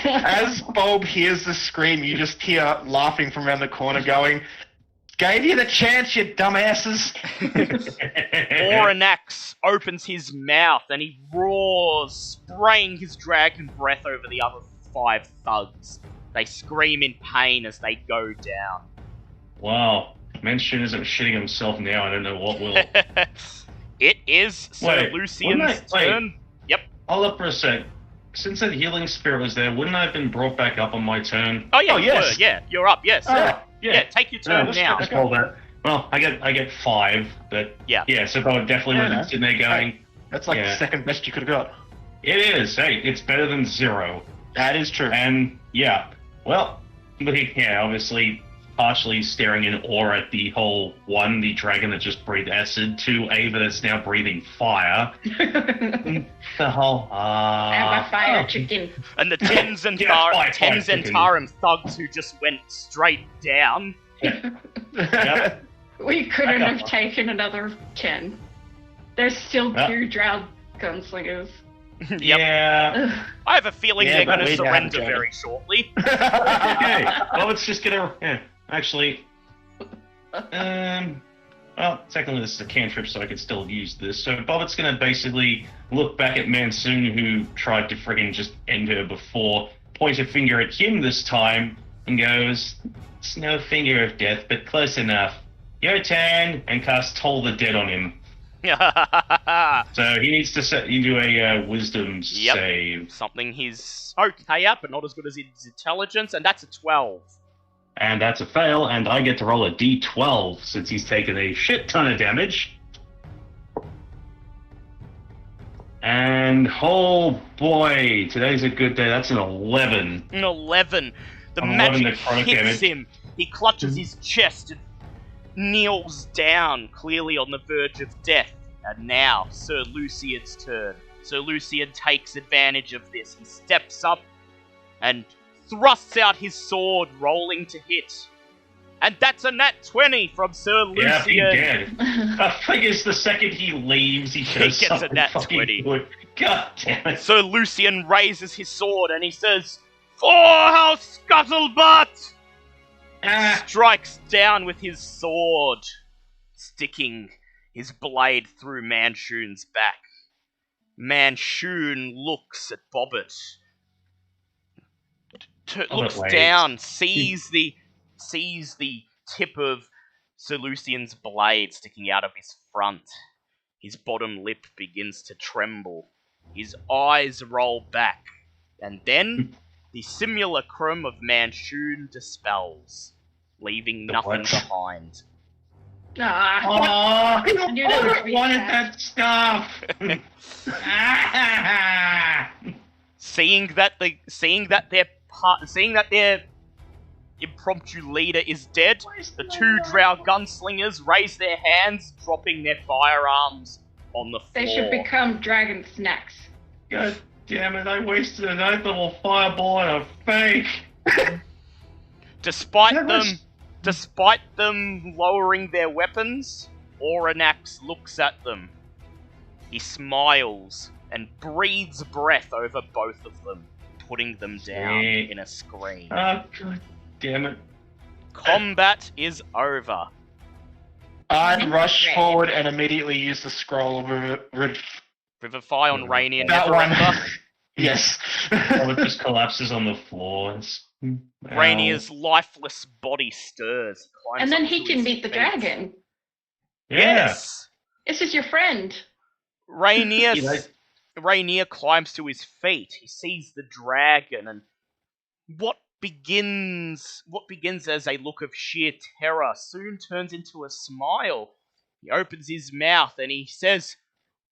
As Bulb hears the scream, you just hear laughing from around the corner going, "Gave you the chance, you dumbasses!" Oranax opens his mouth and he roars, spraying his dragon breath over the other 5 thugs. They scream in pain as they go down. Wow, Mention isn't shitting himself now. I don't know what will. It is Sir Wait, Lucian's wouldn't I- wait. turn. Yep. Hold up for a sec. Since that healing spirit was there, wouldn't I have been brought back up on my turn? Oh yeah, Oh, you yes. were. Yeah, you're up. Yes. Oh, Yeah, take your turn now. Let's roll that. Well, I get 5, but Yeah. so I definitely Yeah, wasn't sitting there going, That's like Yeah. the second best you could have got. it is, hey, it's better than 0. That is true. And yeah, well, obviously partially staring in awe at the whole 1, the dragon that just breathed acid, 2, Ava that's now breathing fire. The whole I'm a fire chicken. And the Tens and Yeah, fine, Tarum thugs who just went straight down. Yep. We couldn't I got have one. taken another 10. There's still Yeah. 2 drow gunslingers. Yep. Yeah. Ugh. I have a feeling Yeah, they're but going to we surrender haven't, very shortly. Okay. Well, it's just gonna. Yeah, actually. Well, technically this is a cantrip, so I could still use this. So Bobbitt's gonna basically look back at Mansoon, who tried to friggin' just end her before, point a finger at him this time, and goes, "It's no finger of death, but close enough. Your turn," and cast Toll the Dead on him. So he needs to do a wisdom Yep. save. Something he's okay at, but not as good as his intelligence, and that's a 12. And that's a fail, and I get to roll a d12 since he's taken a shit ton of damage. And oh boy, today's a good day. That's an 11. An 11. The An 11 magic necrotic hits damage. him. He clutches his chest and kneels down, clearly on the verge of death. And now, Sir Lucian's turn. Sir Lucian takes advantage of this. He steps up and thrusts out his sword, rolling to hit. And that's a nat 20 from Sir Yeah, he Lucian. did. I figures the second he leaves, he does gets a something nat fucking 20. good. God damn it. Sir Lucian raises his sword and he says, "For House Scuttlebutt!" Ah, Strikes down with his sword, sticking his blade through Manshoon's back. Manshoon looks at Bobbit, looks waits. down, sees the tip of Sir Lucian's blade sticking out of his front. His bottom lip begins to tremble. His eyes roll back, and then the simulacrum of Manshoon dispels, leaving nothing what? behind. Ah, oh, I knew that would I be wanted sad. that stuff. Ah. Seeing that their impromptu leader is dead, the 2 drow gunslingers raise their hands, dropping their firearms on the floor. They should become dragon snacks. God damn it, I wasted an 8th level fireball on a fake. Despite That was- them lowering their weapons, Oranax looks at them. He smiles and breathes breath over both of them, putting them down Sick. in a scream. Oh, god damn it. Combat is over. I'd rush forward and immediately use the scroll of Revivify on Rainier that never one. ever. Yes. Oh, it just collapses on the floor. Ow. Rainier's lifeless body stirs. Climbs And then up he to can his meet the feet. dragon. Yeah. Yes! This is your friend. Rainier, You know- Rainier climbs to his feet. He sees the dragon, and what begins as a look of sheer terror soon turns into a smile. He opens his mouth and he says,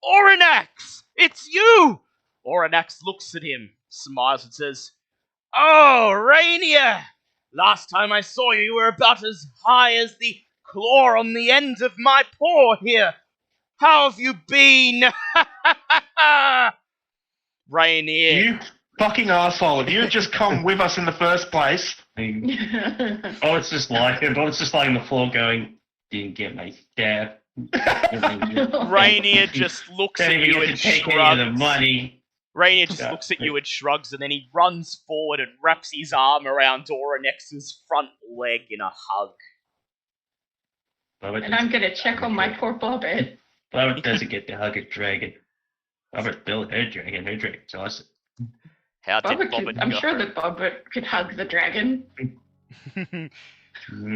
"Oranax, it's you!" Oranax looks at him, smiles and says, "Oh, Rainier! Last time I saw you, you were about as high as the claw on the end of my paw here. How have you been?" Rainier. You fucking asshole. If you had just come with us in the first place. Oh, it's just like him. Oh, it's just lying on the floor going, "Didn't get my staff." Rainier just looks Don't at even you get and to take any of the shrugs. money. Rainier just Yeah. looks at you and shrugs, and then he runs forward and wraps his arm around Doranex's front leg in a hug. And I'm gonna check on my poor Bobbit. Robert doesn't get to hug a dragon. Robert built her dragon's awesome. How did Bobbit Bobbit could, I'm go? sure that Bobbit could hug the dragon. Bobbit,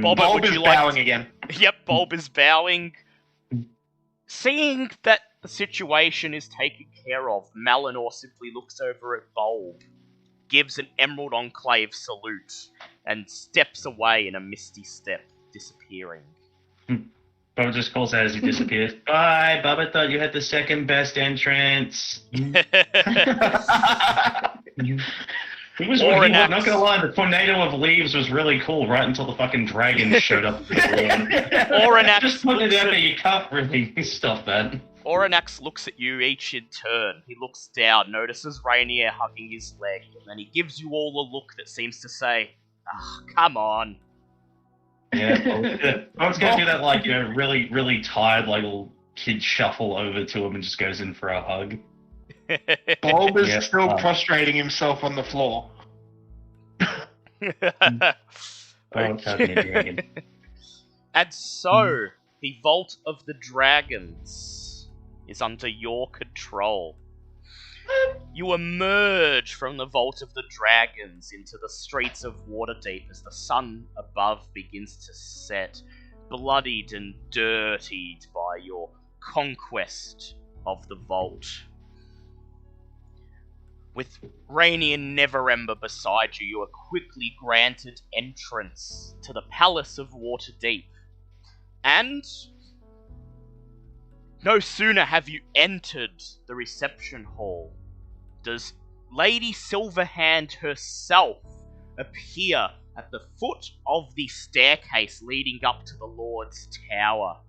Bulb would is you like bowing again. Yep, Bulb is bowing. Seeing that the situation is taken care of, Malinor simply looks over at Bulb, gives an Emerald Enclave salute, and steps away in a misty step, disappearing. Bubba just calls out as he disappears. Bye, Bubba thought you had the second best entrance. It was what he was, not gonna lie, the tornado of leaves was really cool right until the fucking dragon showed up. Oranax just put it out there, you can't really stop that. Oranax looks at you each in turn. He looks down, notices Rainier hugging his leg, and then he gives you all a look that seems to say, "Ah, come on." Yeah, I was gonna do that, like, really, really tired, like, little kid shuffle over to him and just goes in for a hug. Bulb is still prostrating himself on the floor. Okay. And so, the Vault of the Dragons is under your control. You emerge from the Vault of the Dragons into the streets of Waterdeep as the sun above begins to set, bloodied and dirtied by your conquest of the Vault. With Rainy and Neverember beside you, you are quickly granted entrance to the Palace of Waterdeep. And no sooner have you entered the reception hall, does Lady Silverhand herself appear at the foot of the staircase leading up to the Lord's Tower.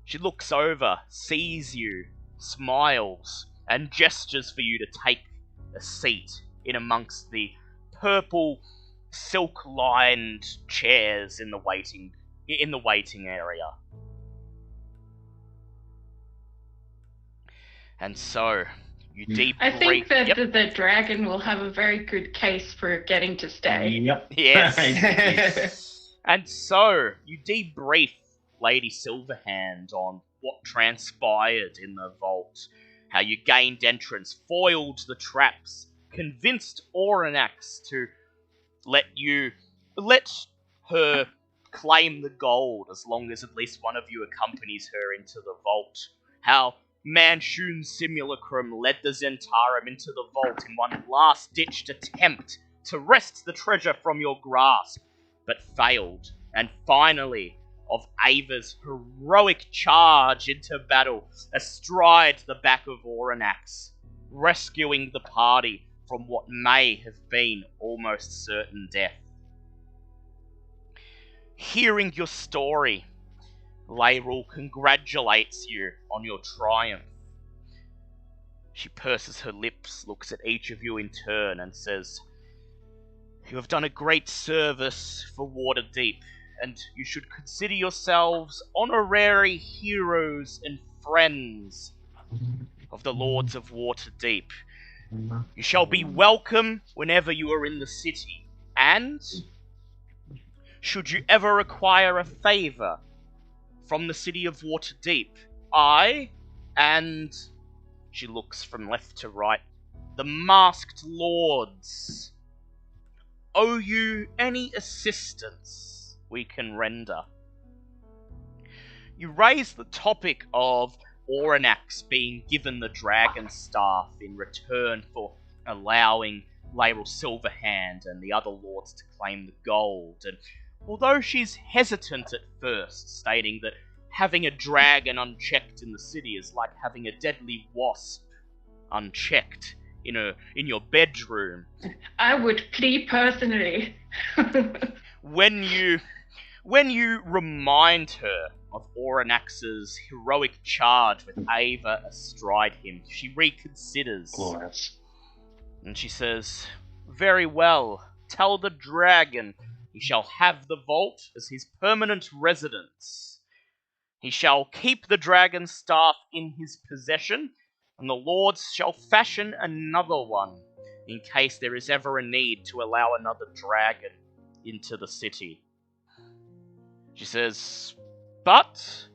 She looks over, sees you, smiles, and gestures for you to take a seat in amongst the purple silk-lined chairs in the waiting area. And so, you debrief. I think that the dragon will have a very good case for getting to stay. Yep. Yes. And so, you debrief Lady Silverhand on what transpired in the vault, how you gained entrance, foiled the traps, convinced Oranax to let her claim the gold as long as at least one of you accompanies her into the vault, how Manshun's simulacrum led the Zentarum into the vault in one last-ditched attempt to wrest the treasure from your grasp, but failed, and finally, of Ava's heroic charge into battle astride the back of Oranax, rescuing the party from what may have been almost certain death. Hearing your story, Layrul congratulates you on your triumph. She purses her lips, looks at each of you in turn, and says, "You have done a great service for Waterdeep, and you should consider yourselves honorary heroes and friends of the Lords of Waterdeep. You shall be welcome whenever you are in the city, and should you ever require a favor from the city of Waterdeep, I, and," she looks from left to right, "the masked lords owe you any assistance we can render." You raise the topic of Oranax being given the dragon staff in return for allowing Layrul Silverhand and the other lords to claim the gold, and although she's hesitant at first, stating that having a dragon unchecked in the city is like having a deadly wasp unchecked in your bedroom. I would plead personally. When you remind her of Oranax's heroic charge with Ava astride him, she reconsiders. Glorious. And she says, "Very well, tell the dragon he shall have the vault as his permanent residence. He shall keep the dragon staff in his possession, and the lords shall fashion another one, in case there is ever a need to allow another dragon into the city." She says, "But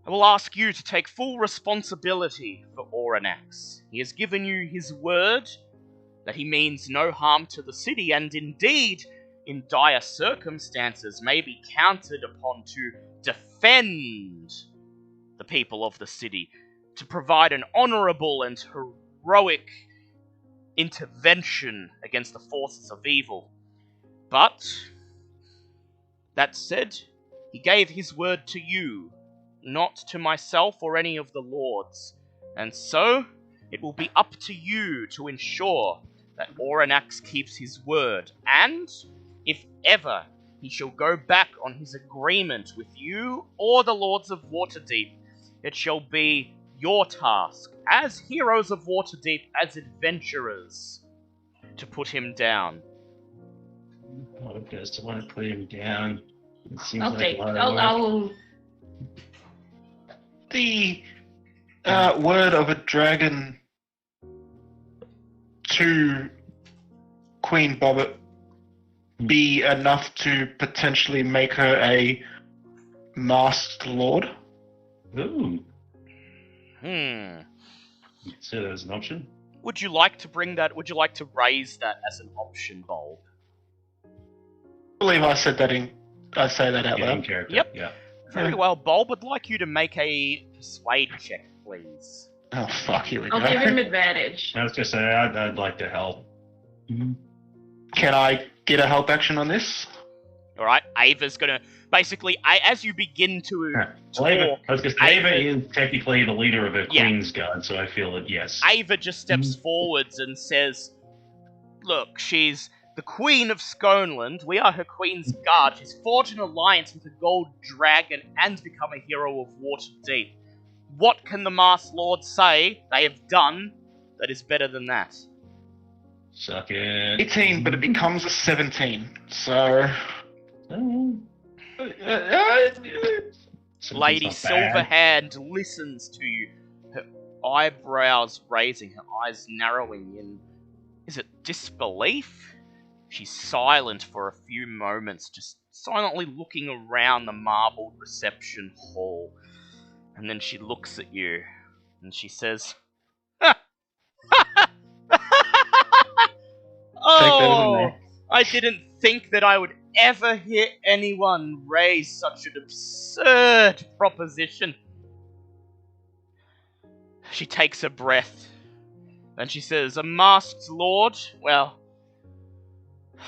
I will ask you to take full responsibility for Oranax. He has given you his word that he means no harm to the city, and indeed, in dire circumstances, may be counted upon to defend the people of the city, to provide an honorable and heroic intervention against the forces of evil. But, that said, he gave his word to you, not to myself or any of the lords, and so it will be up to you to ensure that Oranax keeps his word, and, if ever he shall go back on his agreement with you or the Lords of Waterdeep, it shall be your task, as heroes of Waterdeep, as adventurers, to put him down. Oh, does I want to put him down? It seems I'll like take. a lot of I'll, work. I'll. The word of a dragon to Queen Bobbit be enough to potentially make her a masked lord? Ooh, so there's an option. Would you like to bring that? Would you like to raise that as an option, Bulb? I believe I said that I say that out Yeah, in loud. character. Yep. Yeah. Very well, Bulb. I'd like you to make a persuade check, please. Oh fuck, here we go. I'll give him advantage. I was gonna say I'd like to help. Can I get a help action on this? All right, Ava's gonna basically, as you begin to Well, Ava, talk, I was gonna say, Ava Ava- is technically the leader of a Yeah. Queen's Guard, so I feel that yes. Ava just steps forwards and says, "Look, she's the Queen of Skoneland. We are her Queen's Guard. She's forged an alliance with a gold dragon and become a hero of Waterdeep. What can the Masked Lord say they have done that is better than that?" Suck it. 18, but it becomes a 17. So. Oh, Lady something's not bad. Silverhand listens to you, her eyebrows raising, her eyes narrowing in, is it disbelief? She's silent for a few moments, just silently looking around the marbled reception hall. And then she looks at you, and she says, "Oh, I didn't think that I would ever hear anyone raise such an absurd proposition." She takes a breath, and she says, "A masked lord? Well,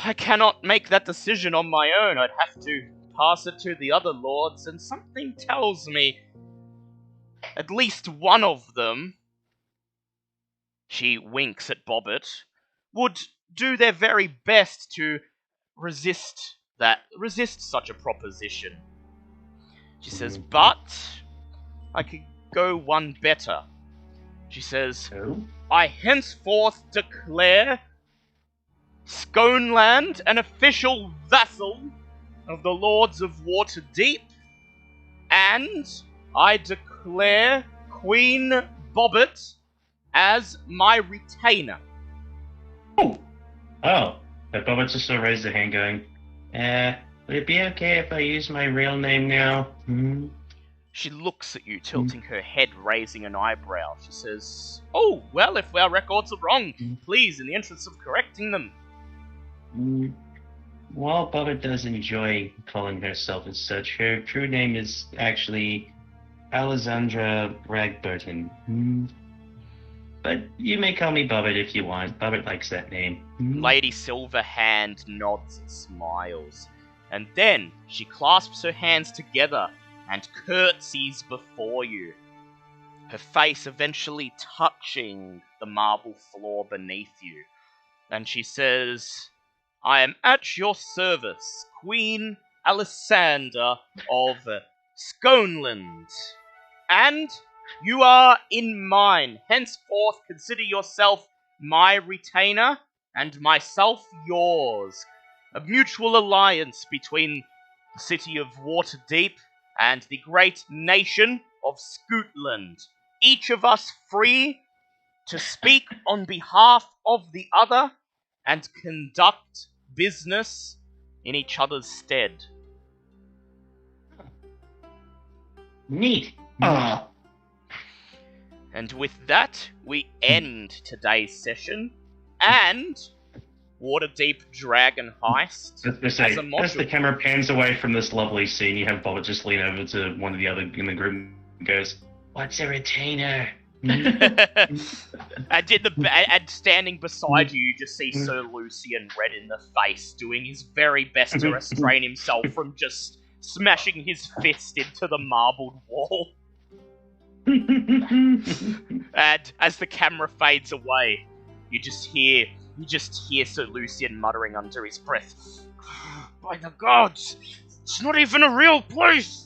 I cannot make that decision on my own. I'd have to pass it to the other lords, and something tells me at least one of them," she winks at Bobbit, "would do their very best to resist such a proposition." She says, "But I could go one better." She says, Oh? "I henceforth declare Skoneland an official vassal of the Lords of Waterdeep, and I declare Queen Bobbit as my retainer." Oh, but Bobbit just sort of raised her hand going, would it be okay if I use my real name now? She looks at you, tilting her head, raising an eyebrow. She says, "Oh, well, if our records are wrong, please, in the interest of correcting them." While Bobbit does enjoy calling herself as such, her true name is actually Alessandra Ragburton. But you may call me Bobbit if you want. Bobbit likes that name. Lady Silverhand nods and smiles, and then she clasps her hands together and curtsies before you, her face eventually touching the marble floor beneath you. And she says, "I am at your service, Queen Alessander of Skoneland, and you are in mine. Henceforth consider yourself my retainer, and myself yours. A mutual alliance between the city of Waterdeep and the great nation of Scootland. Each of us free to speak on behalf of the other and conduct business in each other's stead." Neat. And with that, we end today's session and Waterdeep Dragon Heist As as a the module. camera pans away from this lovely scene, you have Bobbit just lean over to one of the other in the group. He goes, "What's a retainer?" And standing beside you, you just see Sir Lucian red in the face, doing his very best to restrain himself from just smashing his fist into the marbled wall. And as the camera fades away, you just hear Sir Lucian muttering under his breath, "By the gods, it's not even a real place!"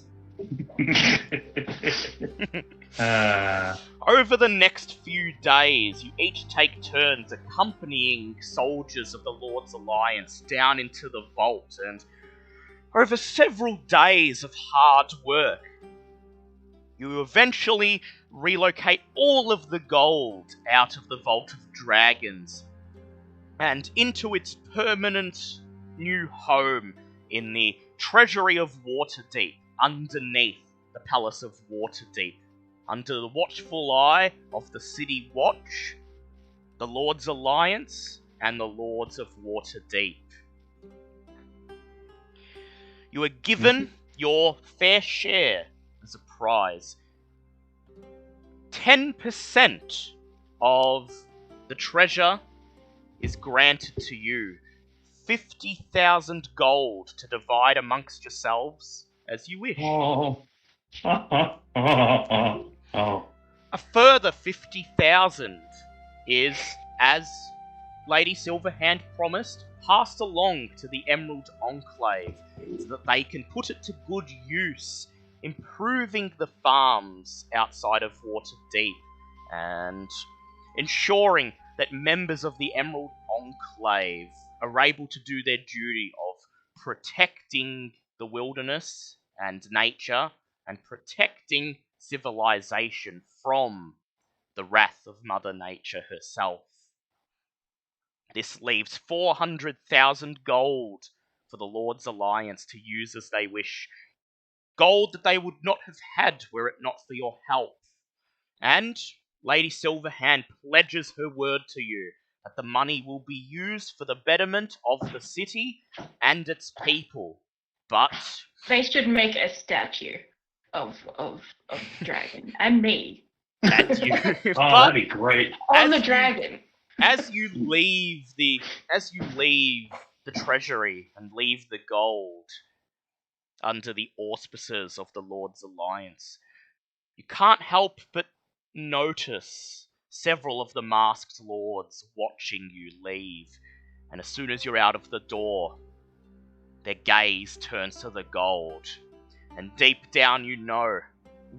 Over the next few days, you each take turns accompanying soldiers of the Lord's Alliance down into the vault, and over several days of hard work, you eventually relocate all of the gold out of the Vault of Dragons and into its permanent new home in the Treasury of Waterdeep, underneath the Palace of Waterdeep, under the watchful eye of the City Watch, the Lord's Alliance, and the Lords of Waterdeep. You are given your fair share as a prize. 10% of the treasure is granted to you. 50,000 gold to divide amongst yourselves as you wish. Oh. Oh. A further 50,000 is, as Lady Silverhand promised, passed along to the Emerald Enclave so that they can put it to good use, improving the farms outside of Waterdeep and ensuring that members of the Emerald Enclave are able to do their duty of protecting the wilderness and nature and protecting civilization from the wrath of Mother Nature herself. This leaves 400,000 gold for the Lord's Alliance to use as they wish. Gold that they would not have had were it not for your help. And Lady Silverhand pledges her word to you that the money will be used for the betterment of the city and its people. But They should make a statue of dragon and me and you, Oh, but that'd be great. on the you- dragon. as you leave the treasury and leave the gold under the auspices of the Lord's Alliance, you can't help but notice several of the masked lords watching you leave. And as soon as you're out of the door, their gaze turns to the gold. And deep down you know,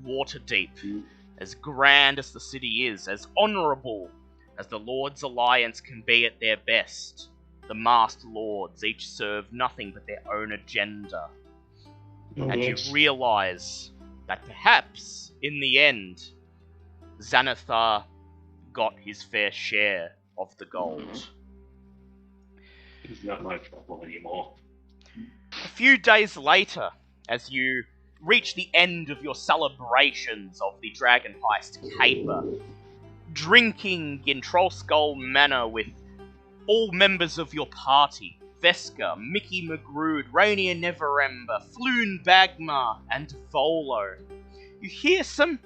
Waterdeep, as grand as the city is, as honourable as the Lord's Alliance can be at their best, the masked lords each serve nothing but their own agenda. And you realise that perhaps, in the end, Xanathar got his fair share of the gold. He's not my trouble anymore. A few days later, as you reach the end of your celebrations of the Dragon Heist caper, drinking in Trollskull Manor with all members of your party, Veska, Mickey McGrood, Rainier Neverember, Floon Bagma, and Volo, you hear some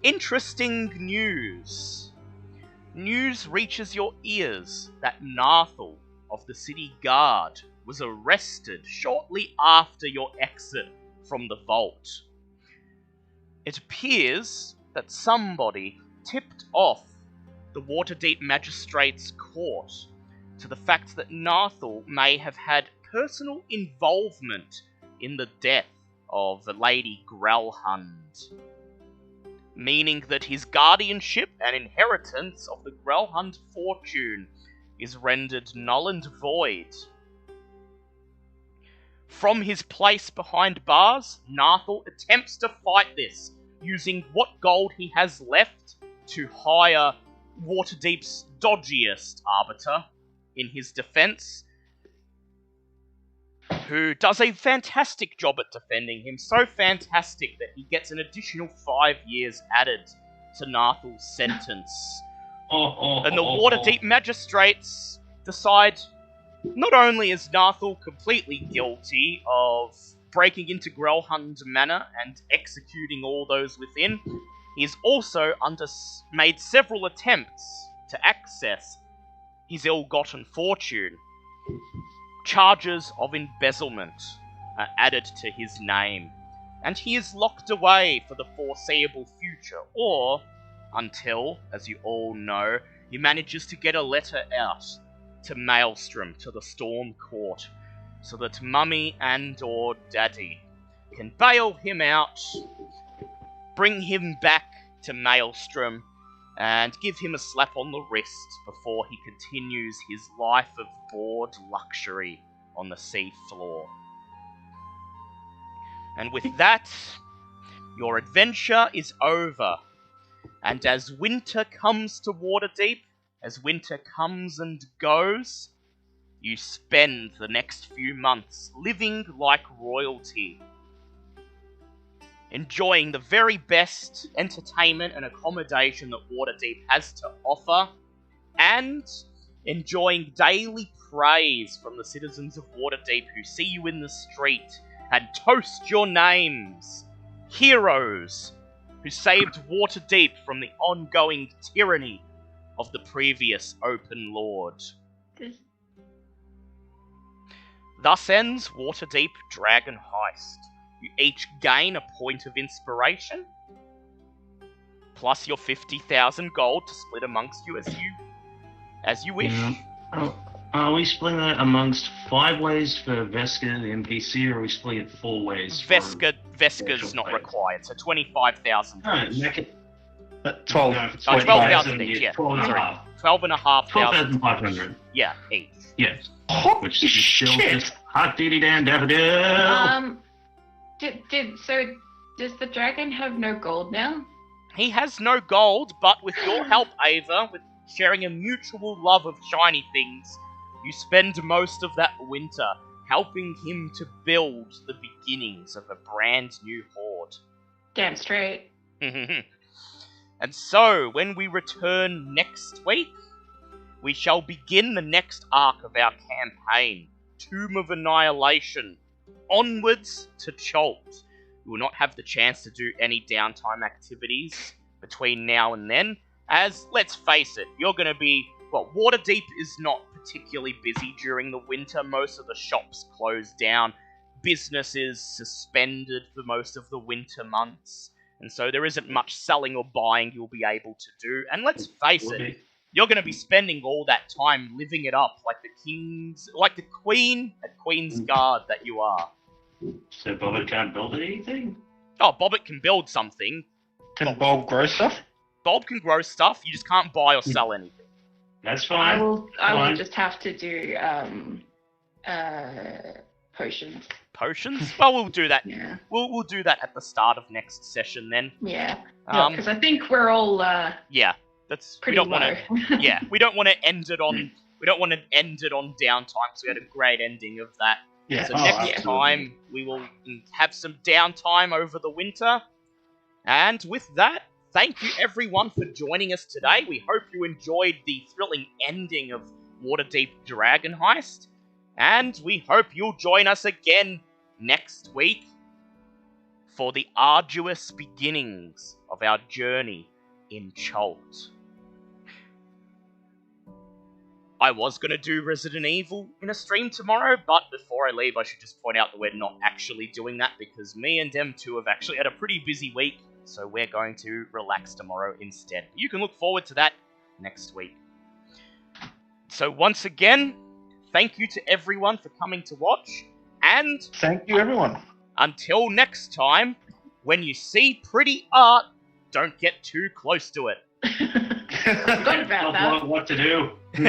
interesting news. News reaches your ears that Narthal of the City Guard was arrested shortly after your exit from the vault. It appears that somebody tipped off the Waterdeep Magistrates' Court to the fact that Narthal may have had personal involvement in the death of the Lady Grelhund, meaning that his guardianship and inheritance of the Grelhund fortune is rendered null and void. From his place behind bars, Narthal attempts to fight this, using what gold he has left to hire Waterdeep's dodgiest arbiter in his defense, who does a fantastic job at defending him, so fantastic that he gets an additional 5 years added to Narthal's sentence. And the Waterdeep magistrates decide not only is Narthal completely guilty of breaking into Grelhund Manor and executing all those within, he has also made several attempts to access his ill-gotten fortune. Charges of embezzlement are added to his name, and he is locked away for the foreseeable future, or until, as you all know, he manages to get a letter out to Maelstrom, to the Storm Court, so that Mummy and or Daddy can bail him out, bring him back to Maelstrom, and give him a slap on the wrist before he continues his life of bored luxury on the sea floor. And with that, your adventure is over. And as winter comes to Waterdeep, as winter comes and goes, you spend the next few months living like royalty, enjoying the very best entertainment and accommodation that Waterdeep has to offer, and enjoying daily praise from the citizens of Waterdeep who see you in the street and toast your names. Heroes who saved Waterdeep from the ongoing tyranny of the previous Open Lord. Thus ends Waterdeep Dragon Heist. You each gain a point of inspiration, plus your 50,000 gold to split amongst you as you wish. Yeah. Are we splitting that amongst 5 ways for Veska, the NPC, or are we splitting it 4 ways? Veska's not required, so 25,000. Alright, make it 12. no, 12,000 each, yeah. 12,500. 12,500. 12,500. Yeah, each. Yes. Holy Which is still shit! just hot diddy dan daffodil. Does the dragon have no gold now? He has no gold, but with your help, Ava, with sharing a mutual love of shiny things, you spend most of that winter helping him to build the beginnings of a brand new hoard. Damn straight. And so, when we return next week, we shall begin the next arc of our campaign, Tomb of Annihilation, onwards to Cholt. We will not have the chance to do any downtime activities between now and then, as, let's face it, you're going to be... Well, Waterdeep is not particularly busy during the winter. Most of the shops close down. Business is suspended for most of the winter months. And so there isn't much selling or buying you'll be able to do. And let's face it, you're going to be spending all that time living it up like the Queen at Queen's Guard that you are. So Bobbit can't build anything? Oh, Bobbit can build something. Can Bob grow stuff? Bob can grow stuff, you just can't buy or sell anything. That's I fine. will Fine. just have to do potions. Potions? Well, we'll do that. Yeah. We'll do that at the start of next session then. Yeah. Um, Because I think we're all Yeah, that's pretty we don't low. want to. Yeah, we don't want to end it on. We don't want to end it on downtime. So we had a great ending of that. Yeah. So Oh, next absolutely. time we will have some downtime over the winter. And with that, thank you everyone for joining us today. We hope you enjoyed the thrilling ending of Waterdeep Dragon Heist. And we hope you'll join us again next week for the arduous beginnings of our journey in Cholt. I was going to do Resident Evil in a stream tomorrow, but before I leave, I should just point out that we're not actually doing that because me and Dem2 have actually had a pretty busy week, so we're going to relax tomorrow instead. You can look forward to that next week. So once again, thank you to everyone for coming to watch, and Thank you, everyone. until next time, when you see pretty art, don't get too close to it. Forgot about that. What to do?